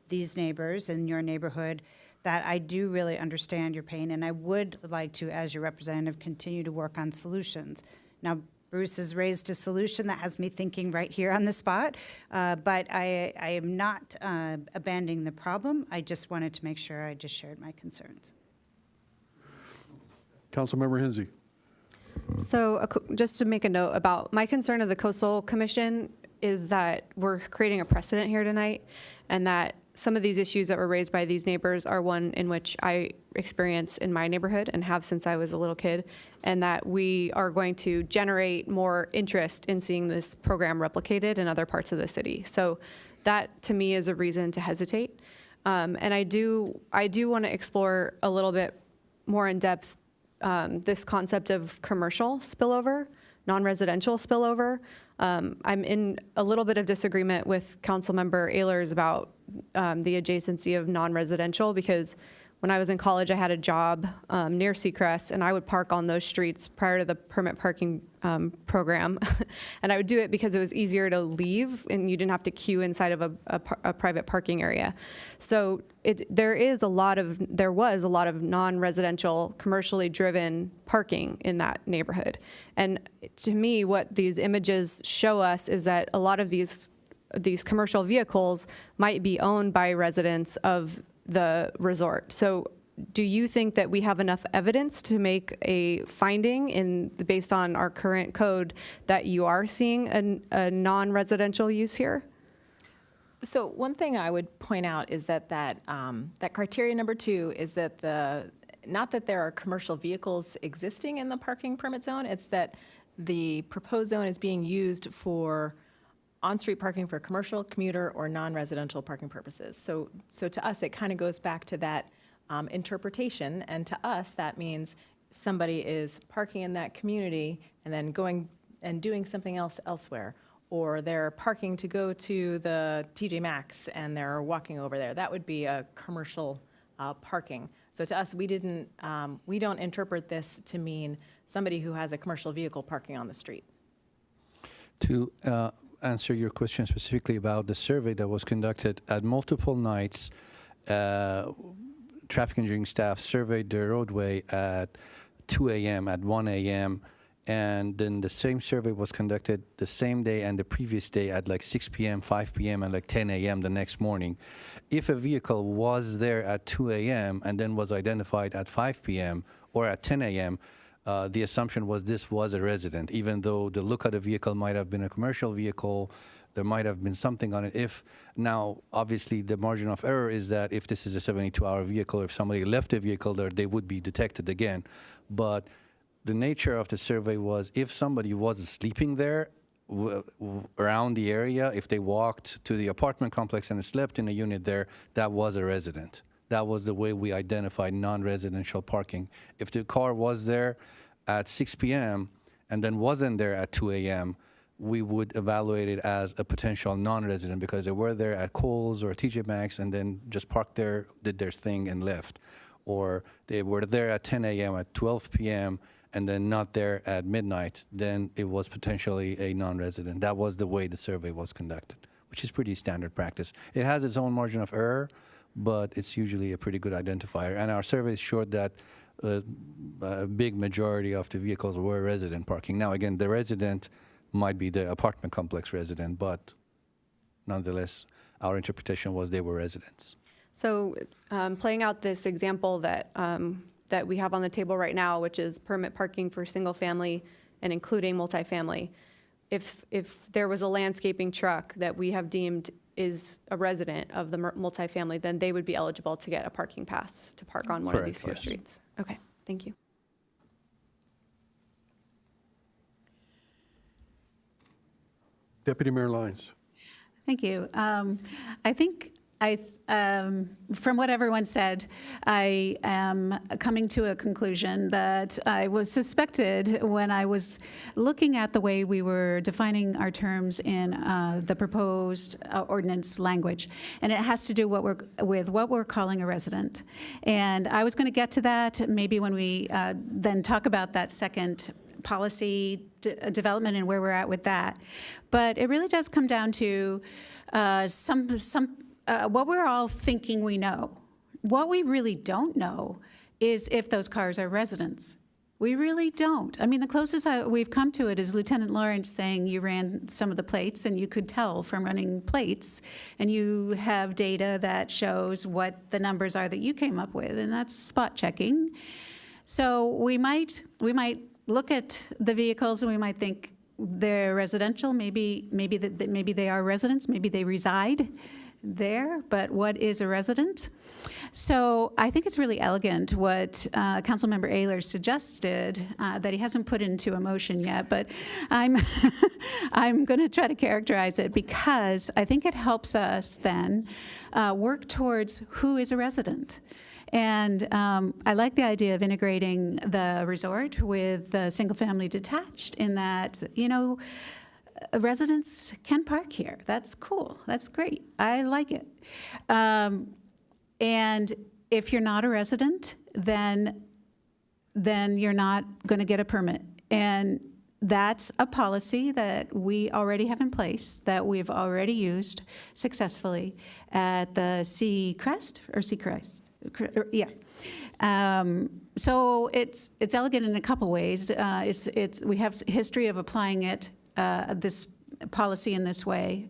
these neighbors in your neighborhood that I do really understand your pain, and I would like to, as your representative, continue to work on solutions. Now, Bruce has raised a solution that has me thinking right here on the spot, but I am not abandoning the problem. I just wanted to make sure I just shared my concerns. Councilmember Hinsey. So just to make a note about my concern of the Coastal Commission is that we're creating a precedent here tonight, and that some of these issues that were raised by these neighbors are one in which I experience in my neighborhood and have since I was a little kid, and that we are going to generate more interest in seeing this program replicated in other parts of the city. So that, to me, is a reason to hesitate. And I do want to explore a little bit more in depth this concept of commercial spillover, non-residential spillover. I'm in a little bit of disagreement with Councilmember Ehlers about the adjacency of non-residential, because when I was in college, I had a job near Seacrest, and I would park on those streets prior to the permit parking program. And I would do it because it was easier to leave, and you didn't have to queue inside of a private parking area. So there was a lot of non-residential, commercially driven parking in that neighborhood. And to me, what these images show us is that a lot of these commercial vehicles might be owned by residents of the resort. So do you think that we have enough evidence to make a finding based on our current code that you are seeing a non-residential use here? So one thing I would point out is that criteria number 2 is that not that there are commercial vehicles existing in the parking permit zone, it's that the proposed zone is being used for on-street parking for commercial, commuter, or non-residential parking purposes. So to us, it kind of goes back to that interpretation, and to us, that means somebody is parking in that community and then going and doing something else elsewhere. or they're parking to go to the TJ Maxx and they're walking over there. That would be a commercial parking. So to us, we don't interpret this to mean somebody who has a commercial vehicle parking on the street. To answer your question specifically about the survey that was conducted at multiple nights, traffic engineering staff surveyed the roadway at 2 a.m., at 1 a.m., and then the same survey was conducted the same day and the previous day at like 6 p.m., 5 p.m., and like 10 a.m. the next morning. If a vehicle was there at 2 a.m. and then was identified at 5 p.m. or at 10 a.m., the assumption was this was a resident, even though the look of the vehicle might have been a commercial vehicle, there might have been something on it. If now, obviously, the margin of error is that if this is a 72-hour vehicle, if somebody left a vehicle there, they would be detected again. But the nature of the survey was if somebody was sleeping there around the area, if they walked to the apartment complex and slept in a unit there, that was a resident. That was the way we identified non-residential parking. If the car was there at 6 p.m. and then wasn't there at 2 a.m., we would evaluate it as a potential non-resident because they were there at Kohl's or TJ Maxx and then just parked there, did their thing, and left. Or they were there at 10 a.m., at 12 p.m., and then not there at midnight, then it was potentially a non-resident. That was the way the survey was conducted, which is pretty standard practice. It has its own margin of error, but it's usually a pretty good identifier. And our surveys showed that a big majority of the vehicles were resident parking. Now, again, the resident might be the apartment complex resident, but nonetheless, our interpretation was they were residents. So playing out this example that that we have on the table right now, which is permit parking for single family and including multifamily, if there was a landscaping truck that we have deemed is a resident of the multifamily, then they would be eligible to get a parking pass to park on one of these four streets. Okay, thank you. Deputy Mayor Lyons. Thank you. I think from what everyone said, I am coming to a conclusion that I was suspected when I was looking at the way we were defining our terms in the proposed ordinance language. And it has to do with what we're calling a resident. And I was going to get to that maybe when we then talk about that second policy development and where we're at with that. But it really does come down to what we're all thinking we know. What we really don't know is if those cars are residents. We really don't. I mean, the closest we've come to it is Lieutenant Lawrence saying you ran some of the plates and you could tell from running plates, and you have data that shows what the numbers are that you came up with, and that's spot checking. So we might look at the vehicles and we might think they're residential, maybe they are residents, maybe they reside there, but what is a resident? So I think it's really elegant what Councilmember Ehlers suggested that he hasn't put into a motion yet, but I'm going to try to characterize it because I think it helps us then work towards who is a resident. And I like the idea of integrating the resort with the single-family detached in that, residents can park here. That's cool. That's great. I like it. And if you're not a resident, then you're not going to get a permit. And that's a policy that we already have in place, that we've already used successfully at the Seacrest. Yeah. So it's elegant in a couple ways. We have history of applying it, this policy in this way.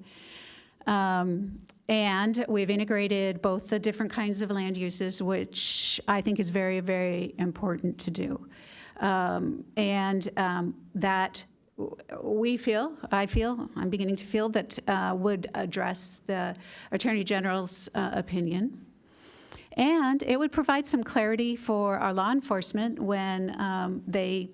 And we've integrated both the different kinds of land uses, which I think is very, very important to do. That I'm beginning to feel that would address the Attorney General's opinion. And it would provide some clarity for our law enforcement when they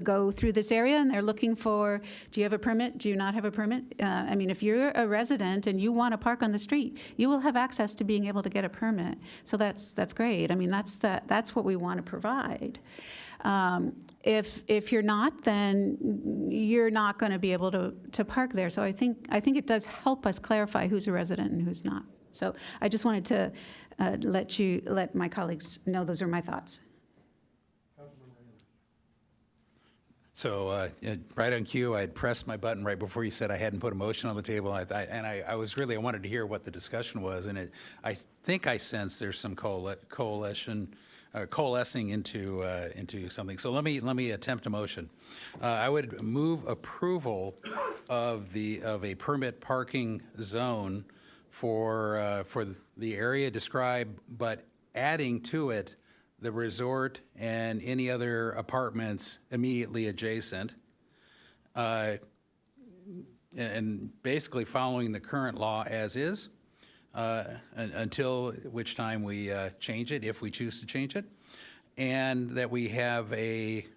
go through this area and they're looking for, do you have a permit? Do you not have a permit? I mean, if you're a resident and you want to park on the street, you will have access to being able to get a permit. So that's great. I mean, that's what we want to provide. If you're not, then you're not going to be able to park there. So I think it does help us clarify who's a resident and who's not. So I just wanted to let my colleagues know those are my thoughts. So right on cue, I had pressed my button right before you said I hadn't put a motion on the table, I wanted to hear what the discussion was, and I think I sense there's some coalescing into something. So let me attempt a motion. I would move approval of a permit parking zone for the area described, but adding to it the resort and any other apartments immediately adjacent, and basically following the current law as is, until which time we change it, if we choose to change it, and that we have a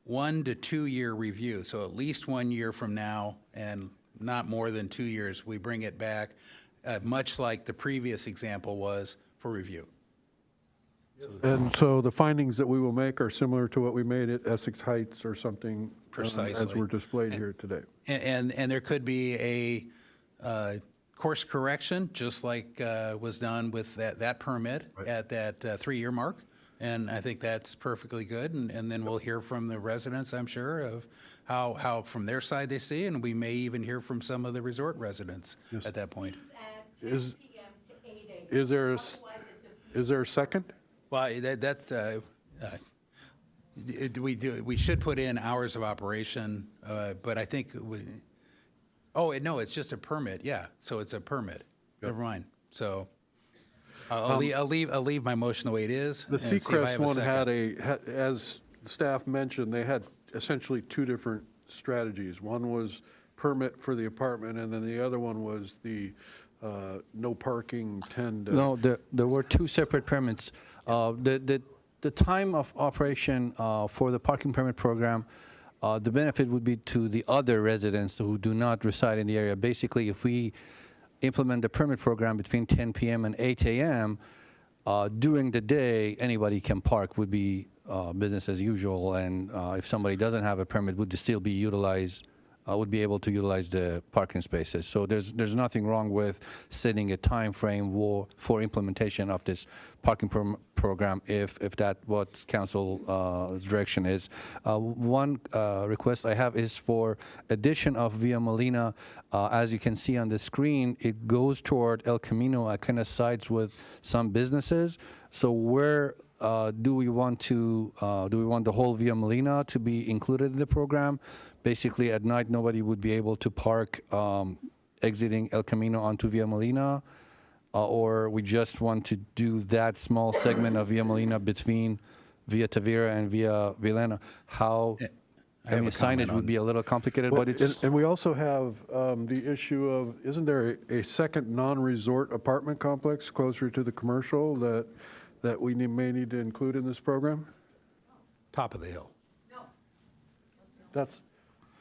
1 to 2 year review. So at least 1 year from now, and not more than 2 years, we bring it back, much like the previous example was, for review. And so the findings that we will make are similar to what we made at Essex Heights or something, Precisely. as were displayed here today. And there could be a course correction, just like was done with that permit at that 3-year mark. And I think that's perfectly good. And then we'll hear from the residents, I'm sure, of how from their side they see, and we may even hear from some of the resort residents at that point. Is there a second? Well, we should put in hours of operation, but I think no, it's just a permit. Yeah, so it's a permit. Never mind. So I'll leave my motion the way it is. The and see if I Seacrest have a one second. as staff mentioned, they had essentially 2 different strategies. One was permit for the apartment, and then the other one was the no parking 10 to... No, there were 2 separate permits. The time of operation for the parking permit program, the benefit would be to the other residents who do not reside in the area. Basically, if we implement the permit program between 10 p.m. and 8 a.m., during the day, anybody can park, would be business as usual, and if somebody doesn't have a permit, would still be utilized, would be able to utilize the parking spaces. So there's nothing wrong with setting a time frame for implementation of this parking program if that what council's direction is. One request I have is for addition of Via Molina. As you can see on the screen, it goes toward El Camino. It kind of sides with some businesses. So where do we want the whole Via Molina to be included in the program? Basically, at night, nobody would be able to park exiting El Camino onto Via Molina, or we just want to do that small segment of Via Molina between Via Tavira and Via Vilena. I mean, signage would be a little complicated, Well, but it's... and we also have the issue of, isn't there a second non-resort apartment complex closer to the commercial that we may need to include in this program? Top of the hill.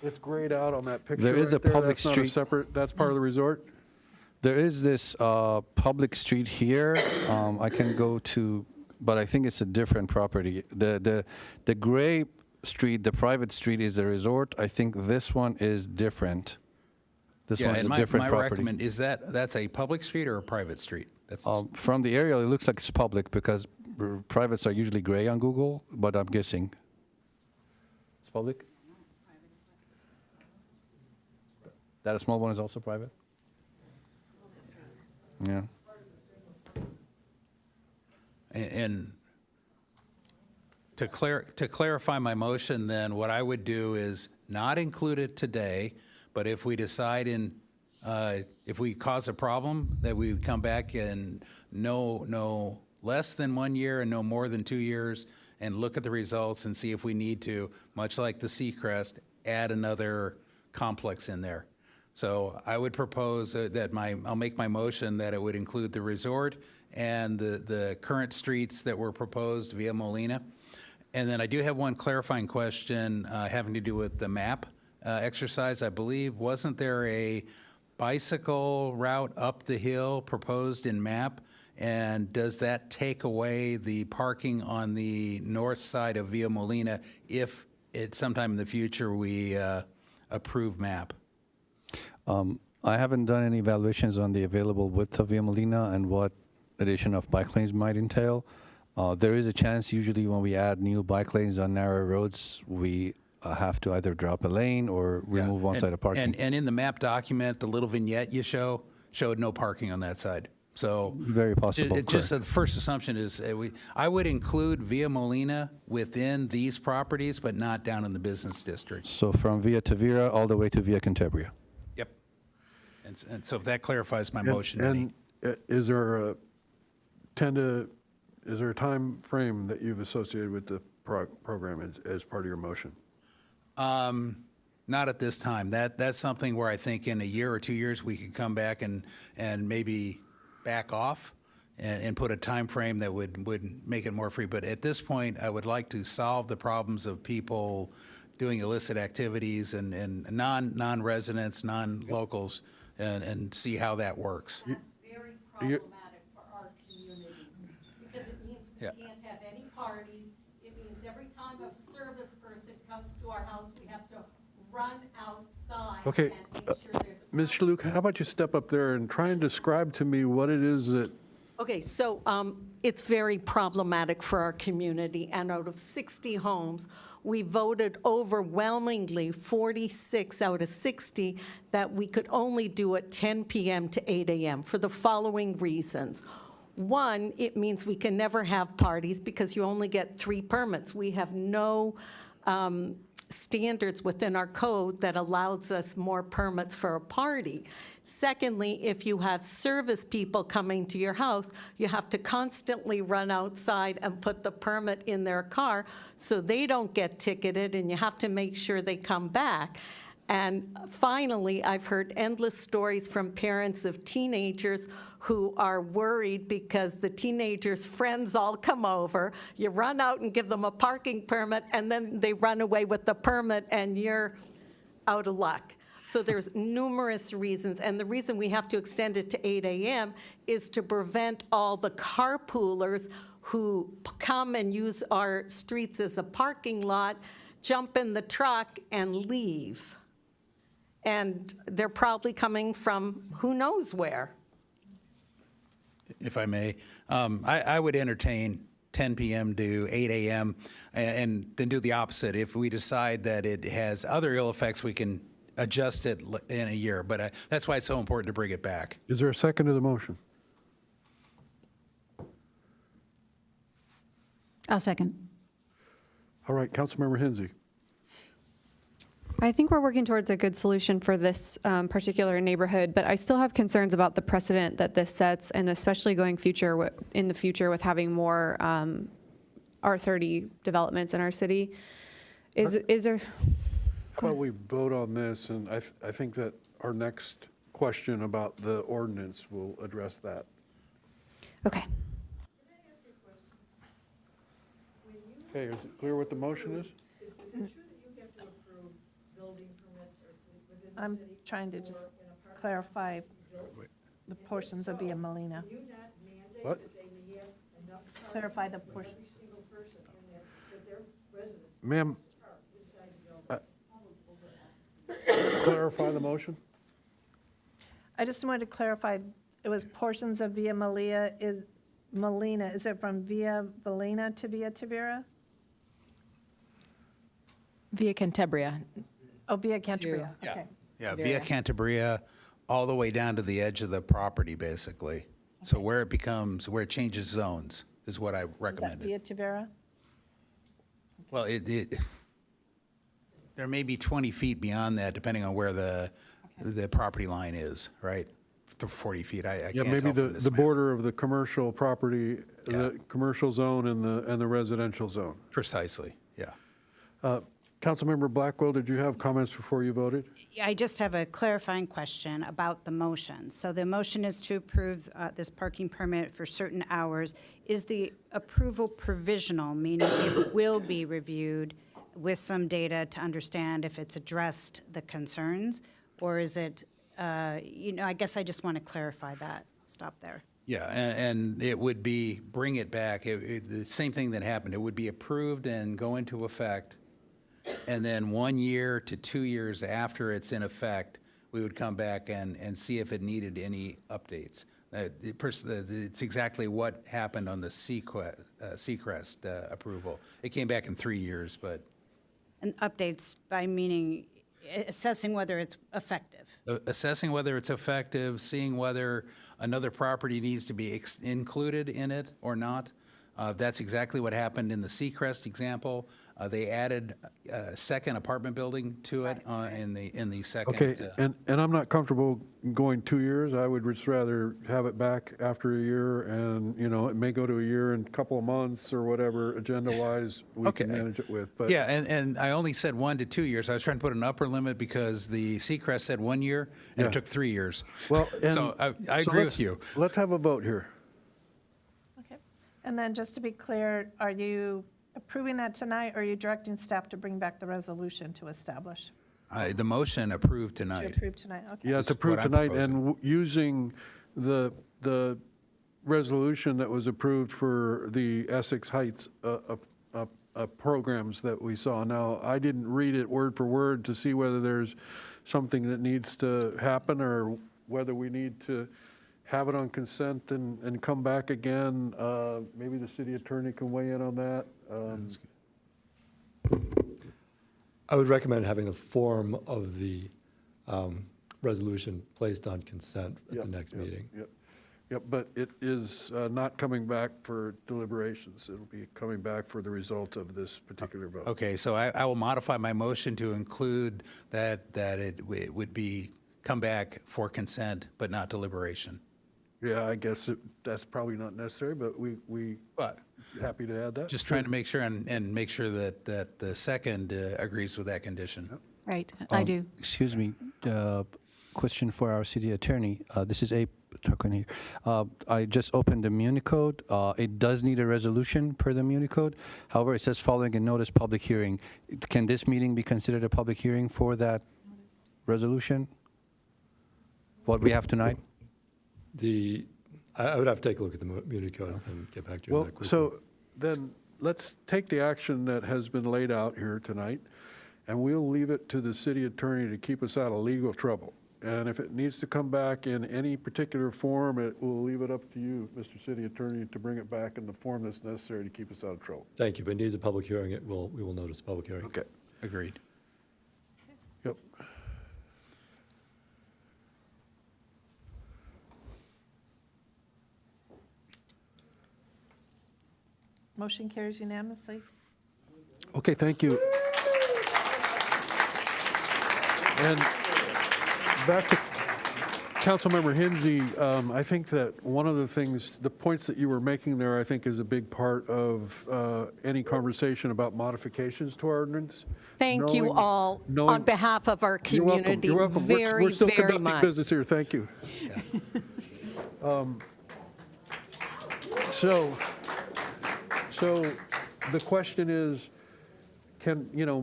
It's grayed out on that picture. There is right a there. public That's not street. separate, that's part of the resort? There is this public street here. I can go to, but I think it's a different property. The gray street, the private street, is a resort. I think this one is different. This one is a different property. Is that's a public street or a private street? That's From the aerial, it looks like it's public because privates are usually gray on Google, but I'm guessing it's public. That small one is also private? Yeah. And to clarify my motion, then, what I would do is not include it today, but if we decide if we cause a problem, that we would come back in no less than 1 year and no more than 2 years, and look at the results and see if we need to, much like the Seacrest, add another complex in there. So I would propose that I'll make my motion that it would include the resort and the current streets that were proposed via Molina, And then I do have one clarifying question having to do with the map exercise. I believe, wasn't there a bicycle route up the hill proposed in map? And does that take away the parking on the north side of Via Molina if at sometime in the future we approve map? I haven't done any evaluations on the available width of Via Molina and what addition of bike lanes might entail. There is a chance usually when we add new bike lanes on narrow roads, we have to either drop a lane or remove one side of parking. And in the map document, the little vignette you showed no parking on that side. So very possible. Just the first assumption is I would include Via Molina within these properties, but not down in the business district. So from Via Tavira all the way to Via Cantabria. Yep. And so if that clarifies my motion. And is there a time frame that you've associated with the program as part of your motion? Not at this time. That's something where I think in a year or 2 years we could come back and maybe back off and put a time frame that would make it more free. But at this point, I would like to solve the problems of people doing illicit activities and non-residents, non-locals, and see how that works. That's very problematic for our community because it means we can't have any parties. It means every time a service person comes to our house, we have to run outside Okay, and make sure there's a Ms. Shalhoub, how about you step up there and try and describe to me what it is that, Okay, so it's very problematic for our community, and out of 60 homes, we voted overwhelmingly, 46 out of 60, that we could only do it 10 p.m. to 8 a.m. for the following reasons. One, it means we can never have parties because you only get 3 permits. We have no standards within our code that allows us more permits for a party. Secondly, if you have service people coming to your house, you have to constantly run outside and put the permit in their car so they don't get ticketed, and you have to make sure they come back. And finally, I've heard endless stories from parents of teenagers who are worried because the teenagers' friends all come over. You run out and give them a parking permit, and then they run away with the permit, and you're out of luck. So there's numerous reasons, and the reason we have to extend it to 8 a.m. is to prevent all the carpoolers who come and use our streets as a parking lot, jump in the truck, and leave. And they're probably coming from who knows where. If I may, I would entertain 10 p.m. to 8 a.m. and then do the opposite. If we decide that it has other ill effects, we can adjust it in a year. But that's why it's so important to bring it back. is there a second to the motion? I'll second. All right, Councilmember Hensy. I think we're working towards a good solution for this particular neighborhood, but I still have concerns about the precedent that this sets, and especially going in the future with having more R30 developments in our city. Is there? How about we vote on this, and I think that our next question about the ordinance will address that. Okay. Okay, is it clear what the motion is? I'm trying to just clarify the portions of Via Molina. What? Clarify the portion. Ma'am, clarify the motion? I just wanted to clarify, it was portions of Via Molina. Is it from Via Molina to Via Tavira? Via Cantabria. Oh, Via Cantabria, Yeah. okay. Yeah, Via Cantabria, all the way down to the edge of the property, basically. So where it changes zones is what I Is that recommended. Via Tavira? Well, there may be 20 feet beyond that, depending on where the property line is, right? 40 feet, I Yeah, can't maybe tell from this the map. border of the commercial property, the commercial zone and the residential zone. Precisely, yeah. Councilmember Blackwell, did you have comments before you voted? I just have a clarifying question about the motion. So the motion is to approve this parking permit for certain hours. Is the approval provisional, meaning it will be reviewed with some data to understand if it's addressed the concerns? Or is it, I guess I just want to clarify that. Stop there. Yeah, and it would be, bring it back, the same thing that happened. It would be approved and go into effect, and then 1 year to 2 years after it's in effect, we would come back and see if it needed any updates. It's exactly what happened on the Seacrest approval. It came back in 3 years, but. And updates by meaning assessing whether it's effective. Assessing whether it's effective, seeing whether another property needs to be included in it or not. That's exactly what happened in the Seacrest example. They added a second apartment building to it in the second. Okay, and I'm not comfortable going 2 years. I would just rather have it back after a year, and, it may go to a year and a couple of months or whatever, agenda-wise, we can manage it with. But Yeah, and I only said 1 to 2 years. I was trying to put an upper limit because the Seacrest said 1 year, and Yeah. it took 3 years. Well, So I agree with you. Let's have a vote here. Okay. And then just to be clear, are you approving that tonight, or are you directing staff to bring back the resolution to establish? The motion approved To tonight. approve tonight, okay. Yeah, it's Is approved what I'm tonight, proposing. and using the resolution that was approved for the Essex Heights programs that we saw. Now, I didn't read it word for word to see whether there's something that needs to happen or whether we need to have it on consent and come back again. Maybe the city attorney can weigh in on that. I would recommend having the form of the resolution placed on consent at the next meeting. Yep, but it is not coming back for deliberations. It'll be coming back for the result of this particular vote. Okay, so I will modify my motion to include that it would be come back for consent, but not deliberation. Yeah, I guess that's probably not necessary, but we happy to add that. Just trying to make sure and make sure that the second agrees with that condition. Right, I do. Excuse me, question for our city attorney. This is Abe talking here. I just opened the Muni Code. It does need a resolution per the Muni Code. However, it says following a notice public hearing. Can this meeting be considered a public hearing for that resolution? What we have tonight? I would have to take a look at the Muni Code and get back to you on Well, that quickly. so then let's take the action that has been laid out here tonight, and we'll leave it to the city attorney to keep us out of legal trouble. And if it needs to come back in any particular form, we'll leave it up to you, Mr. City Attorney, to bring it back in the form that's necessary to keep us out of trouble. Thank you, but it needs a public hearing. We will notice a public hearing. Okay. Agreed. Yep. Motion carries unanimously. Okay, thank you. And back to Councilmember Hinsey, I think that one of the things, the points that you were making there, I think is a big part of any conversation about modifications to our ordinance. Thank you all on behalf of our You're welcome. community You're welcome. very, We're still very conducting much. business here, thank you. So the question is,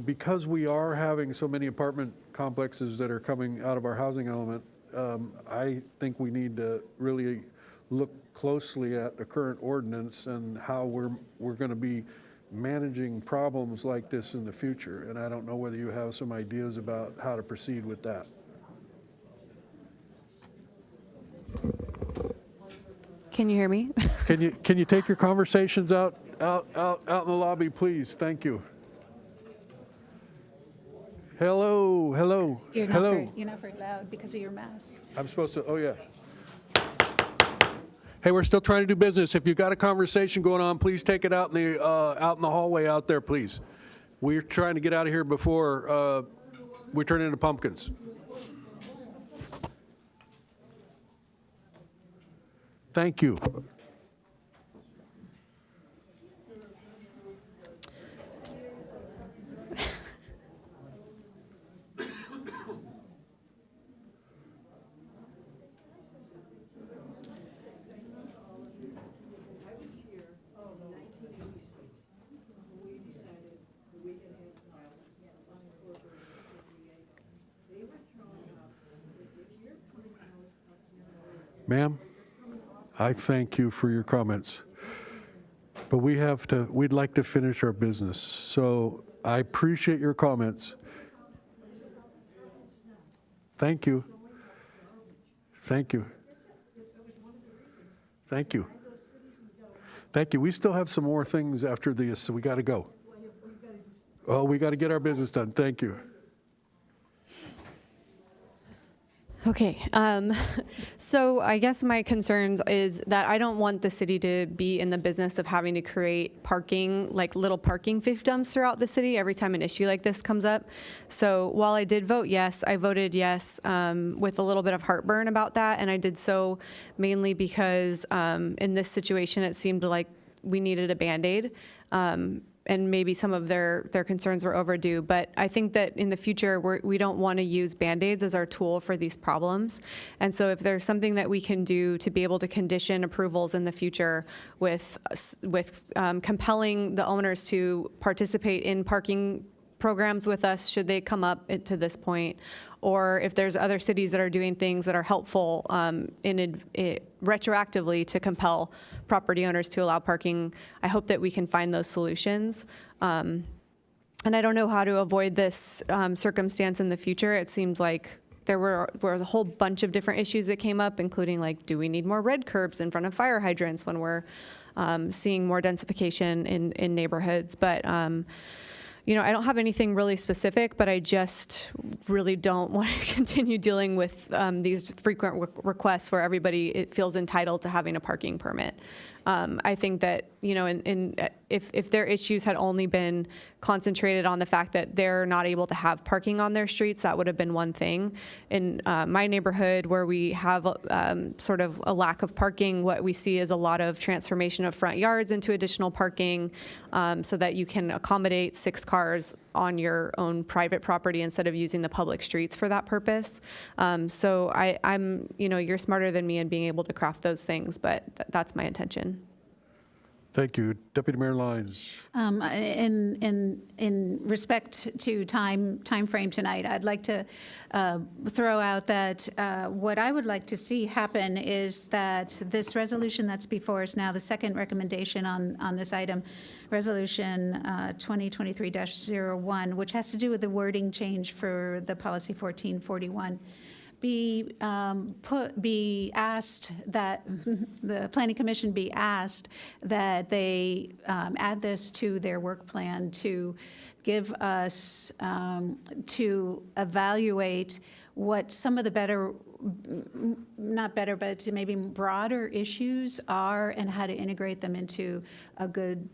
because we are having so many apartment complexes that are coming out of our housing element, I think we need to really look closely at the current ordinance and how we're going to be managing problems like this in the future. And I don't know whether you have some ideas about how to proceed with that. Can you hear me? Can you take your conversations out in the lobby, please? Thank you. Hello. You're Hello. not very loud because of your mask. I'm supposed to, oh yeah. Hey, we're still trying to do business. If you've got a conversation going on, please take it out in the hallway out there, please. We're trying to get out of here before we turn into pumpkins. Thank you. Ma'am, I thank you for your comments. But we'd like to finish our business. So I appreciate your comments. Thank you. Thank you. Thank you. Thank you. We still have some more things after this, so we got to go. Oh, we got to get our business done. Thank you. Okay, so I guess my concerns is that I don't want the city to be in the business of having to create parking, like little parking fiefdoms throughout the city every time an issue like this comes up. So while I did vote yes, I voted yes with a little bit of heartburn about that, and I did so mainly because in this situation it seemed like we needed a Band-Aid. And maybe some of their concerns were overdue. But I think that in the future, we don't want to use Band-Aids as our tool for these problems. And so if there's something that we can do to be able to condition approvals in the future with compelling the owners to participate in parking programs with us should they come up to this point, or if there's other cities that are doing things that are helpful retroactively to compel property owners to allow parking, I hope that we can find those solutions. And I don't know how to avoid this circumstance in the future. It seems like there were a whole bunch of different issues that came up, including like, do we need more red curbs in front of fire hydrants when we're seeing more densification in neighborhoods? But you know, I don't have anything really specific, but I just really don't want to continue dealing with these frequent requests where everybody feels entitled to having a parking permit. I think that, you know, if their issues had only been concentrated on the fact that they're not able to have parking on their streets, that would have been one thing. In my neighborhood, where we have sort of a lack of parking, what we see is a lot of transformation of front yards into additional parking so that you can accommodate 6 cars on your own private property instead of using the public streets for that purpose. So I'm, you know, you're smarter than me in being able to craft those things, but that's my intention. Thank you. Deputy Mayor Lyons. In respect to time frame tonight, I'd like to throw out that what I would like to see happen is that this resolution that's before us now, the second recommendation on this item, Resolution 2023-01, which has to do with the wording change for the policy 1441, be asked that the Planning Commission be asked that they add this to their work plan to give us, to evaluate what some of the better, not better, but maybe broader issues are and how to integrate them into a good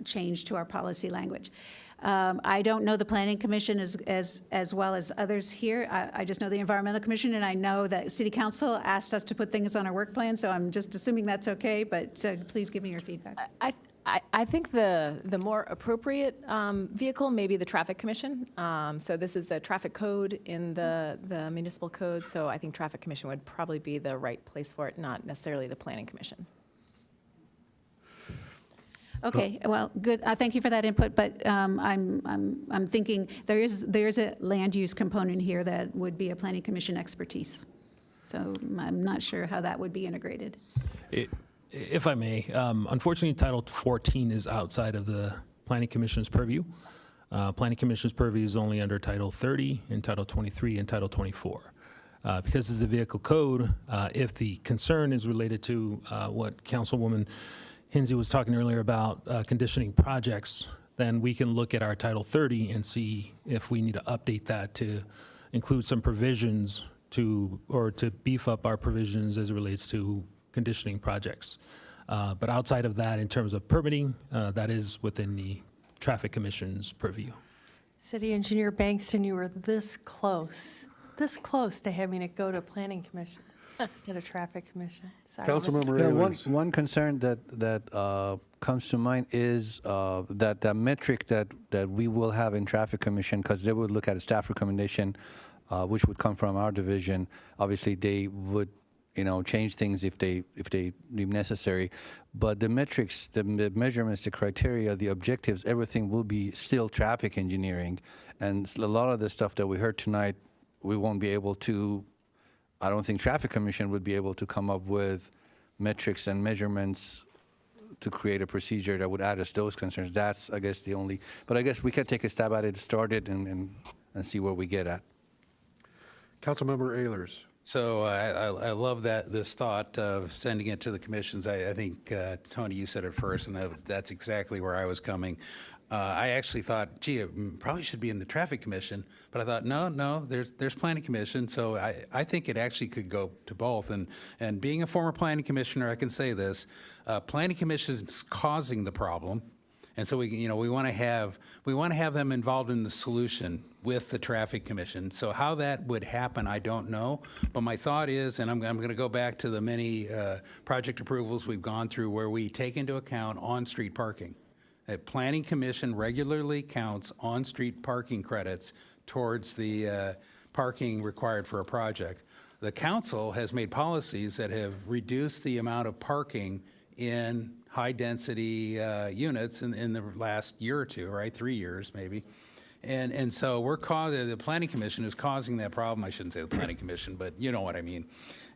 change to our policy language. I don't know the Planning Commission as well as others here. I just know the Environmental Commission, and I know that City Council asked us to put things on our work plan, so I'm just assuming that's okay, but please give me your feedback. I think the more appropriate vehicle may be the Traffic Commission. So this is the traffic code in the municipal code, so I think Traffic Commission would probably be the right place for it, not necessarily the Planning Commission. Okay, well, good. Thank you for that input. But I'm thinking there is a land use component here that would be a Planning Commission expertise. So I'm not sure how that would be integrated. If I may, unfortunately, Title 14 is outside of the Planning Commission's purview. Planning Commission's purview is only under Title 30 and Title 23 and Title 24. Because this is a vehicle code, if the concern is related to what Councilwoman Hinsey was talking earlier about conditioning projects, then we can look at our Title 30 and see if we need to update that to include some provisions to beef up our provisions as it relates to conditioning projects. But outside of that, in terms of permitting, that is within the Traffic Commission's purview. City Engineer Bankston, you were this close to having it go to Planning Commission instead of Traffic Commission. Sorry. Councilmember Yeah, Ayers. one concern that comes to mind is that the metric that we will have in Traffic Commission, because they would look at a staff recommendation, which would come from our division. Obviously, they would, change things if they deem necessary. But the metrics, the measurements, the criteria, the objectives, everything will be still traffic engineering. And a lot of the stuff that we heard tonight, we won't be able to I don't think Traffic Commission would be able to come up with metrics and measurements to create a procedure that would address those concerns. That's, I guess, the only, but I guess we can take a stab at it, start it, and see where we get at. Councilmember Ehlers. So I love this thought of sending it to the commissions. I think, Tony, you said it first, and that's exactly where I was coming. I actually thought, gee, it probably should be in the Traffic Commission, but I thought, no, there's Planning Commission, so I think it actually could go to both. And being a former Planning Commissioner, I can say this, Planning Commission is causing the problem, and so we want to have them involved in the solution with the Traffic Commission. So how that would happen, I don't know. But my thought is, and I'm going to go back to the many project approvals we've gone through where we take into account on-street parking. The Planning Commission regularly counts on-street parking credits towards the parking required for a project. The council has made policies that have reduced the amount of parking in high-density units in the last year or two, right? 3 years, maybe. And so the Planning Commission is causing that problem. I shouldn't say the Planning Commission, but you know what I mean.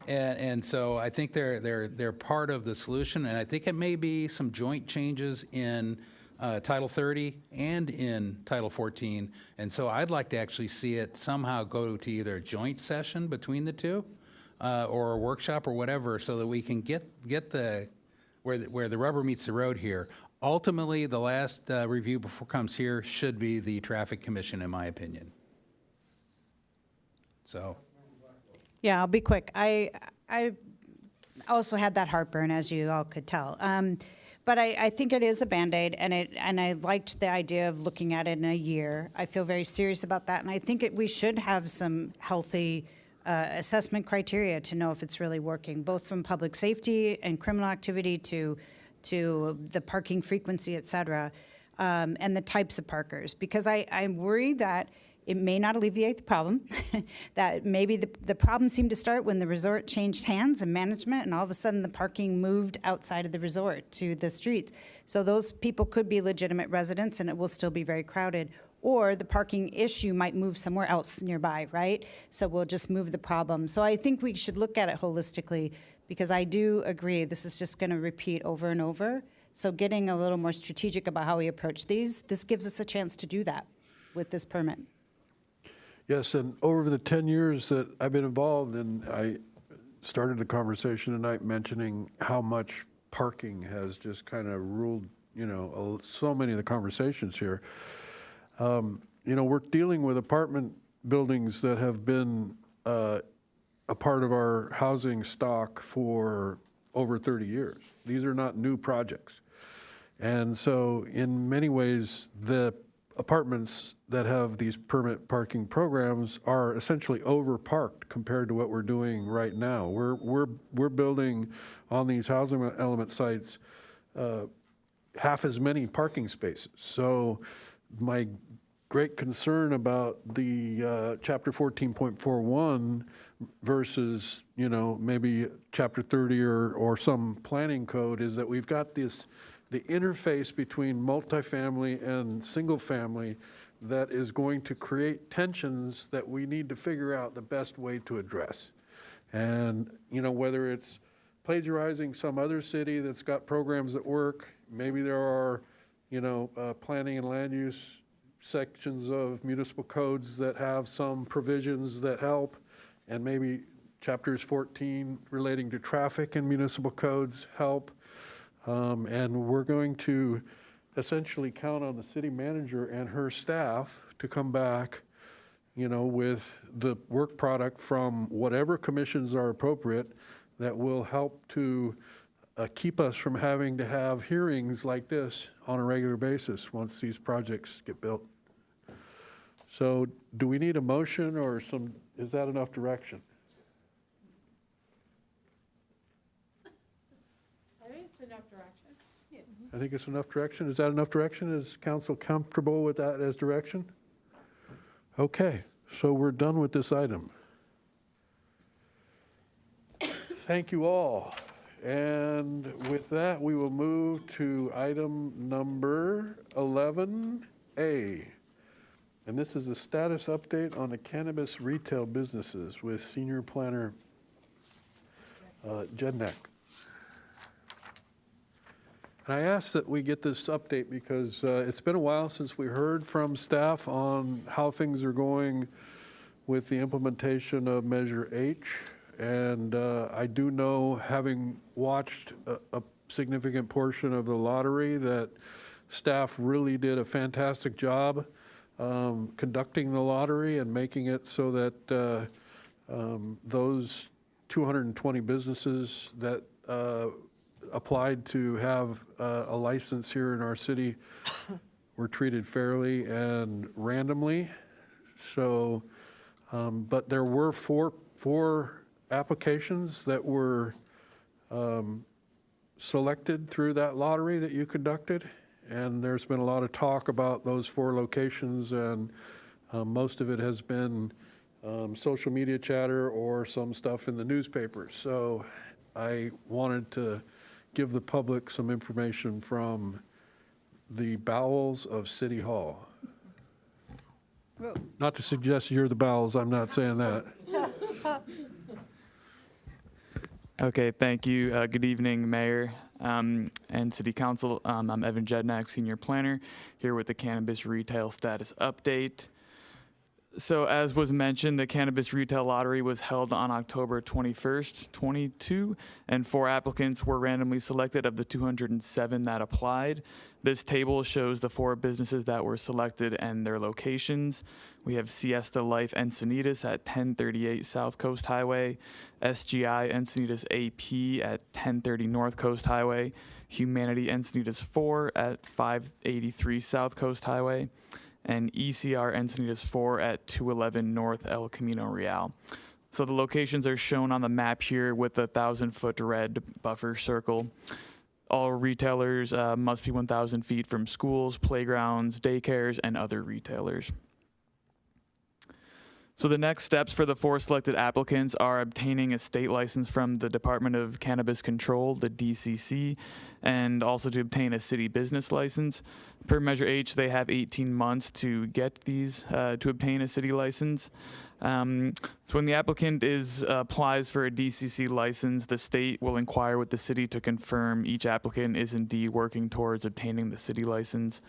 And so I think they're part of the solution, and I think it may be some joint changes in Title 30 and in Title 14. And so I'd like to actually see it somehow go to either a joint session between the two or a workshop or whatever, so that we can get where the rubber meets the road here. Ultimately, the last review before comes here should be the Traffic Commission, in my opinion. So. Yeah, I'll be quick. I also had that heartburn, as you all could tell. But I think it is a Band-Aid, and I liked the idea of looking at it in a year. I feel very serious about that, and I think we should have some healthy assessment criteria to know if it's really working, both from public safety and criminal activity to the parking frequency, et cetera, and the types of parkers. Because I'm worried that it may not alleviate the problem, that maybe the problem seemed to start when the resort changed hands and management, and all of a sudden the parking moved outside of the resort to the streets. So those people could be legitimate residents, and it will still be very crowded. Or the parking issue might move somewhere else nearby, right? So we'll just move the problem. So I think we should look at it holistically, because I do agree this is just going to repeat over and over. So getting a little more strategic about how we approach this gives us a chance to do that with this permit. Yes, and over the 10 years that I've been involved, and I started the conversation tonight mentioning how much parking has just kind of ruled, so many of the conversations here. We're dealing with apartment buildings that have been a part of our housing stock for over 30 years. These are not new projects. And so in many ways, the apartments that have these permit parking programs are essentially overparked compared to what we're doing right now. We're building on these housing element sites half as many parking spaces. So my great concern about the Chapter 14.41 versus, maybe Chapter 30 or some planning code is that we've got the interface between multifamily and single family that is going to create tensions that we need to figure out the best way to address. And, whether it's plagiarizing some other city that's got programs that work, maybe there are, planning and land use sections of municipal codes that have some provisions that help, and maybe chapters 14 relating to traffic and municipal codes help. And we're going to essentially count on the city manager and her staff to come back, with the work product from whatever commissions are appropriate that will help to keep us from having to have hearings like this on a regular basis once these projects get built. So do we need a motion or is that enough direction? I think it's enough direction. I think it's enough direction. Is that enough direction? Is council comfortable with that as direction? Okay, so we're done with this item. Thank you all. And with that, we will move to item number 11A. And this is a status update on the cannabis retail businesses with Senior Planner Jednak. And I ask that we get this update because it's been a while since we heard from staff on how things are going with the implementation of Measure H. And I do know, having watched a significant portion of the lottery, that staff really did a fantastic job conducting the lottery and making it so that those 220 businesses that applied to have a license here in our city were treated fairly and randomly. So, but there were four applications that were selected through that lottery that you conducted. And there's been a lot of talk about those 4 locations, and most of it has been social media chatter or some stuff in the newspapers. So I wanted to give the public some information from the bowels of City Hall. Not to suggest you're the bowels, I'm not saying that. Okay, thank you. Good evening, Mayor and City Council. I'm Evan Jednak, Senior Planner, here with the Cannabis Retail Status Update. So as was mentioned, the Cannabis Retail Lottery was held on October 21st, 22, and 4 applicants were randomly selected of the 207 that applied. This table shows the 4 businesses that were selected and their locations. We have Siesta Life Encinitas at 1038 South Coast Highway, SGI Encinitas AP at 1030 North Coast Highway, Humanity Encinitas 4 at 583 South Coast Highway, and ECR Encinitas 4 at 211 North El Camino Real. So the locations are shown on the map here with the 1,000-foot red buffer circle. All retailers must be 1,000 feet from schools, playgrounds, daycares, and other retailers. So the next steps for the 4 selected applicants are obtaining a state license from the Department of Cannabis Control, the DCC, and also to obtain a city business license. Per Measure H, they have 18 months to get these, to obtain a city license. So when the applicant applies for a DCC license, the state will inquire with the city to confirm each applicant is indeed working towards obtaining the city license.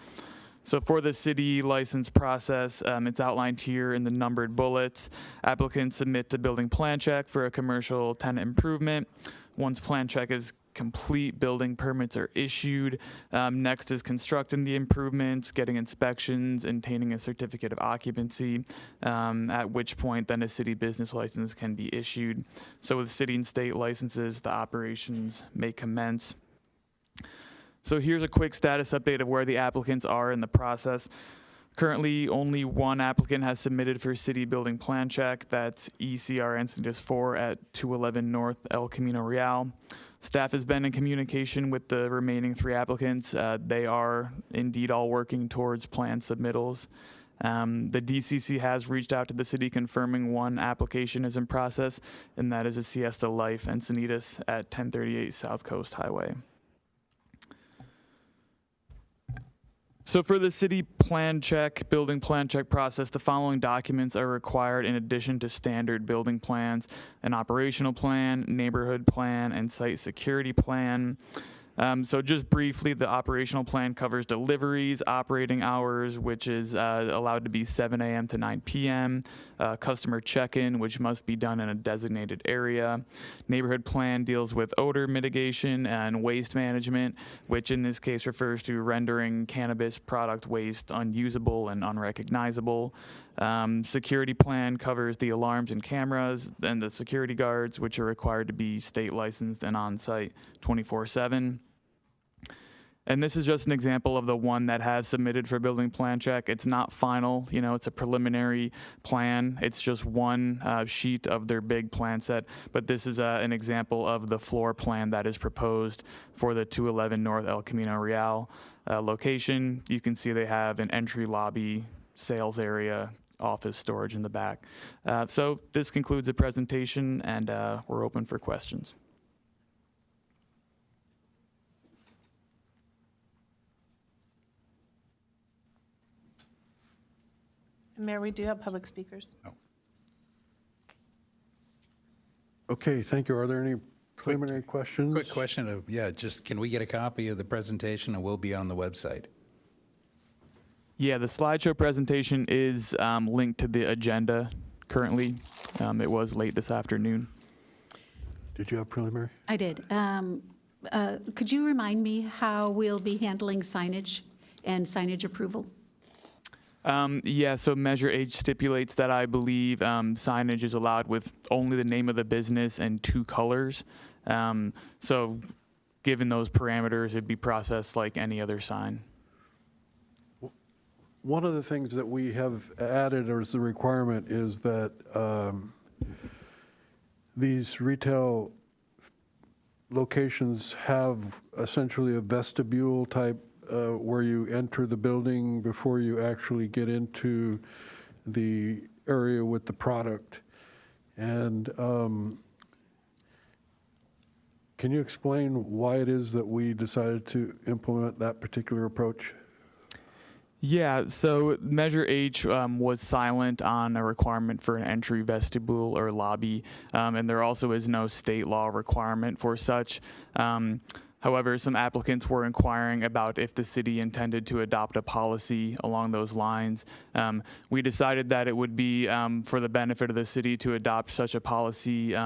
So for the city license process, it's outlined here in the numbered bullets. Applicants submit a building plan check for a commercial tenant improvement. Once plan check is complete, building permits are issued. Next is constructing the improvements, getting inspections, and obtaining a certificate of occupancy, at which point then a city business license can be issued. So with city and state licenses, the operations may commence. So here's a quick status update of where the applicants are in the process. Currently, only 1 applicant has submitted for city building plan check. That's ECR Encinitas 4 at 211 North El Camino Real. Staff has been in communication with the remaining 3 applicants. They are indeed all working towards plan submittals. The DCC has reached out to the city confirming 1 application is in process, and that is a Siesta Life Encinitas at 1038 South Coast Highway. So for the city plan check, building plan check process, the following documents are required in addition to standard building plans: an operational plan, neighborhood plan, and site security plan. So just briefly, the operational plan covers deliveries, operating hours, which is allowed to be 7 a.m. to 9 p.m., customer check-in, which must be done in a designated area. Neighborhood plan deals with odor mitigation and waste management, which in this case refers to rendering cannabis product waste unusable and unrecognizable. Security plan covers the alarms and cameras and the security guards, which are required to be state licensed and on-site 24/7. And this is just an example of the one that has submitted for building plan check. It's not final, it's a preliminary plan. It's just one sheet of their big plan set, but this is an example of the floor plan that is proposed for the 211 North El Camino Real location. You can see they have an entry lobby, sales area, office storage in the back. So this concludes the presentation, and we're open for questions. Mayor, we do have public speakers. Okay, thank you. Are there any Preliminary questions? Quick question of, just can we get a copy of the presentation and will be on the website? Yeah, the slideshow presentation is linked to the agenda currently. It was late this afternoon. Did you have preliminary? I did. Could you remind me how we'll be handling signage and signage approval? So Measure H stipulates that I believe signage is allowed with only the name of the business and 2 colors. So given those parameters, it'd be processed like any other sign. One of the things that we have added as a requirement is that these retail locations have essentially a vestibule type where you enter the building before you actually get into the area with the product. And can you explain why it is that we decided to implement that particular approach? Yeah, so Measure H was silent on a requirement for an entry vestibule or lobby, and there also is no state law requirement for such. However, some applicants were inquiring about if the city intended to adopt a policy along those lines. We decided that it would be for the benefit of the city to adopt such a policy.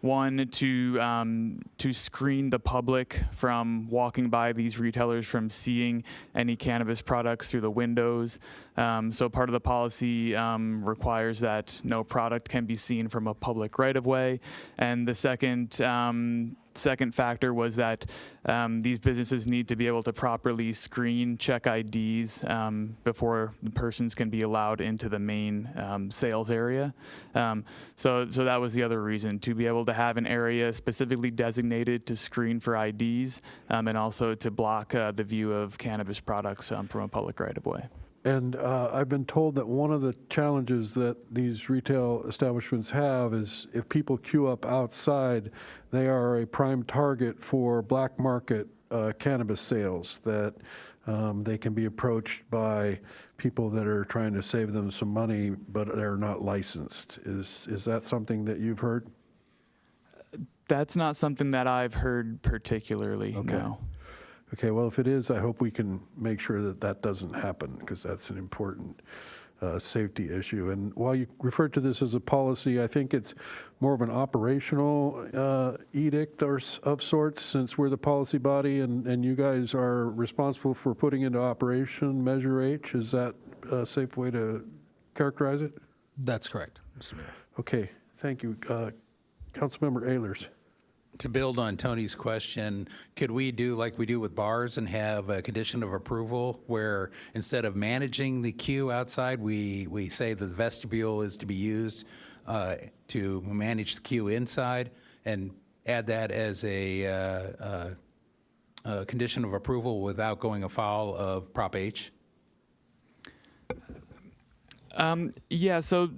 One, to screen the public from walking by these retailers from seeing any cannabis products through the windows. So part of the policy requires that no product can be seen from a public right-of-way. And the second factor was that these businesses need to be able to properly screen, check IDs before the persons can be allowed into the main sales area. So that was the other reason, to be able to have an area specifically designated to screen for IDs and also to block the view of cannabis products from a public right-of-way. And I've been told that one of the challenges that these retail establishments have is if people queue up outside, they are a prime target for black market cannabis sales, that they can be approached by people that are trying to save them some money, but they're not licensed. Is that something that you've heard? That's not something that I've heard particularly, no. Okay, well, if it is, I hope we can make sure that that doesn't happen, because that's an important safety issue. And while you referred to this as a policy, I think it's more of an operational edict of sorts, since we're the policy body and you guys are responsible for putting into operation Measure H. Is that a safe way to characterize it? That's correct, Mr. Mayor. Okay, thank you. Councilmember Ehlers. To build on Tony's question, could we do like we do with bars and have a condition of approval where instead of managing the queue outside, we say the vestibule is to be used to manage the queue inside, and add that as a condition of approval without going afoul of Prop H? So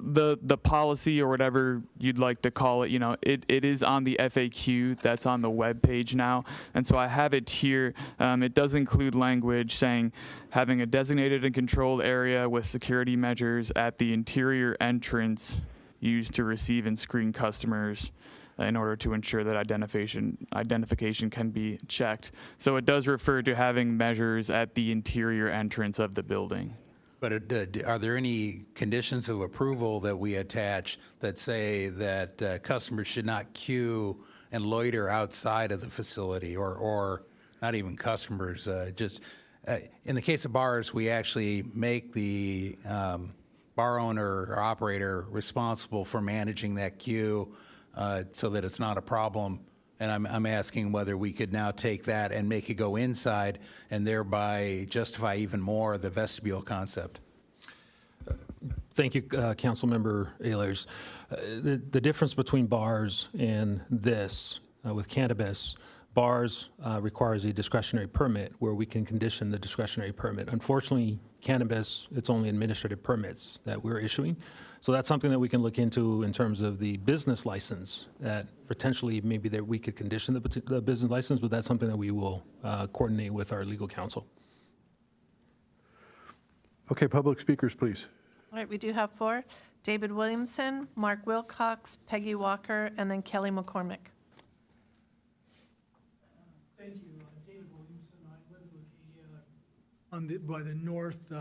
the policy, or whatever you'd like to call it, it is on the FAQ that's on the web page now. And so I have it here. It does include language saying having a designated and controlled area with security measures at the interior entrance used to receive and screen customers in order to ensure that identification can be checked. So it does refer to having measures at the interior entrance of the building. But are there any conditions of approval that we attach that say that customers should not queue and loiter outside of the facility, or not even customers, just in the case of bars, we actually make the bar owner or operator responsible for managing that queue so that it's not a problem. And I'm asking whether we could now take that and make it go inside and thereby justify even more the vestibule concept. Thank you, Councilmember Ehlers. The difference between bars and this, with cannabis, bars requires a discretionary permit where we can condition the discretionary permit. Unfortunately, cannabis, it's only administrative permits that we're issuing. So that's something that we can look into in terms of the business license, that potentially maybe that we could condition the business license, but that's something that we will coordinate with our legal counsel. Okay, public speakers, please. All right, we do have 4. David Williamson, Mark Wilcox, Peggy Walker, and then Kelly McCormick. by the north,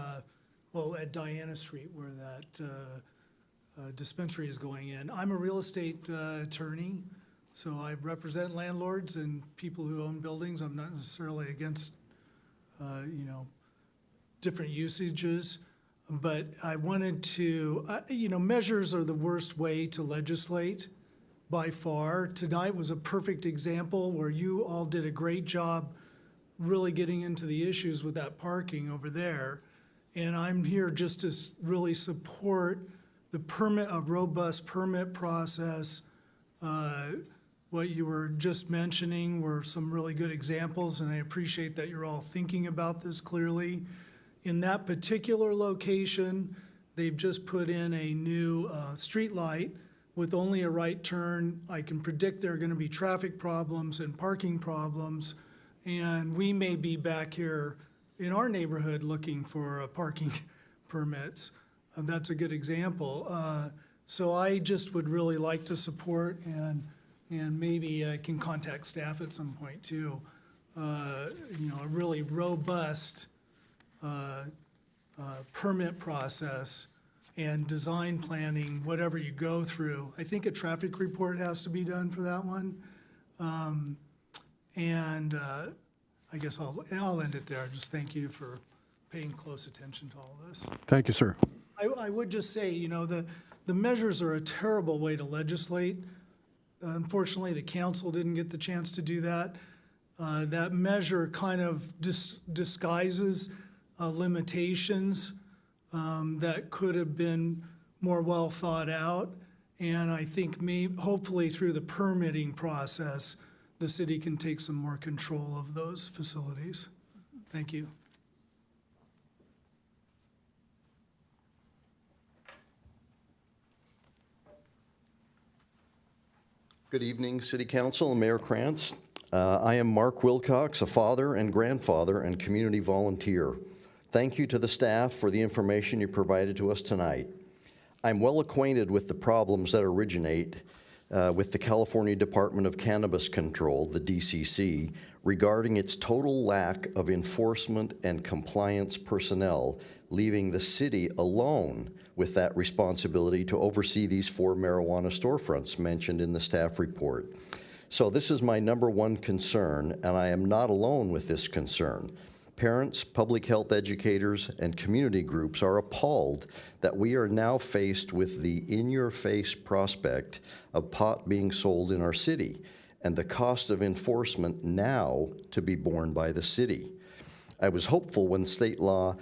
well, at Diana Street where that dispensary is going in. I'm a real estate attorney, so I represent landlords and people who own buildings. I'm not necessarily against, different usages, but I wanted to, measures are the worst way to legislate by far. Tonight was a perfect example where you all did a great job really getting into the issues with that parking over there. And I'm here just to really support a robust permit process. What you were just mentioning were some really good examples, and I appreciate that you're all thinking about this clearly. In that particular location, they've just put in a new street light with only a right turn. I can predict there are going to be traffic problems and parking problems, and we may be back here in our neighborhood looking for parking permits. That's a good example. So I just would really like to support, and maybe I can contact staff at some point too, a really robust permit process and design planning, whatever you go through. I think a traffic report has to be done for that one. I guess I'll end it there. Just thank you for paying close attention to all this. Thank you, sir. I would just say, the measures are a terrible way to legislate. Unfortunately, the council didn't get the chance to do that. That measure kind of disguises limitations that could have been more well thought out. And I think hopefully through the permitting process, the city can take some more control of those facilities. Thank you. Good evening, City Council and Mayor Krantz. I am Mark Wilcox, a father and grandfather and community volunteer. Thank you to the staff for the information you provided to us tonight. I'm well acquainted with the problems that originate with the California Department of Cannabis Control, the DCC, regarding its total lack of enforcement and compliance personnel, leaving the city alone with that responsibility to oversee these 4 marijuana storefronts mentioned in the staff report. So this is my number one concern, and I am not alone with this concern. Parents, public health educators, and community groups are appalled that we are now faced with the in-your-face prospect of pot being sold in our city, and the cost of enforcement now to be borne by the city. I was hopeful when state law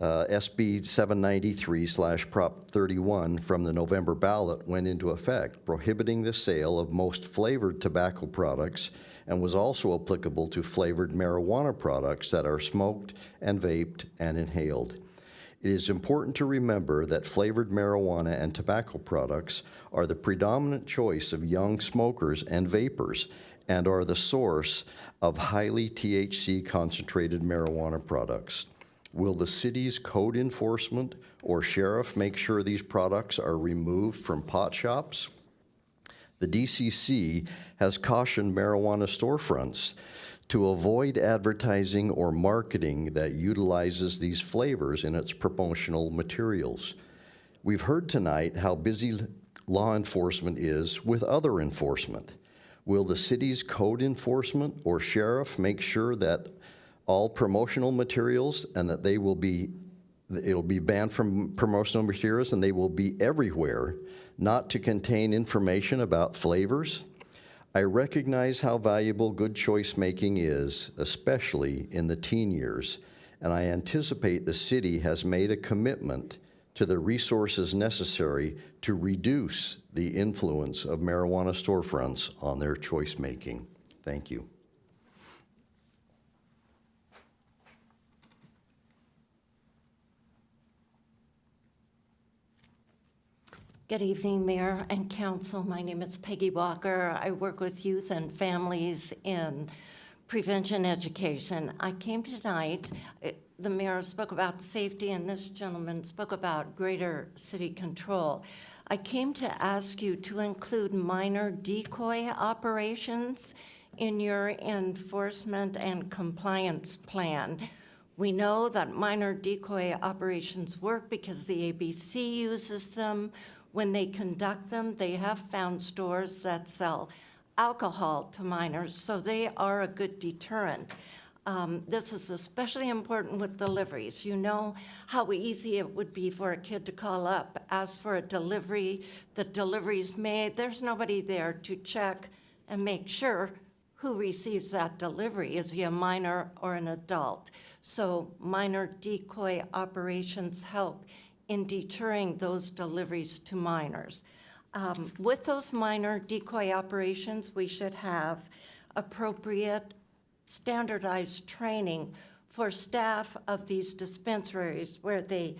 SB 793/Prop 31 from the November ballot went into effect, prohibiting the sale of most flavored tobacco products, and was also applicable to flavored marijuana products that are smoked and vaped and inhaled. It is important to remember that flavored marijuana and tobacco products are the predominant choice of young smokers and vapors, and are the source of highly THC concentrated marijuana products. Will the city's code enforcement or sheriff make sure these products are removed from pot shops? The DCC has cautioned marijuana storefronts to avoid advertising or marketing that utilizes these flavors in its promotional materials. We've heard tonight how busy law enforcement is with other enforcement. Will the city's code enforcement or sheriff make sure that all promotional materials and that it'll be banned from promotional materials and they will be everywhere, not to contain information about flavors? I recognize how valuable good choice making is, especially in the teen years, and I anticipate the city has made a commitment to the resources necessary to reduce the influence of marijuana storefronts on their choice making. Thank you. Good evening, Mayor and Council. My name is Peggy Walker. I work with youth and families in prevention education. I came tonight, the mayor spoke about safety and this gentleman spoke about greater city control. I came to ask you to include minor decoy operations in your enforcement and compliance plan. We know that minor decoy operations work because the ABC uses them. When they conduct them, they have found stores that sell alcohol to minors, so they are a good deterrent. This is especially important with deliveries. You know how easy it would be for a kid to call up, ask for a delivery, the delivery's made. There's nobody there to check and make sure who receives that delivery. Is he a minor or an adult? So minor decoy operations help in deterring those deliveries to minors. With those minor decoy operations, we should have appropriate standardized training for staff of these dispensaries where they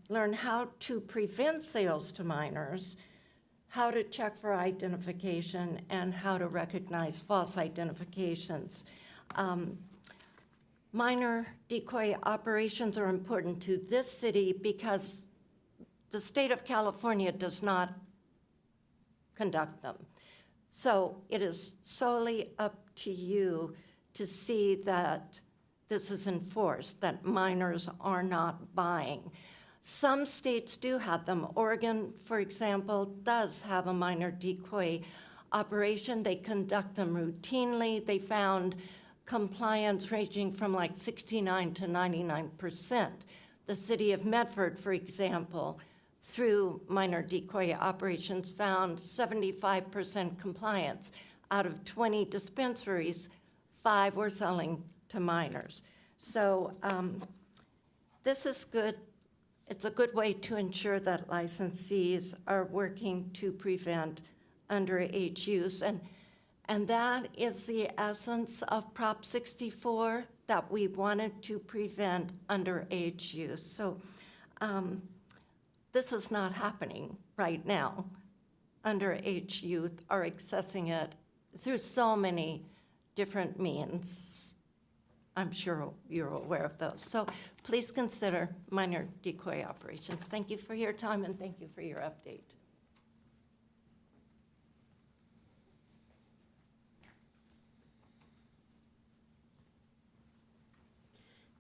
learn how to prevent sales to minors, how to check for identification, and how to recognize false identifications. Minor decoy operations are important to this city because the state of California does not conduct them. So it is solely up to you to see that this is enforced, that minors are not buying. Some states do have them. Oregon, for example, does have a minor decoy operation. They conduct them routinely. They found compliance ranging from like 69 to 99%. The city of Medford, for example, through minor decoy operations, found 75% compliance. Out of 20 dispensaries, 5 were selling to minors. So this is good. It's a good way to ensure that licensees are working to prevent underage use. And that is the essence of Prop 64, that we wanted to prevent underage use. So this is not happening right now. Underage youth are accessing it through so many different means. I'm sure you're aware of those. So please consider minor decoy operations. Thank you for your time and thank you for your update.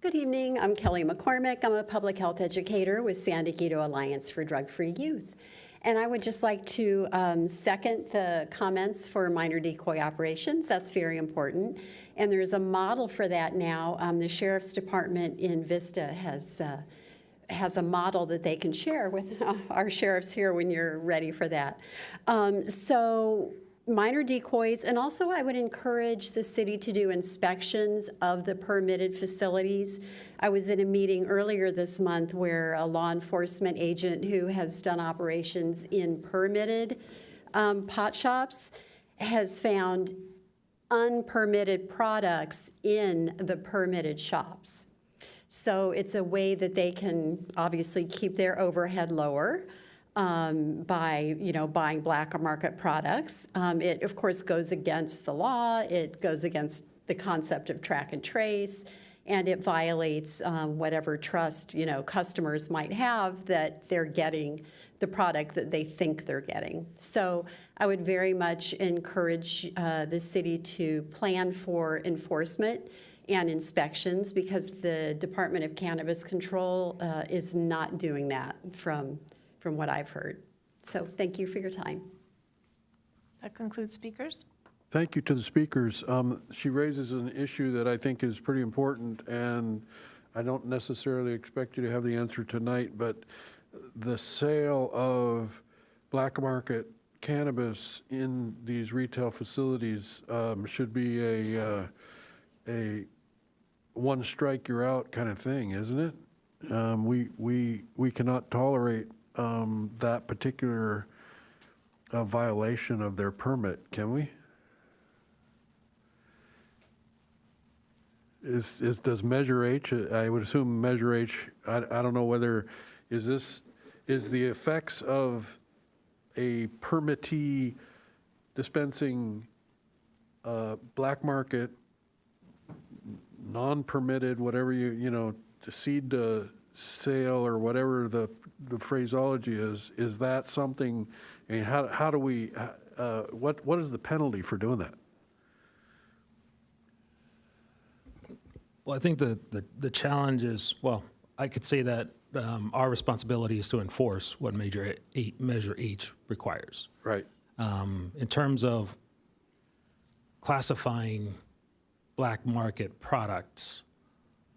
Good evening, I'm Kelly McCormick. I'm a public health educator with San Diego Alliance for Drug-Free Youth. And I would just like to second the comments for minor decoy operations. That's very important. And there's a model for that now. The Sheriff's Department in Vista has a model that they can share with our sheriffs here when you're ready for that. So minor decoys, and also I would encourage the city to do inspections of the permitted facilities. I was in a meeting earlier this month where a law enforcement agent who has done operations in permitted pot shops has found unpermitted products in the permitted shops. So it's a way that they can obviously keep their overhead lower by buying black market products. It of course goes against the law. It goes against the concept of track and trace, and it violates whatever trust customers might have that they're getting the product that they think they're getting. So I would very much encourage the city to plan for enforcement and inspections, because the Department of Cannabis Control is not doing that from what I've heard. So thank you for your time. That concludes speakers. Thank you to the speakers. She raises an issue that I think is pretty important, and I don't necessarily expect you to have the answer tonight, but the sale of black market cannabis in these retail facilities should be a one strike you're out kind of thing, isn't it? We cannot tolerate that particular violation of their permit, can we? Does Measure H, I would assume Measure H, I don't know whether, is the effects of a permittee dispensing black market, non-permitted, whatever to seed to sale or whatever the phraseology is that something, I mean, how do we, what is the penalty for doing that? Well, I think the challenge is, well, I could say that our responsibility is to enforce what Measure H requires. Right. In terms of classifying black market products,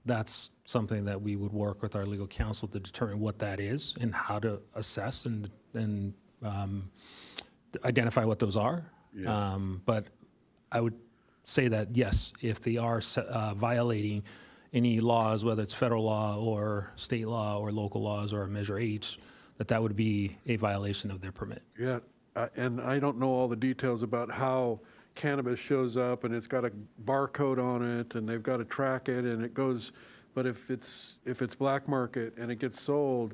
that's something that we would work with our legal counsel to determine what that is and how to assess and identify what those are. Yeah. But I would say that, yes, if they are violating any laws, whether it's federal law or state law or local laws or Measure H, that would be a violation of their permit. Yeah, and I don't know all the details about how cannabis shows up, and it's got a barcode on it, and they've got to track it, and it goes, but if it's black market and it gets sold,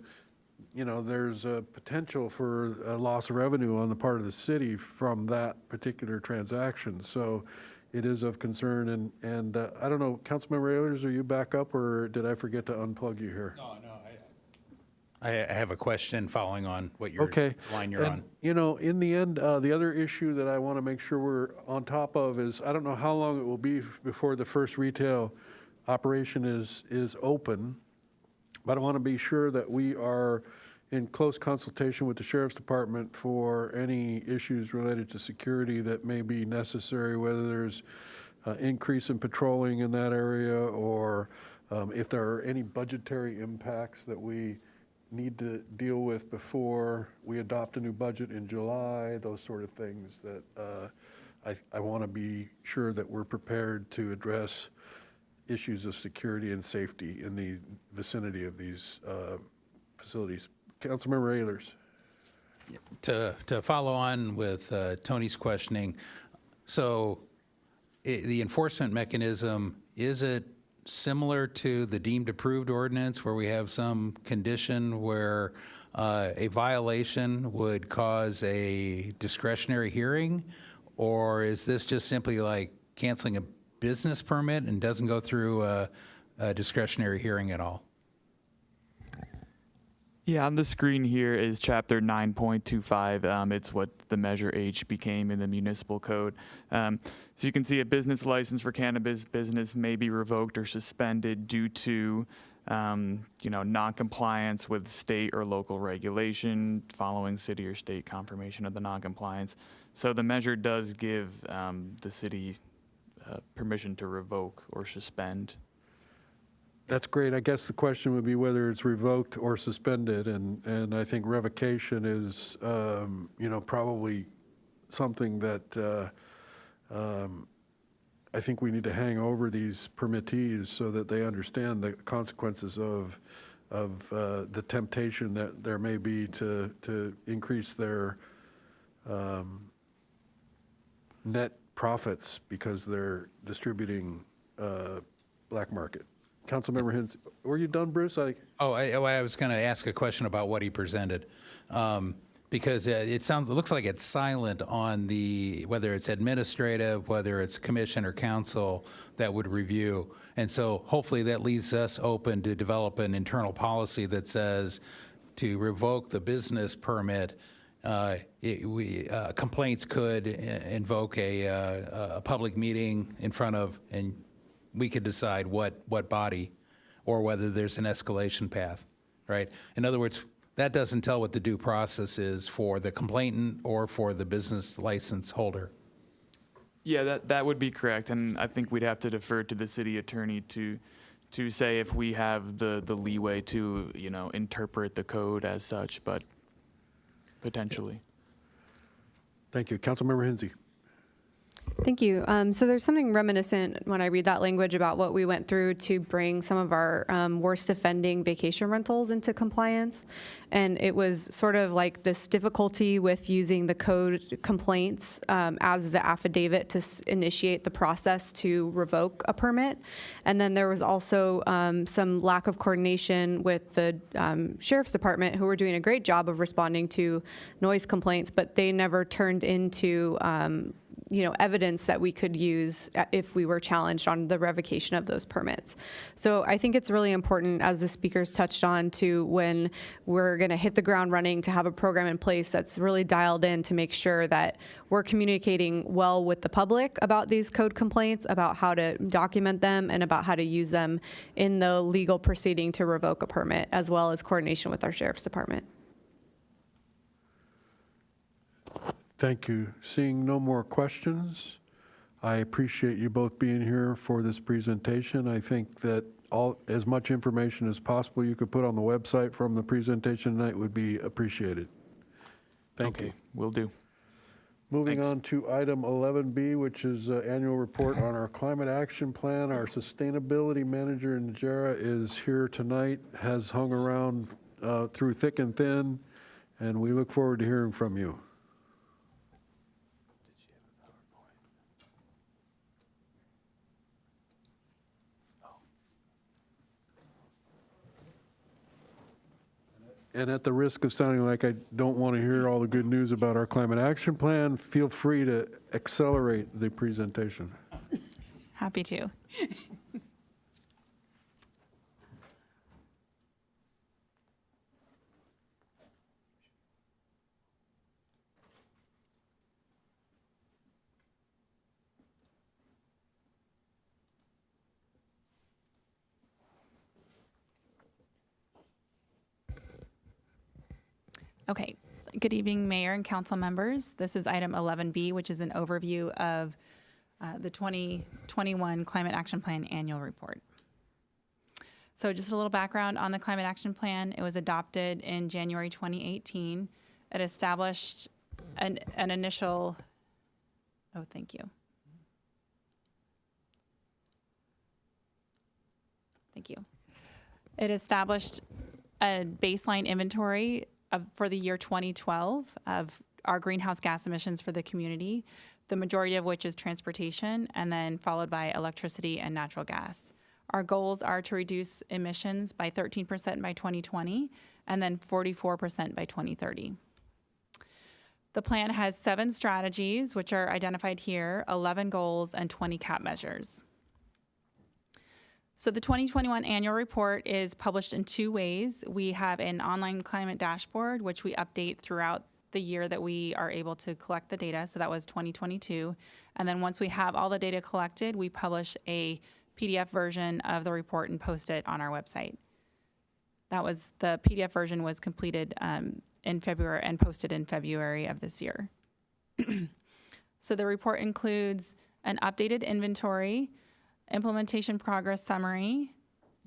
you know, there's a potential for a loss of revenue on the part of the city from that particular transaction. So it is of concern, and I don't know, Councilmember Ehlers, are you back up, or did I forget to unplug you here? No, I have a question following on what your Okay. line you're And, on. you know, in the end, the other issue that I want to make sure we're on top of is, I don't know how long it will be before the first retail operation is open, but I want to be sure that we are in close consultation with the Sheriff's Department for any issues related to security that may be necessary, whether there's increase in patrolling in that area, or if there are any budgetary impacts that we need to deal with before we adopt a new budget in July, those sort of things that I want to be sure that we're prepared to address issues of security and safety in the vicinity of these facilities. Councilmember Ehlers. To follow on with Tony's questioning, so the enforcement mechanism, is it similar to the deemed approved ordinance where we have some condition where a violation would cause a discretionary hearing? Or is this just simply like canceling a business permit and doesn't go through a discretionary hearing at all? Yeah, on the screen here is Chapter 9.25. It's what the Measure H became in the municipal code. So you can see a business license for cannabis business may be revoked or suspended due to, noncompliance with state or local regulation following city or state confirmation of the noncompliance. So the measure does give the city permission to revoke or suspend. That's great. I guess the question would be whether it's revoked or suspended, and I think revocation is, probably something that I think we need to hang over these permittees so that they understand the consequences of the temptation that there may be to increase their net profits because they're distributing black market. Councilmember Hins, were you done, Bruce? I was going to ask a question about what he presented, because it looks like it's silent on whether it's administrative, whether it's commission or council that would review, and so hopefully that leaves us open to develop an internal policy that says to revoke the business permit. Complaints could invoke a public meeting in front of, and we could decide what body or whether there's an escalation path, right? In other words, that doesn't tell what the due process is for the complainant or for the business license holder. Yeah, that would be correct, and I think we'd have to defer to the city attorney to say if we have the leeway to, interpret the code as such, but potentially. Thank you. Councilmember Hinsey. Thank you. So there's something reminiscent when I read that language about what we went through to bring some of our worst offending vacation rentals into compliance. And it was sort of like this difficulty with using the code complaints as the affidavit to initiate the process to revoke a permit. And then there was also some lack of coordination with the Sheriff's Department, who were doing a great job of responding to noise complaints, but they never turned into evidence that we could use if we were challenged on the revocation of those permits. So I think it's really important, as the speakers touched on, to when we're going to hit the ground running, to have a program in place that's really dialed in to make sure that we're communicating well with the public about these code complaints, about how to document them, and about how to use them in the legal proceeding to revoke a permit, as well as coordination with our sheriff's department. Thank you. Seeing no more questions, I appreciate you both being here for this presentation. I think that as much information as possible you could put on the website from the presentation tonight would be appreciated. Thank you. Will do. Moving Thanks. on to item 11B, which is annual report on our climate action plan. Our sustainability manager, Najera, is here tonight, has hung around through thick and thin, and we look forward to hearing from you. And at the risk of sounding like I don't want to hear all the good news about our climate action plan, feel free to accelerate the presentation. Happy to. Okay, good evening, Mayor and council members. This is item 11B, which is an overview of the 2021 Climate Action Plan Annual Report. So just a little background on the Climate Action Plan. It was adopted in January 2018. It established an initial, oh, thank you. Thank you. It established a baseline inventory for the year 2012 of our greenhouse gas emissions for the community, the majority of which is transportation, and then followed by electricity and natural gas. Our goals are to reduce emissions by 13% by 2020 and then 44% by 2030. The plan has 7 strategies, which are identified here, 11 goals, and 20 cap measures. So the 2021 annual report is published in 2 ways. We have an online climate dashboard, which we update throughout the year that we are able to collect the data. So that was 2022. And then once we have all the data collected, we publish a PDF version of the report and post it on our website. The PDF version was completed in February and posted in February of this year. So the report includes an updated inventory, implementation progress summary,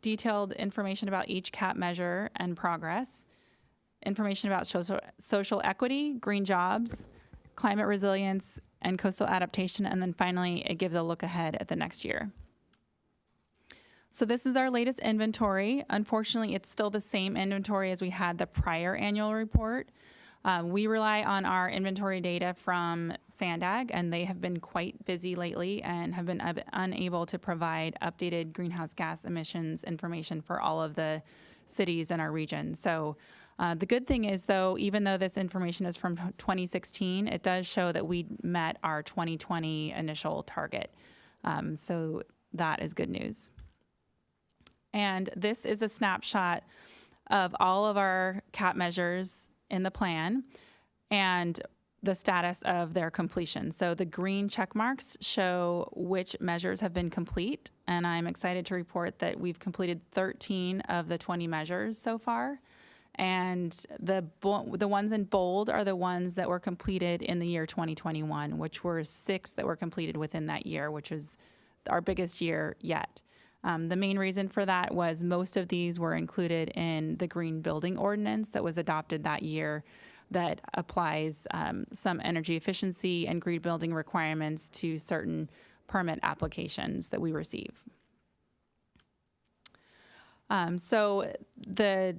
detailed information about each cap measure and progress, information about social equity, green jobs, climate resilience, and coastal adaptation, and then finally, it gives a look ahead at the next year. So this is our latest inventory. Unfortunately, it's still the same inventory as we had the prior annual report. We rely on our inventory data from Sandag, and they have been quite busy lately and have been unable to provide updated greenhouse gas emissions information for all of the cities in our region. So the good thing is, though, even though this information is from 2016, it does show that we met our 2020 initial target. So that is good news. And this is a snapshot of all of our cap measures in the plan and the status of their completion. So the green check marks show which measures have been complete, and I'm excited to report that we've completed 13 of the 20 measures so far. And the ones in bold are the ones that were completed in the year 2021, which were 6 that were completed within that year, which is our biggest year yet. The main reason for that was most of these were included in the Green Building Ordinance that was adopted that year that applies some energy efficiency and green building requirements to certain permit applications that we receive. So the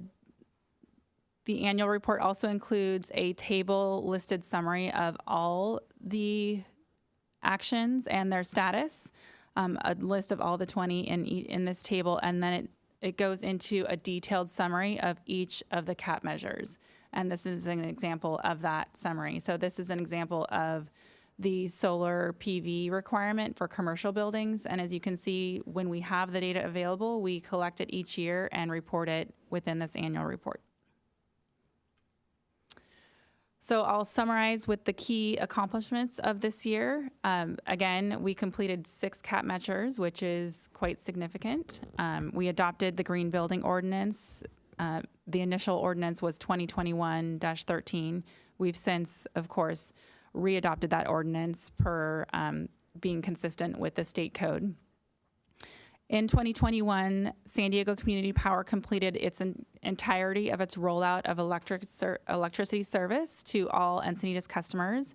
annual report also includes a table listed summary of all the actions and their status. A list of all the 20 in this table, and then it goes into a detailed summary of each of the cap measures. And this is an example of that summary. So this is an example of the solar PV requirement for commercial buildings. And as you can see, when we have the data available, we collect it each year and report it within this annual report. So I'll summarize with the key accomplishments of this year. Again, we completed 6 CAP measures, which is quite significant. We adopted the Green Building Ordinance. The initial ordinance was 2021-13. We've since, of course, readopted that ordinance per being consistent with the state code. In 2021, San Diego Community Power completed its entirety of its rollout of electricity service to all Encinitas customers,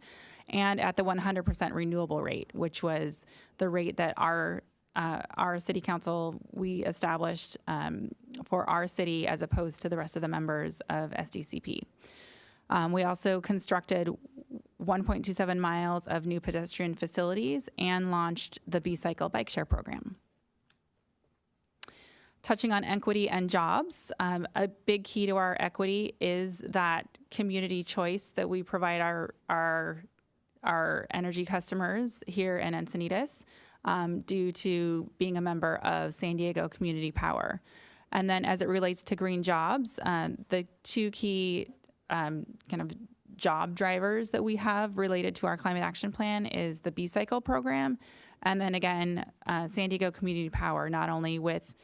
and at the 100% renewable rate, which was the rate that our city council, we established for our city as opposed to the rest of the members of SDCP. We also constructed 1.27 miles of new pedestrian facilities and launched the B-Cycle bike share program. Touching on equity and jobs, a big key to our equity is that community choice that we provide our energy customers here in Encinitas due to being a member of San Diego Community Power. And then as it relates to green jobs, the 2 key kind of job drivers that we have related to our climate action plan is the B-Cycle program, and then again, San Diego Community Power, not only with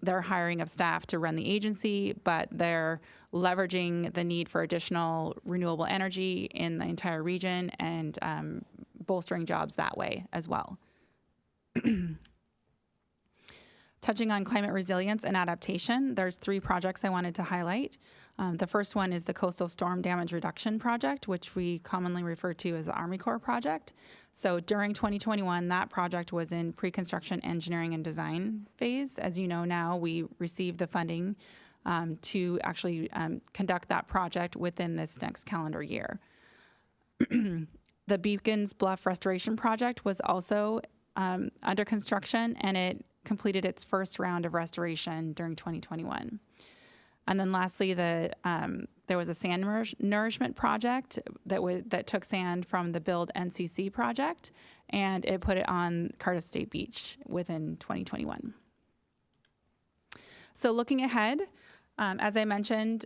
their hiring of staff to run the agency, but they're leveraging the need for additional renewable energy in the entire region and bolstering jobs that way as well. Touching on climate resilience and adaptation, there's 3 projects I wanted to highlight. The first one is the Coastal Storm Damage Reduction Project, which we commonly refer to as the Army Corps project. So during 2021, that project was in pre-construction engineering and design phase. As you know now, we received the funding to actually conduct that project within this next calendar year. The Beacons Bluff Restoration Project was also under construction, and it completed its first round of restoration during 2021. And then lastly, there was a sand nourishment project that took sand from the Build NCC project, and it put it on Cardiff State Beach within 2021. So looking ahead, as I mentioned,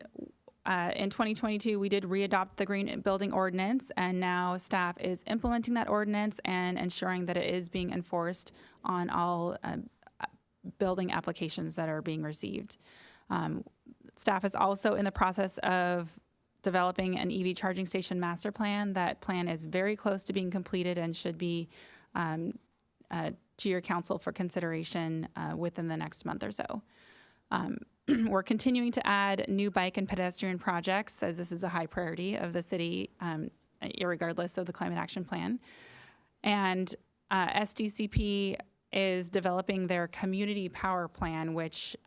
in 2022, we did readopt the Green Building Ordinance, and now staff is implementing that ordinance and ensuring that it is being enforced on all building applications that are being received. Staff is also in the process of developing an EV charging station master plan. That plan is very close to being completed and should be to your council for consideration within the next month or so. We're continuing to add new bike and pedestrian projects, as this is a high priority of the city, irregardless of the climate action plan. And SDCP is developing their community power plan, which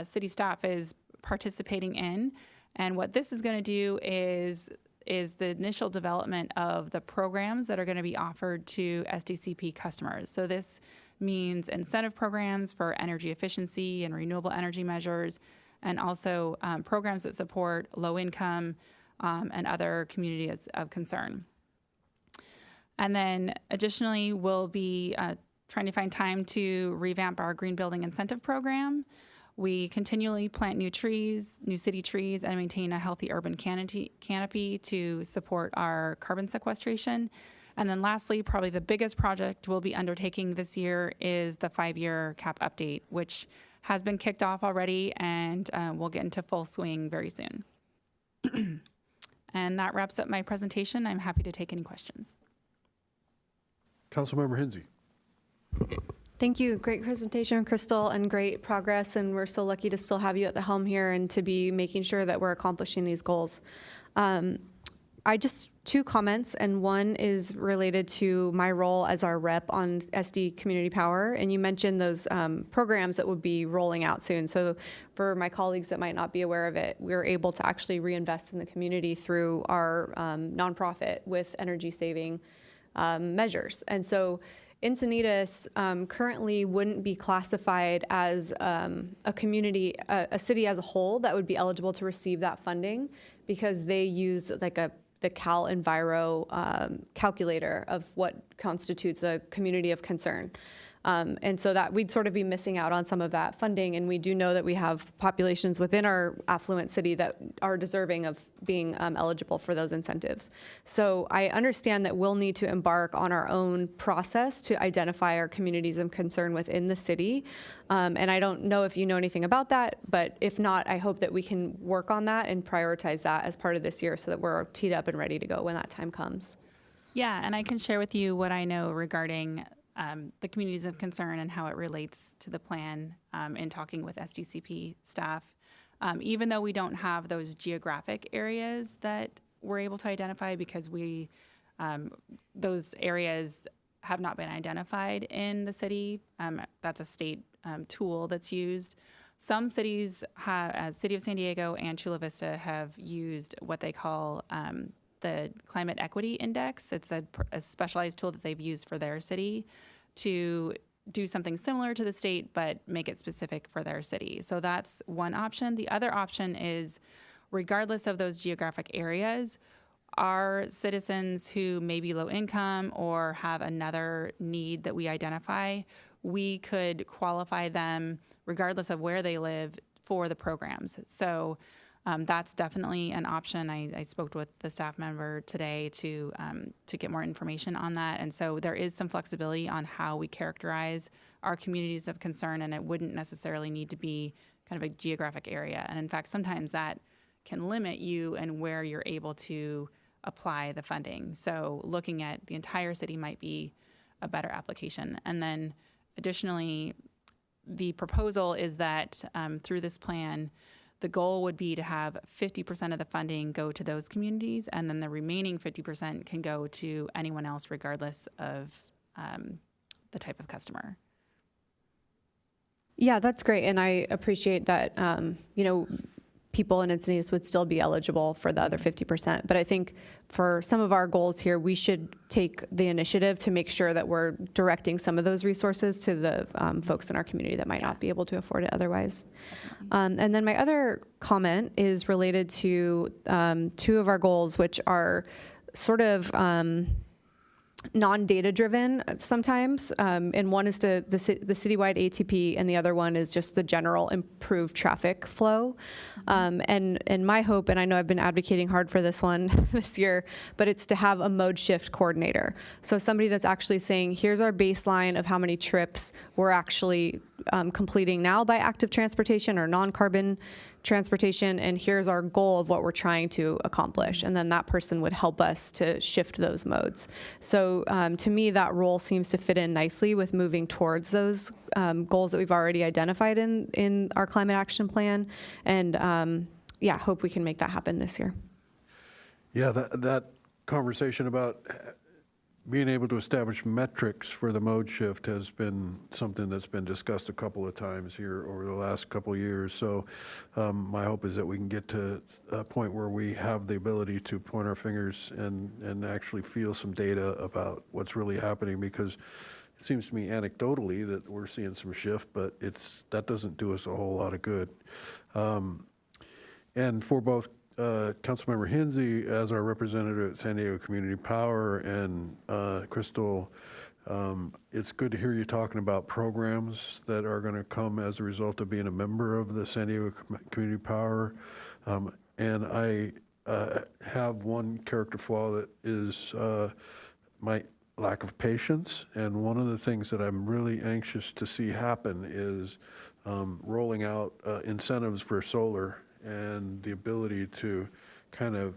city staff is participating in. And what this is going to do is the initial development of the programs that are going to be offered to SDCP customers. So this means incentive programs for energy efficiency and renewable energy measures, and also programs that support low income and other communities of concern. And then additionally, we'll be trying to find time to revamp our green building incentive program. We continually plant new trees, new city trees, and maintain a healthy urban canopy to support our carbon sequestration. And then lastly, probably the biggest project we'll be undertaking this year is the 5-year CAP update, which has been kicked off already and will get into full swing very soon. And that wraps up my presentation. I'm happy to take any questions. Councilmember Hinsey. Thank you. Great presentation, Crystal, and great progress. And we're so lucky to still have you at the helm here and to be making sure that we're accomplishing these goals. I just 2 comments, and one is related to my role as our rep on SD Community Power. And you mentioned those programs that would be rolling out soon. So for my colleagues that might not be aware of it, we're able to actually reinvest in the community through our nonprofit with energy saving measures. And so Encinitas currently wouldn't be classified as a community, a city as a whole that would be eligible to receive that funding, because they use like a the Cal Enviro calculator of what constitutes a community of concern. And so that we'd sort of be missing out on some of that funding. And we do know that we have populations within our affluent city that are deserving of being eligible for those incentives. So I understand that we'll need to embark on our own process to identify our communities of concern within the city. And I don't know if you know anything about that, but if not, I hope that we can work on that and prioritize that as part of this year so that we're teed up and ready to go when that time comes. Yeah, and I can share with you what I know regarding the communities of concern and how it relates to the plan in talking with SDCP staff. Even though we don't have those geographic areas that we're able to identify because those areas have not been identified in the city. That's a state tool that's used. Some cities, as City of San Diego and Chula Vista, have used what they call the Climate Equity Index. It's a specialized tool that they've used for their city to do something similar to the state, but make it specific for their city. So that's one option. The other option is, regardless of those geographic areas, our citizens who may be low income or have another need that we identify, we could qualify them regardless of where they live for the programs. So that's definitely an option. I spoke with the staff member today to get more information on that. And so there is some flexibility on how we characterize our communities of concern, and it wouldn't necessarily need to be kind of a geographic area. And in fact, sometimes that can limit you and where you're able to apply the funding. So looking at the entire city might be a better application. And then additionally, the proposal is that through this plan, the goal would be to have 50% of the funding go to those communities, and then the remaining 50% can go to anyone else, regardless of the type of customer. Yeah, that's great. And I appreciate that, people in Encinitas would still be eligible for the other 50%. But I think for some of our goals here, we should take the initiative to make sure that we're directing some of those resources to the folks in our community that might not be able to afford it otherwise. And then my other comment is related to two of our goals, which are sort of non-data driven sometimes, and one is the citywide ATP, and the other one is just the general improved traffic flow. And my hope, and I know I've been advocating hard for this one this year, but it's to have a mode shift coordinator. So somebody that's actually saying, here's our baseline of how many trips we're actually completing now by active transportation or non-carbon transportation, and here's our goal of what we're trying to accomplish. And then that person would help us to shift those modes. So to me, that role seems to fit in nicely with moving towards those goals that we've already identified in our climate action plan. And hope we can make that happen this year. Yeah, that conversation about being able to establish metrics for the mode shift has been something that's been discussed a couple of times here over the last couple of years. So my hope is that we can get to a point where we have the ability to point our fingers and actually feel some data about what's really happening, because it seems to me anecdotally that we're seeing some shift, but that doesn't do us a whole lot of good. And for both Councilmember Hinsey as our representative at San Diego Community Power and Crystal, it's good to hear you talking about programs that are going to come as a result of being a member of the San Diego Community Power. And I have one character flaw that is my lack of patience. And one of the things that I'm really anxious to see happen is rolling out incentives for solar and the ability to kind of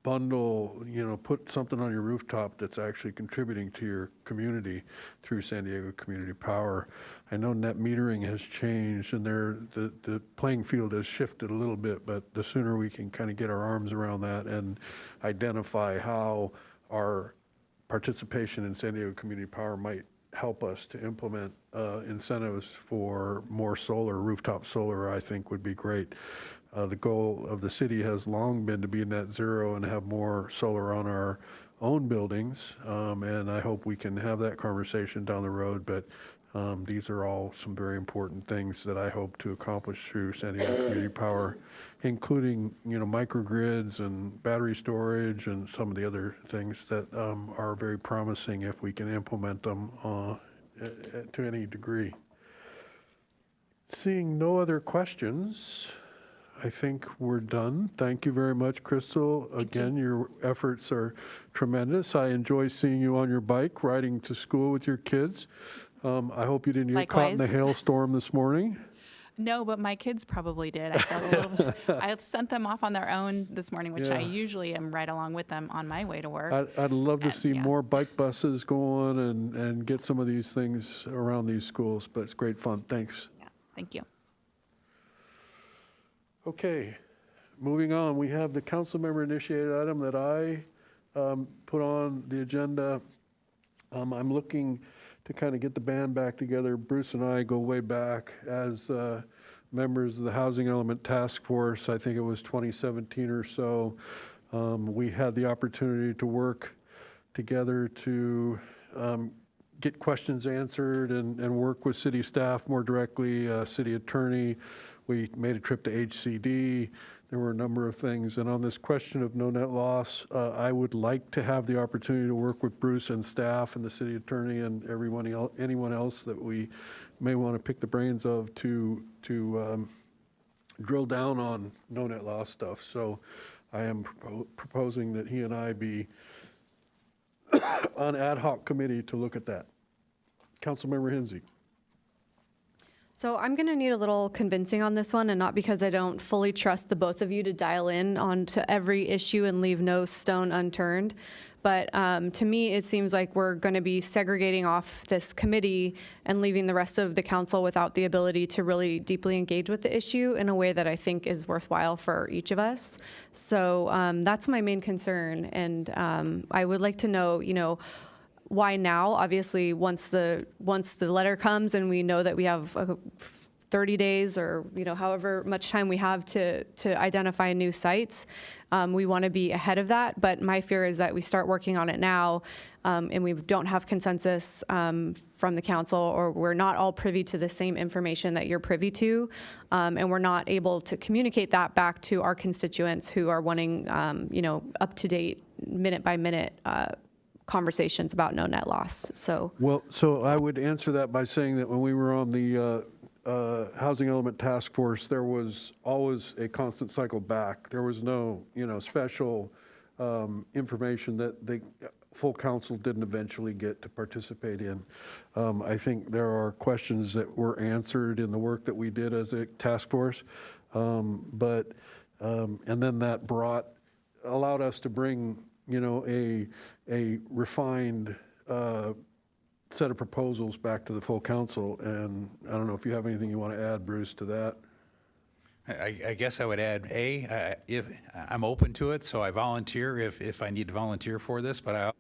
bundle, put something on your rooftop that's actually contributing to your community through San Diego Community Power. I know net metering has changed and the playing field has shifted a little bit, but the sooner we can kind of get our arms around that and identify how our participation in San Diego Community Power might help us to implement incentives for more solar, rooftop solar, I think would be great. The goal of the city has long been to be net zero and have more solar on our own buildings, and I hope we can have that conversation down the road, but these are all some very important things that I hope to accomplish through San Diego Community Power, including, microgrids and battery storage and some of the other things that are very promising if we can implement them to any degree. Seeing no other questions, I think we're done. Thank you very much, Crystal. Again, your efforts are tremendous. I enjoy seeing you on your bike riding to school with your kids. I hope you didn't get caught in the Likewise. hailstorm this morning. No, but my kids probably did. I felt a little. I sent them off on their own this morning, which I Yeah. usually am right along with them on my way to work. I'd love to see yeah. more bike buses go on and get some of these things around these schools, but it's great fun. Thanks. Yeah, thank you. Okay, moving on, we have the council member initiated item that I put on the agenda. I'm looking to kind of get the band back together. Bruce and I go way back as members of the Housing Element Task Force. I think it was 2017 or so. We had the opportunity to work together to get questions answered and work with city staff more directly, city attorney. We made a trip to HCD. There were a number of things. And on this question of no net loss, I would like to have the opportunity to work with Bruce and staff and the city attorney and anyone else that we may want to pick the brains of to drill down on no net loss stuff. So I am proposing that he and I be on ad hoc committee to look at that. Councilmember Hinsey. So I'm going to need a little convincing on this one, and not because I don't fully trust the both of you to dial in onto every issue and leave no stone unturned. But to me, it seems like we're going to be segregating off this committee and leaving the rest of the council without the ability to really deeply engage with the issue in a way that I think is worthwhile for each of us. So that's my main concern. And I would like to know, why now? Obviously, once the letter comes and we know that we have 30 days or however much time we have to identify new sites, we want to be ahead of that. But my fear is that we start working on it now and we don't have consensus from the council, or we're not all privy to the same information that you're privy to, and we're not able to communicate that back to our constituents who are wanting up to date, minute by minute conversations about no net loss. So I would answer that by saying that when we were on the Housing Element Task Force, there was always a constant cycle back. There was no, special information that the full council didn't eventually get to participate in. I think there are questions that were answered in the work that we did as a task force, and then that allowed us to bring a refined set of proposals back to the full council. And I don't know if you have anything you want to add, Bruce, to that. I guess I would add, if I'm open to it, so I volunteer if I need to volunteer for this, but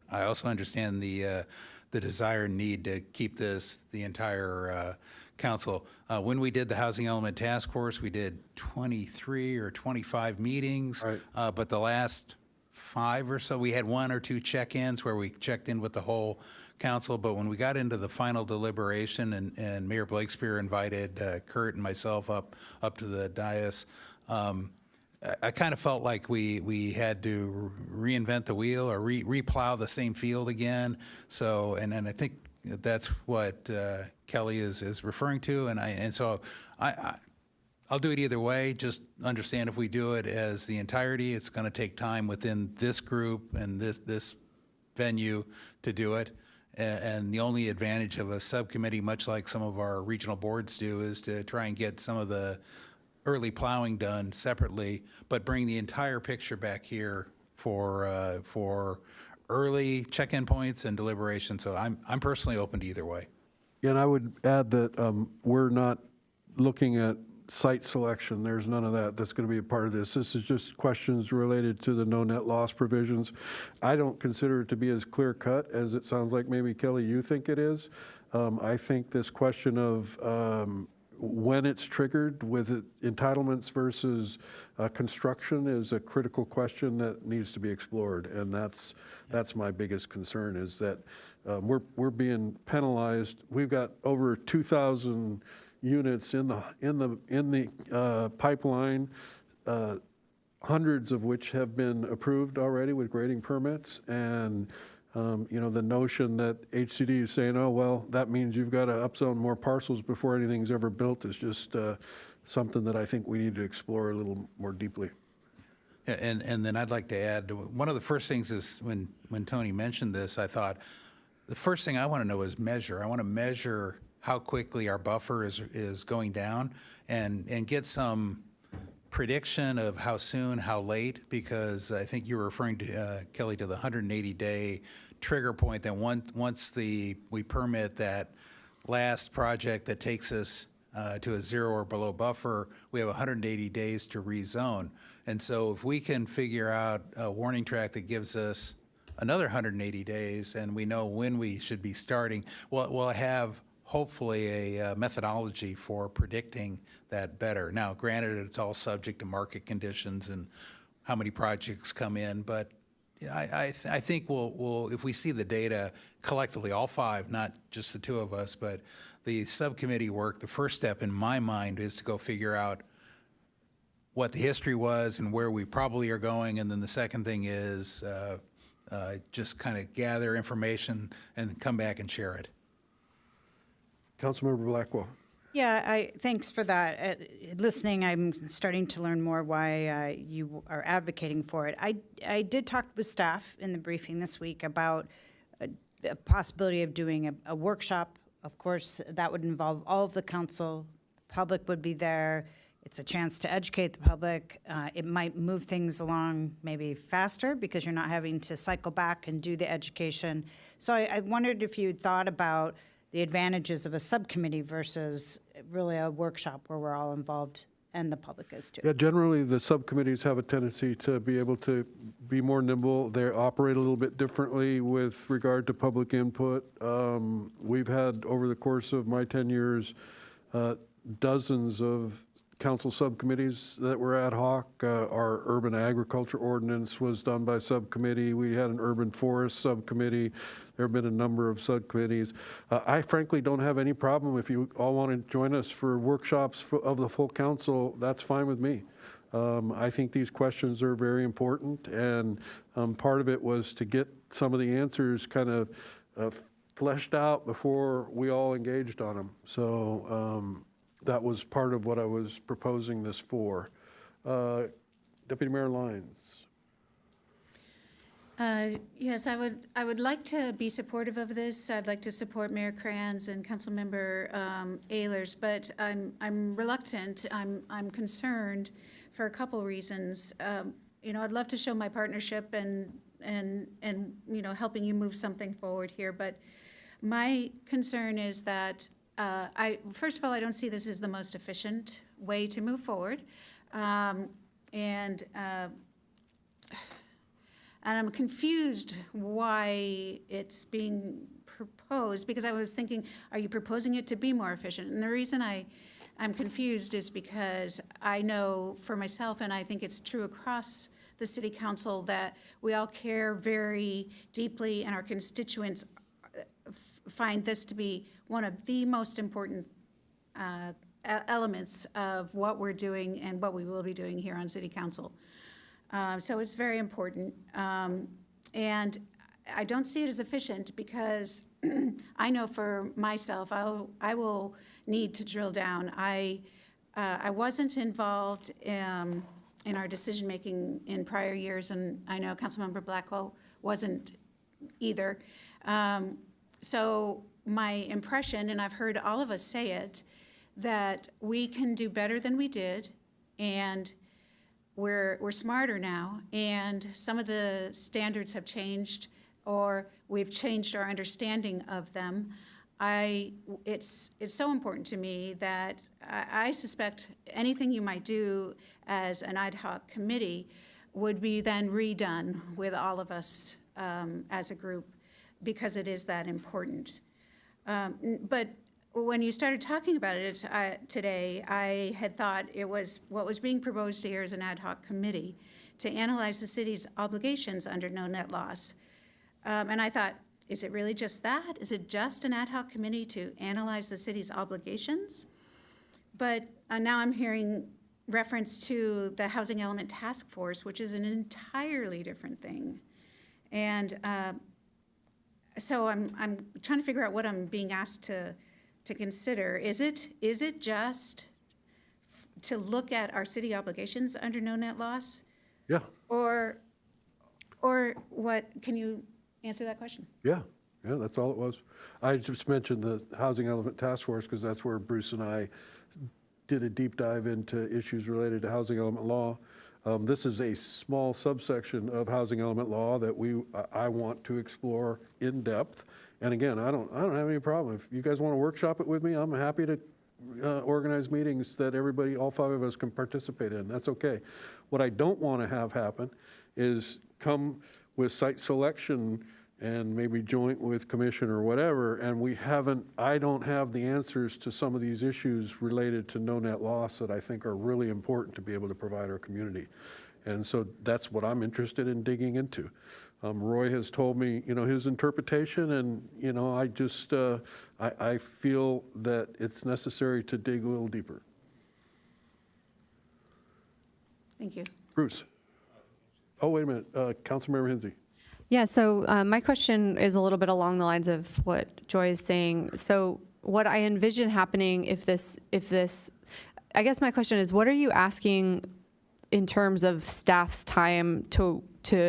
I also understand the desire and need to keep the entire council. When we did the Housing Element Task Force, we did 23 or 25 meetings, right. But the last 5 or so, we had 1 or 2 check-ins where we checked in with the whole council. But when we got into the final deliberation and Mayor Blakespeare invited Kurt and myself up to the dais, I kind of felt like we had to reinvent the wheel or replow the same field again. So, and I think that's what Kelly is referring to. And so I'll do it either way. Just understand if we do it as the entirety, it's going to take time within this group and this venue to do it. And the only advantage of a subcommittee, much like some of our regional boards do, is to try and get some of the early plowing done separately, but bring the entire picture back here for early check-in points and deliberation. So I'm personally open to either way. Yeah, and I would add that we're not looking at site selection. There's none of that that's going to be a part of this. This is just questions related to the no net loss provisions. I don't consider it to be as clear cut as it sounds like maybe, Kelly, you think it is. I think this question of when it's triggered with entitlements versus construction is a critical question that needs to be explored. And that's my biggest concern, is that we're being penalized. We've got over 2,000 units in the pipeline, hundreds of which have been approved already with grading permits. And the notion that HCD is saying, oh, well, that means you've got to upzone more parcels before anything's ever built is just something that I think we need to explore a little more deeply. And then I'd like to add, one of the first things is when Tony mentioned this, I thought, the first thing I want to know is measure. I want to measure how quickly our buffer is going down and get some prediction of how soon, how late, because I think you were referring to, Kelly, to the 180-day trigger point that once we permit that last project that takes us to a 0 or below buffer, we have 180 days to rezone. And so if we can figure out a warning track that gives us another 180 days and we know when we should be starting, we'll have hopefully a methodology for predicting that better. Now, granted, it's all subject to market conditions and how many projects come in, but I think we'll if we see the data collectively, all five, not just the two of us, but the subcommittee work, the first step in my mind is to go figure out what the history was and where we probably are going, and then the second thing is just kind of gather information and come back and share it. Councilmember Blackwell. Yeah, thanks for that. Listening, I'm starting to learn more why you are advocating for it. I did talk with staff in the briefing this week about the possibility of doing a workshop. Of course, that would involve all of the council. The public would be there. It's a chance to educate the public. It might move things along maybe faster because you're not having to cycle back and do the education. So I wondered if you thought about the advantages of a subcommittee versus really a workshop where we're all involved and the public is too. Yeah, generally the subcommittees have a tendency to be able to be more nimble. They operate a little bit differently with regard to public input. We've had, over the course of my 10 years, dozens of council subcommittees that were ad hoc. Our urban agriculture ordinance was done by subcommittee. We had an urban forest subcommittee. There have been a number of subcommittees. I frankly don't have any problem if you all want to join us for workshops of the full council. That's fine with me. I think these questions are very important, and part of it was to get some of the answers kind of fleshed out before we all engaged on them. So that was part of what I was proposing this for. Deputy Mayor Lyons. Yes, I would like to be supportive of this. I'd like to support Mayor Kranz and Councilmember Ehlers, but I'm reluctant. I'm concerned for a couple reasons. I'd love to show my partnership and helping you move something forward here, but my concern is that first of all, I don't see this as the most efficient way to move forward, and I'm confused why it's being proposed, because I was thinking, are you proposing it to be more efficient? And the reason I'm confused is because I know for myself, and I think it's true across the city council, that we all care very deeply, and our constituents find this to be one of the most important elements of what we're doing and what we will be doing here on city council. So it's very important. And I don't see it as efficient because I know for myself, I will need to drill down. I wasn't involved in our decision-making in prior years, and I know Councilmember Blackwell wasn't either. So my impression, and I've heard all of us say it, that we can do better than we did, and we're smarter now, and some of the standards have changed, or we've changed our understanding of them. It's so important to me that I suspect anything you might do as an ad hoc committee would be then redone with all of us as a group, because it is that important. But when you started talking about it today, I had thought it was, what was being proposed here is an ad hoc committee to analyze the city's obligations under no net loss. And I thought, is it really just that? Is it just an ad hoc committee to analyze the city's obligations? But now I'm hearing reference to the Housing Element Task Force, which is an entirely different thing. And so I'm trying to figure out what I'm being asked to consider. Is it just to look at our city obligations under no net loss? Yeah, Or what, can you answer that question? yeah, that's all it was. I just mentioned the Housing Element Task Force because that's where Bruce and I did a deep dive into issues related to housing element law. This is a small subsection of housing element law that I want to explore in depth. And again, I don't have any problem. If you guys want to workshop it with me, I'm happy to organize meetings that everybody, all 5 of us, can participate in. That's okay. What I don't want to have happen is come with site selection and maybe joint with commission or whatever, and I don't have the answers to some of these issues related to no net loss that I think are really important to be able to provide our community. And so that's what I'm interested in digging into. Roy has told me, his interpretation, and, I just, I feel that it's necessary to dig a little deeper. Thank you. Bruce. Oh, wait a minute, Councilmember Hinsey. Yeah, so my question is a little bit along the lines of what Joy is saying. So what I envision happening if this, I guess my question is, what are you asking in terms of staff's time to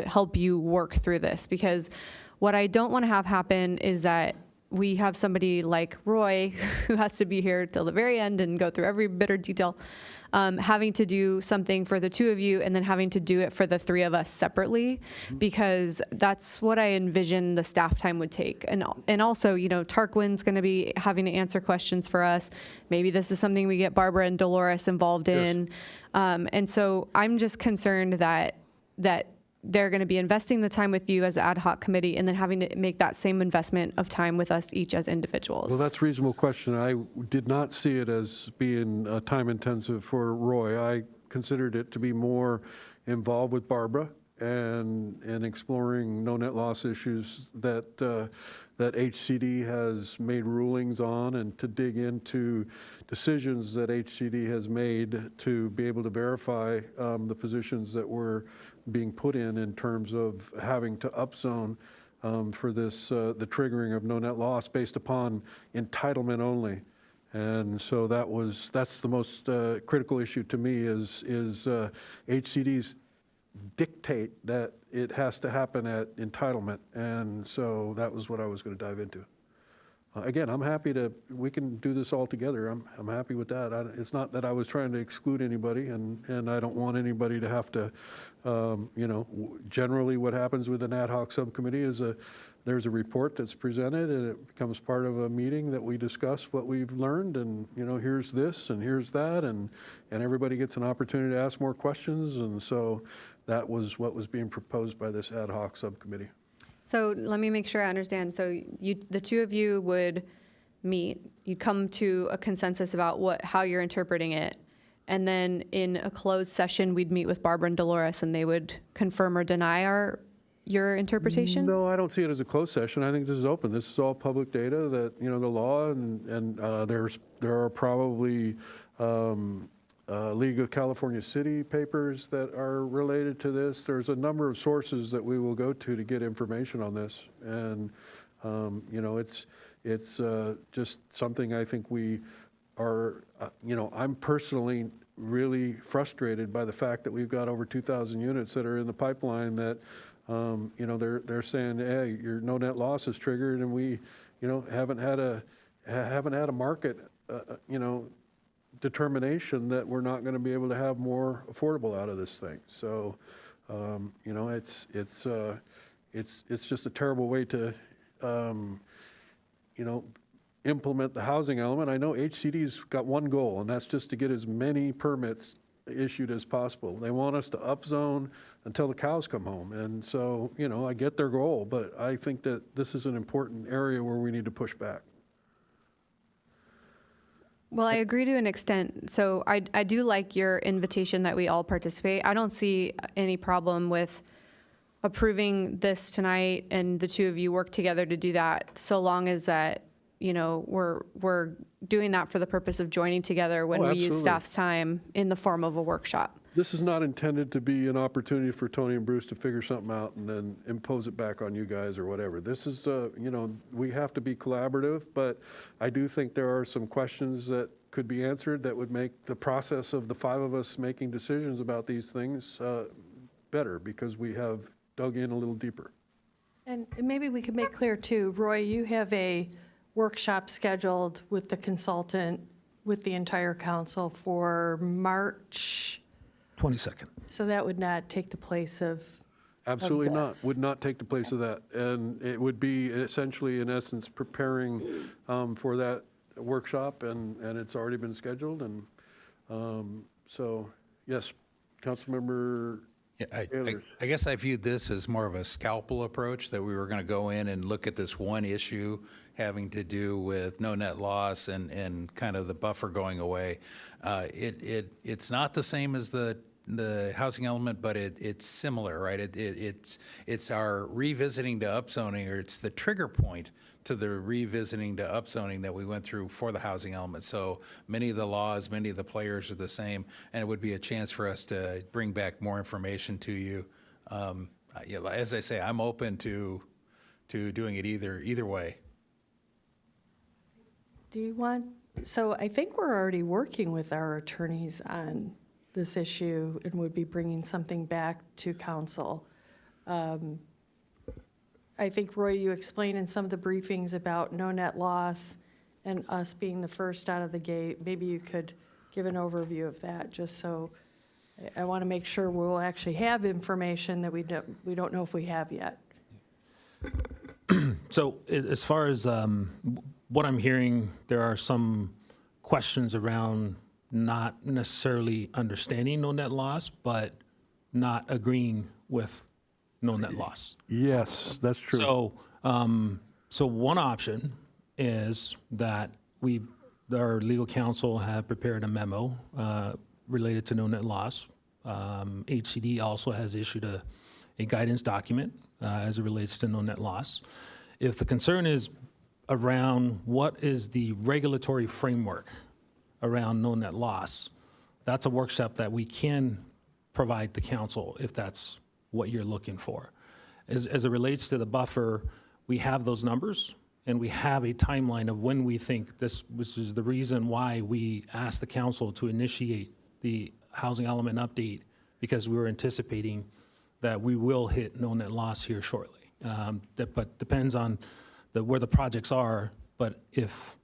help you work through this? Because what I don't want to have happen is that we have somebody like Roy who has to be here till the very end and go through every bit of detail, having to do something for the 2 of you and then having to do it for the 3 of us separately, because that's what I envision the staff time would take. And also, Tarquin's going to be having to answer questions for us. Maybe this is something we get Barbara and Dolores involved in. And so I'm just concerned that they're going to be investing the time with you as an ad hoc committee and then having to make that same investment of time with us each as individuals. Well, that's a reasonable question. I did not see it as being time intensive for Roy. I considered it to be more involved with Barbara and exploring no net loss issues that HCD has made rulings on, and to dig into decisions that HCD has made to be able to verify the positions that were being put in terms of having to upzone for this, the triggering of no net loss based upon entitlement only. And so that's the most critical issue to me is HCD's dictate that it has to happen at entitlement. And so that was what I was going to dive into. Again, I'm happy we can do this all together. I'm happy with that. It's not that I was trying to exclude anybody, and I don't want anybody to have to, generally what happens with an ad hoc subcommittee is there's a report that's presented and it becomes part of a meeting that we discuss what we've learned, and, here's this and here's that, and everybody gets an opportunity to ask more questions. And so that was what was being proposed by this ad hoc subcommittee. So let me make sure I understand. So the 2 of you would meet, you'd come to a consensus about how you're interpreting it, and then in a closed session, we'd meet with Barbara and Dolores, and they would confirm or deny your interpretation? No, I don't see it as a closed session. I think this is open. This is all public data that, the law, and there are probably League of California City papers that are related to this. There's a number of sources that we will go to get information on this. And, it's just something I think we are, I'm personally really frustrated by the fact that we've got over 2,000 units that are in the pipeline that, they're saying, hey, your no net loss is triggered, and we, haven't had a market, determination that we're not going to be able to have more affordable out of this thing. So, it's just a terrible way to, implement the housing element. I know HCD's got one goal, and that's just to get as many permits issued as possible. They want us to upzone until the cows come home. And so, I get their goal, but I think that this is an important area where we need to push back. Well, I agree to an extent. So I do like your invitation that we all participate. I don't see any problem with approving this tonight and the two of you work together to do that, so long as that, you know, we're doing that for the purpose of joining together when we use absolutely. staff's time in the form of a workshop. This is not intended to be an opportunity for Tony and Bruce to figure something out and then impose it back on you guys or whatever. This is, you know, we have to be collaborative, but I do think there are some questions that could be answered that would make the process of the five of us making decisions about these things better, because we have dug in a little deeper. And maybe we could make clear too, Roy, you have a workshop scheduled with the consultant, with the entire council for March, 22nd. so that would not take the place of Absolutely not, this. would not take the place of that. And it would be essentially, in essence, preparing for that workshop, and it's already been scheduled. And so, yes, Councilmember Yeah, Taylor's. I guess I viewed this as more of a scalpel approach, that we were going to go in and look at this one issue having to do with no net loss and kind of the buffer going away. It's not the same as the housing element, but it's similar, right? It's our revisiting to upzoning, or it's the trigger point to the revisiting to upzoning that we went through for the housing element. So many of the laws, many of the players are the same, and it would be a chance for us to bring back more information to you. Yeah, as I say, I'm open to doing it either way. Do you want, so I think we're already working with our attorneys on this issue and would be bringing something back to council. I think, Roy, you explained in some of the briefings about no net loss and us being the first out of the gate. Maybe you could give an overview of that, just so I want to make sure we'll actually have information that we don't know if we have yet. So as far as what I'm hearing, there are some questions around not necessarily understanding no net loss, but not agreeing with no net loss. Yes, that's true. So, so one option is that our legal counsel have prepared a memo related to no net loss. HCD also has issued a guidance document as it relates to no net loss. If the concern is around what is the regulatory framework around no net loss, that's a workshop that we can provide the council if that's what you're looking for. As it relates to the buffer, we have those numbers and we have a timeline of when we think this is the reason why we asked the council to initiate the housing element update, because we were anticipating that we will hit no net loss here shortly. But depends on where the projects are, but if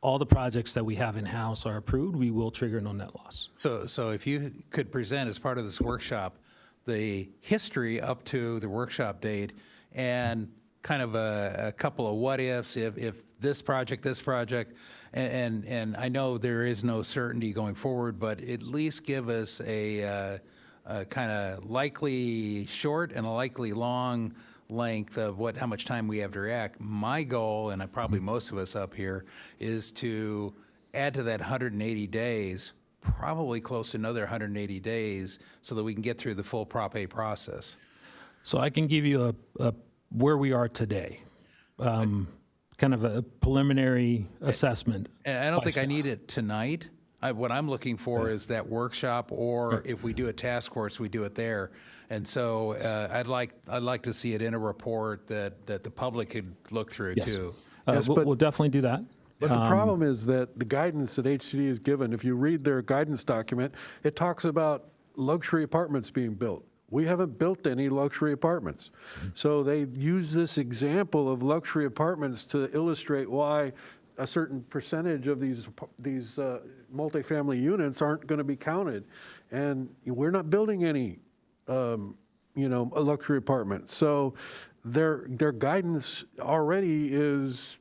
all the projects that we have in-house are approved, we will trigger no net loss. So if you could present as part of this workshop the history up to the workshop date and kind of a couple of what ifs, if this project, and I know there is no certainty going forward, but at least give us a kind of likely short and a likely long length of how much time we have to react. My goal, and probably most of us up here, is to add to that 180 days, probably close to another 180 days, so that we can get through the full Prop A process. So I can give you a where we are today, kind of a preliminary assessment. And I don't by think I staff. need it tonight. What I'm looking for is that workshop, or if we do a task force, we do it there. And so I'd like to see it in a report that the public could look through Yes. too. We'll definitely do that. But the problem is that the guidance that HCD has given, if you read their guidance document, it talks about luxury apartments being built. We haven't built any luxury apartments. So they use this example of luxury apartments to illustrate why a certain percentage of these multifamily units aren't going to be counted. And we're not building any, luxury apartments. So their guidance already is,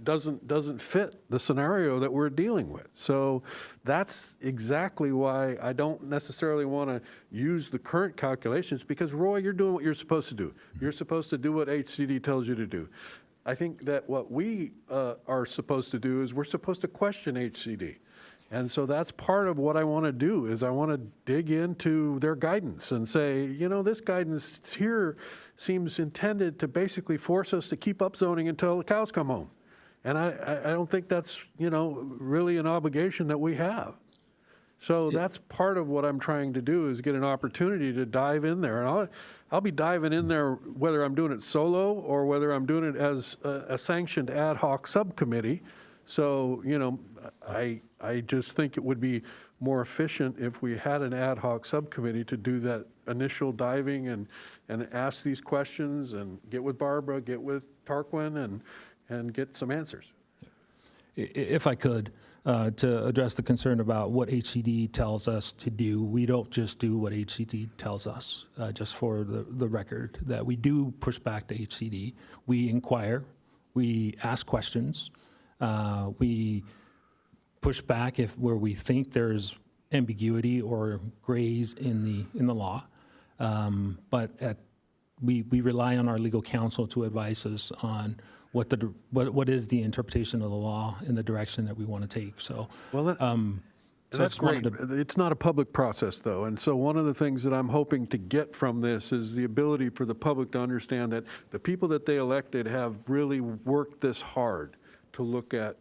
doesn't fit the scenario that we're dealing with. So that's exactly why I don't necessarily want to use the current calculations, because Roy, you're doing what you're supposed to do. You're supposed to do what HCD tells you to do. I think that what we are supposed to do is we're supposed to question HCD. And so that's part of what I want to do is I want to dig into their guidance and say, you know, this guidance here seems intended to basically force us to keep upzoning until the cows come home. And I don't think that's, you know, really an obligation that we have. So that's part of what I'm trying to do is get an opportunity to dive in there. And I'll be diving in there whether I'm doing it solo or whether I'm doing it as a sanctioned ad hoc subcommittee. So, you know, I just think it would be more efficient if we had an ad hoc subcommittee to do that initial diving and ask these questions and get with Barbara, get with Tarquin, and get some answers. If I could, to address the concern about what HCD tells us to do, we don't just do what HCD tells us, just for the record, that we do push back to HCD. We inquire, we ask questions, we push back where we think there's ambiguity or grays in the law, but we rely on our legal counsel to advise us on what is the interpretation of the law in the direction that we want to take. So, well, that's great. It's not a public process, though, and so one of the things that I'm hoping to get from this is the ability for the public to understand that the people that they elected have really worked this hard to look at.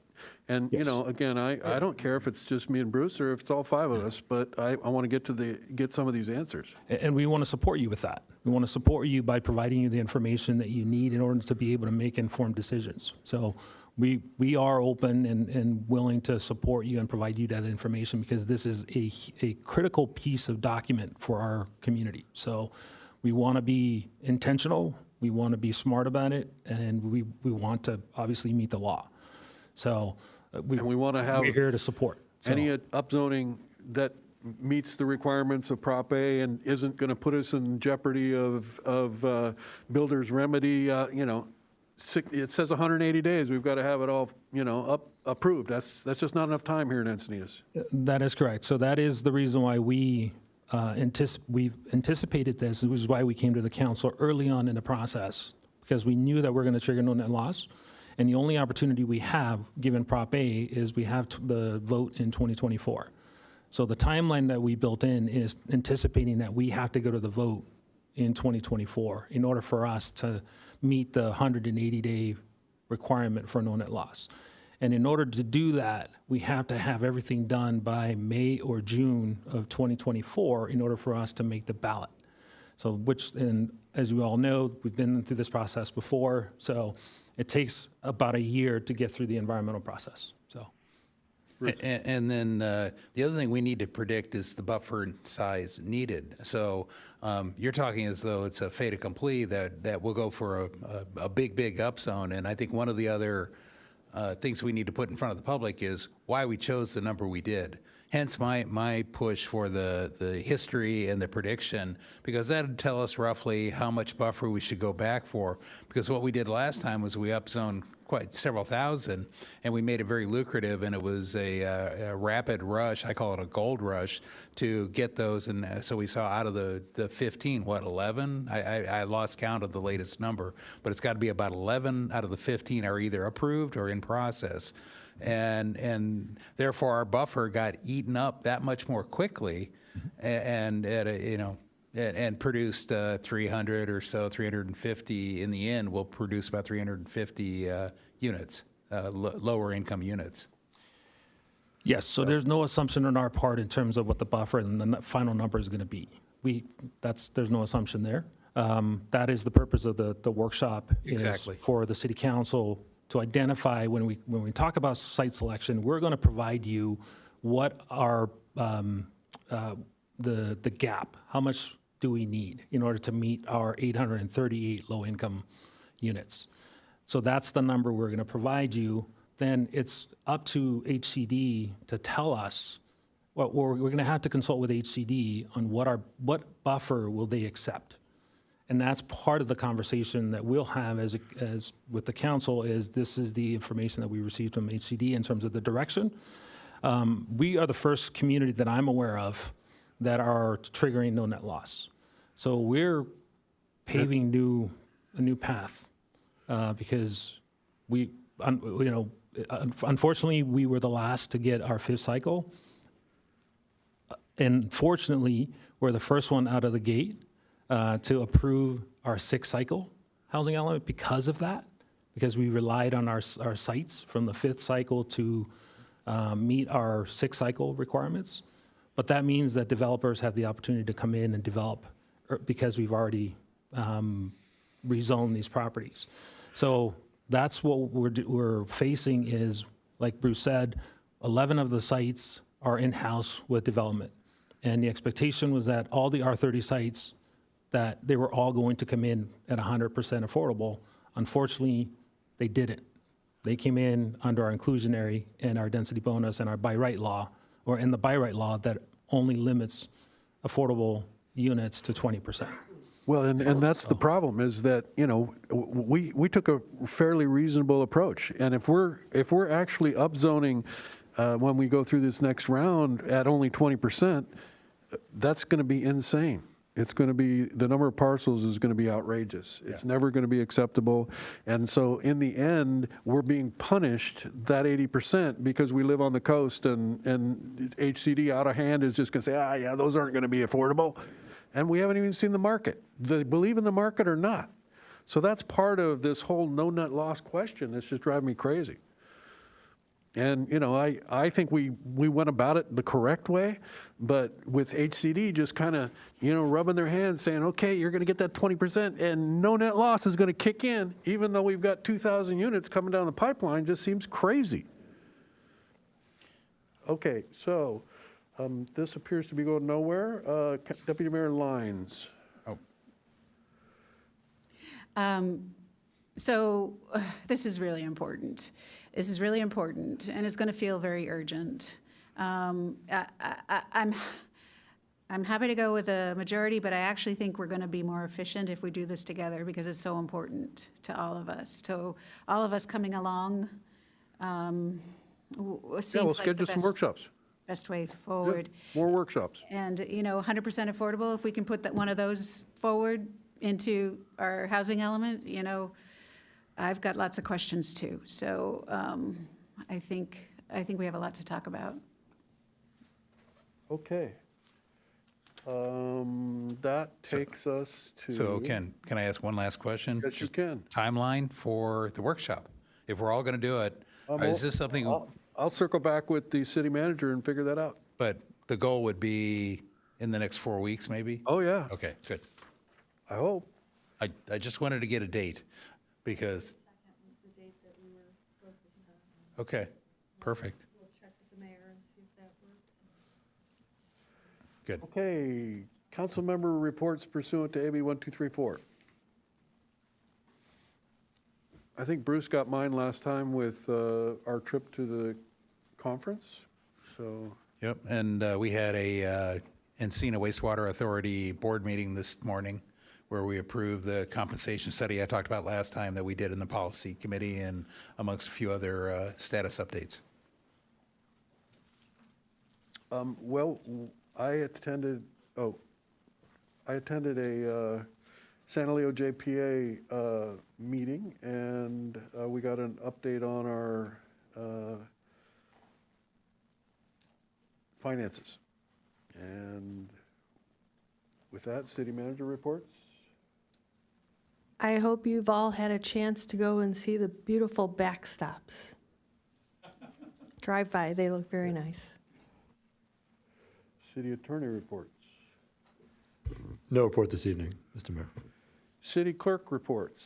And, you know, again, I don't care if it's just me and Bruce or if it's all five of us, but I want to get some of these answers. And we want to support you with that. We want to support you by providing you the information that you need in order to be able to make informed decisions. So we are open and willing to support you and provide you that information because this is a critical piece of document for our community. So we want to be intentional, we want to be smart about it, and we want to obviously meet the law. So we want to have, we're here to support. So. Any upzoning that meets the requirements of Prop A and isn't going to put us in jeopardy of builder's remedy, you know, it says 180 days. We've got to have it all, you know, approved. That's just not enough time here in Encinitas. That is correct. So that is the reason why we've anticipated this, which is why we came to the council early on in the process, because we knew that we're going to trigger no net loss. And the only opportunity we have, given Prop A, is we have the vote in 2024. So the timeline that we built in is anticipating that we have to go to the vote in 2024 in order for us to meet the 180-day requirement for no net loss. And in order to do that, we have to have everything done by May or June of 2024 in order for us to make the ballot. So and as you all know, we've been through this process before, so it takes about a year to get through the environmental process. So, and then the other thing we need to predict is the buffer size needed. So you're talking as though it's a fait accompli that we'll go for a big upzone. And I think one of the other things we need to put in front of the public is why we chose the number we did. Hence my push for the history and the prediction, because that would tell us roughly how much buffer we should go back for. Because what we did last time was we upzoned quite several thousand, and we made it very lucrative, and it was a rapid rush, I call it a gold rush, to get those. And so we saw out of the 15, what, 11? I lost count of the latest number, but it's got to be about 11 out of the 15 are either approved or in process. And therefore our buffer got eaten up that much more quickly, and at a, and produced 300 or so, 350 in the end. Will produce about 350 units, lower income units. Yes. So there's no assumption on our part in terms of what the buffer and the final number is going to be. There's no assumption there. That is the purpose of the workshop. Exactly. Is for the city council to identify when we talk about site selection, we're going to provide you what are the gap, how much do we need in order to meet our 838 low-income units. So that's the number we're going to provide you. Then it's up to HCD to tell us, well, we're going to have to consult with HCD on what buffer will they accept. And that's part of the conversation that we'll have as with the council. Is this is the information that we received from HCD in terms of the direction. We are the first community that I'm aware of that are triggering no net loss. So we're paving a new path because unfortunately, we were the last to get our 5th cycle. And fortunately, we're the first one out of the gate to approve our 6th cycle housing element because of that, because we relied on our sites from the 5th cycle to meet our 6th cycle requirements. But that means that developers have the opportunity to come in and develop because we've already rezoned these properties. So that's what we're facing is, like Bruce said, 11 of the sites are in-house with development. And the expectation was that all the R30 sites, that they were all going to come in at 100% affordable. Unfortunately, they didn't. They came in under our inclusionary and our density bonus and our by right law, or in the by right law that only limits affordable units to 20%. Well, and that's the problem is that, we took a fairly reasonable approach. And if we're actually upzoning when we go through this next round at only 20%, that's going to be insane. It's going to be, the number of parcels is going to be outrageous. It's never going to be acceptable. And so in the end, we're being punished that 80% because we live on the coast and HCD out of hand is just going to say, yeah, those aren't going to be affordable. And we haven't even seen the market. They believe in the market or not. So that's part of this whole no net loss question that's just driving me crazy. And, I think we went about it the correct way, but with HCD just kind of, rubbing their hands saying, okay, you're going to get that 20% and no net loss is going to kick in, even though we've got 2,000 units coming down the pipeline, just seems crazy. Okay, so this appears to be going nowhere. Deputy Mayor Lyons. So this is really important. This is really important, and it's going to feel very urgent. I'm happy to go with the majority, but I actually think we're going to be more efficient if we do this together because it's so important to all of us. So all of us coming along seems we'll like schedule the some workshops. best way forward. More workshops. And 100% affordable, if we can put one of those forward into our housing element, I've got lots of questions too. So I think we have a lot to talk about. Okay. That takes us to. So can I ask one last question? Yes, you can. Timeline for the workshop. If we're all going to do it, is this something? I'll circle back with the city manager and figure that out. But the goal would be in the next 4 weeks, maybe? Oh, yeah. Okay, good. I hope. I just wanted to get a date because. Okay, perfect. We'll check with the mayor and see if that works. Good. Okay, council member reports pursuant to AB 1234. I think Bruce got mine last time with our trip to the conference, so. Yep, and we had a Encina Wastewater Authority board meeting this morning where we approved the compensation study I talked about last time that we did in the policy committee and amongst a few other status updates. Well, I attended a Santa Leo JPA meeting, and we got an update on our finances. And with that, city manager reports. I hope you've all had a chance to go and see the beautiful backstops. Drive by, they look very nice. City attorney reports. No report this evening, Mr. Mayor. City clerk reports.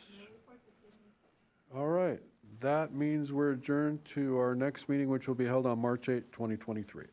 All right, that means we're adjourned to our next meeting, which will be held on March 8, 2023.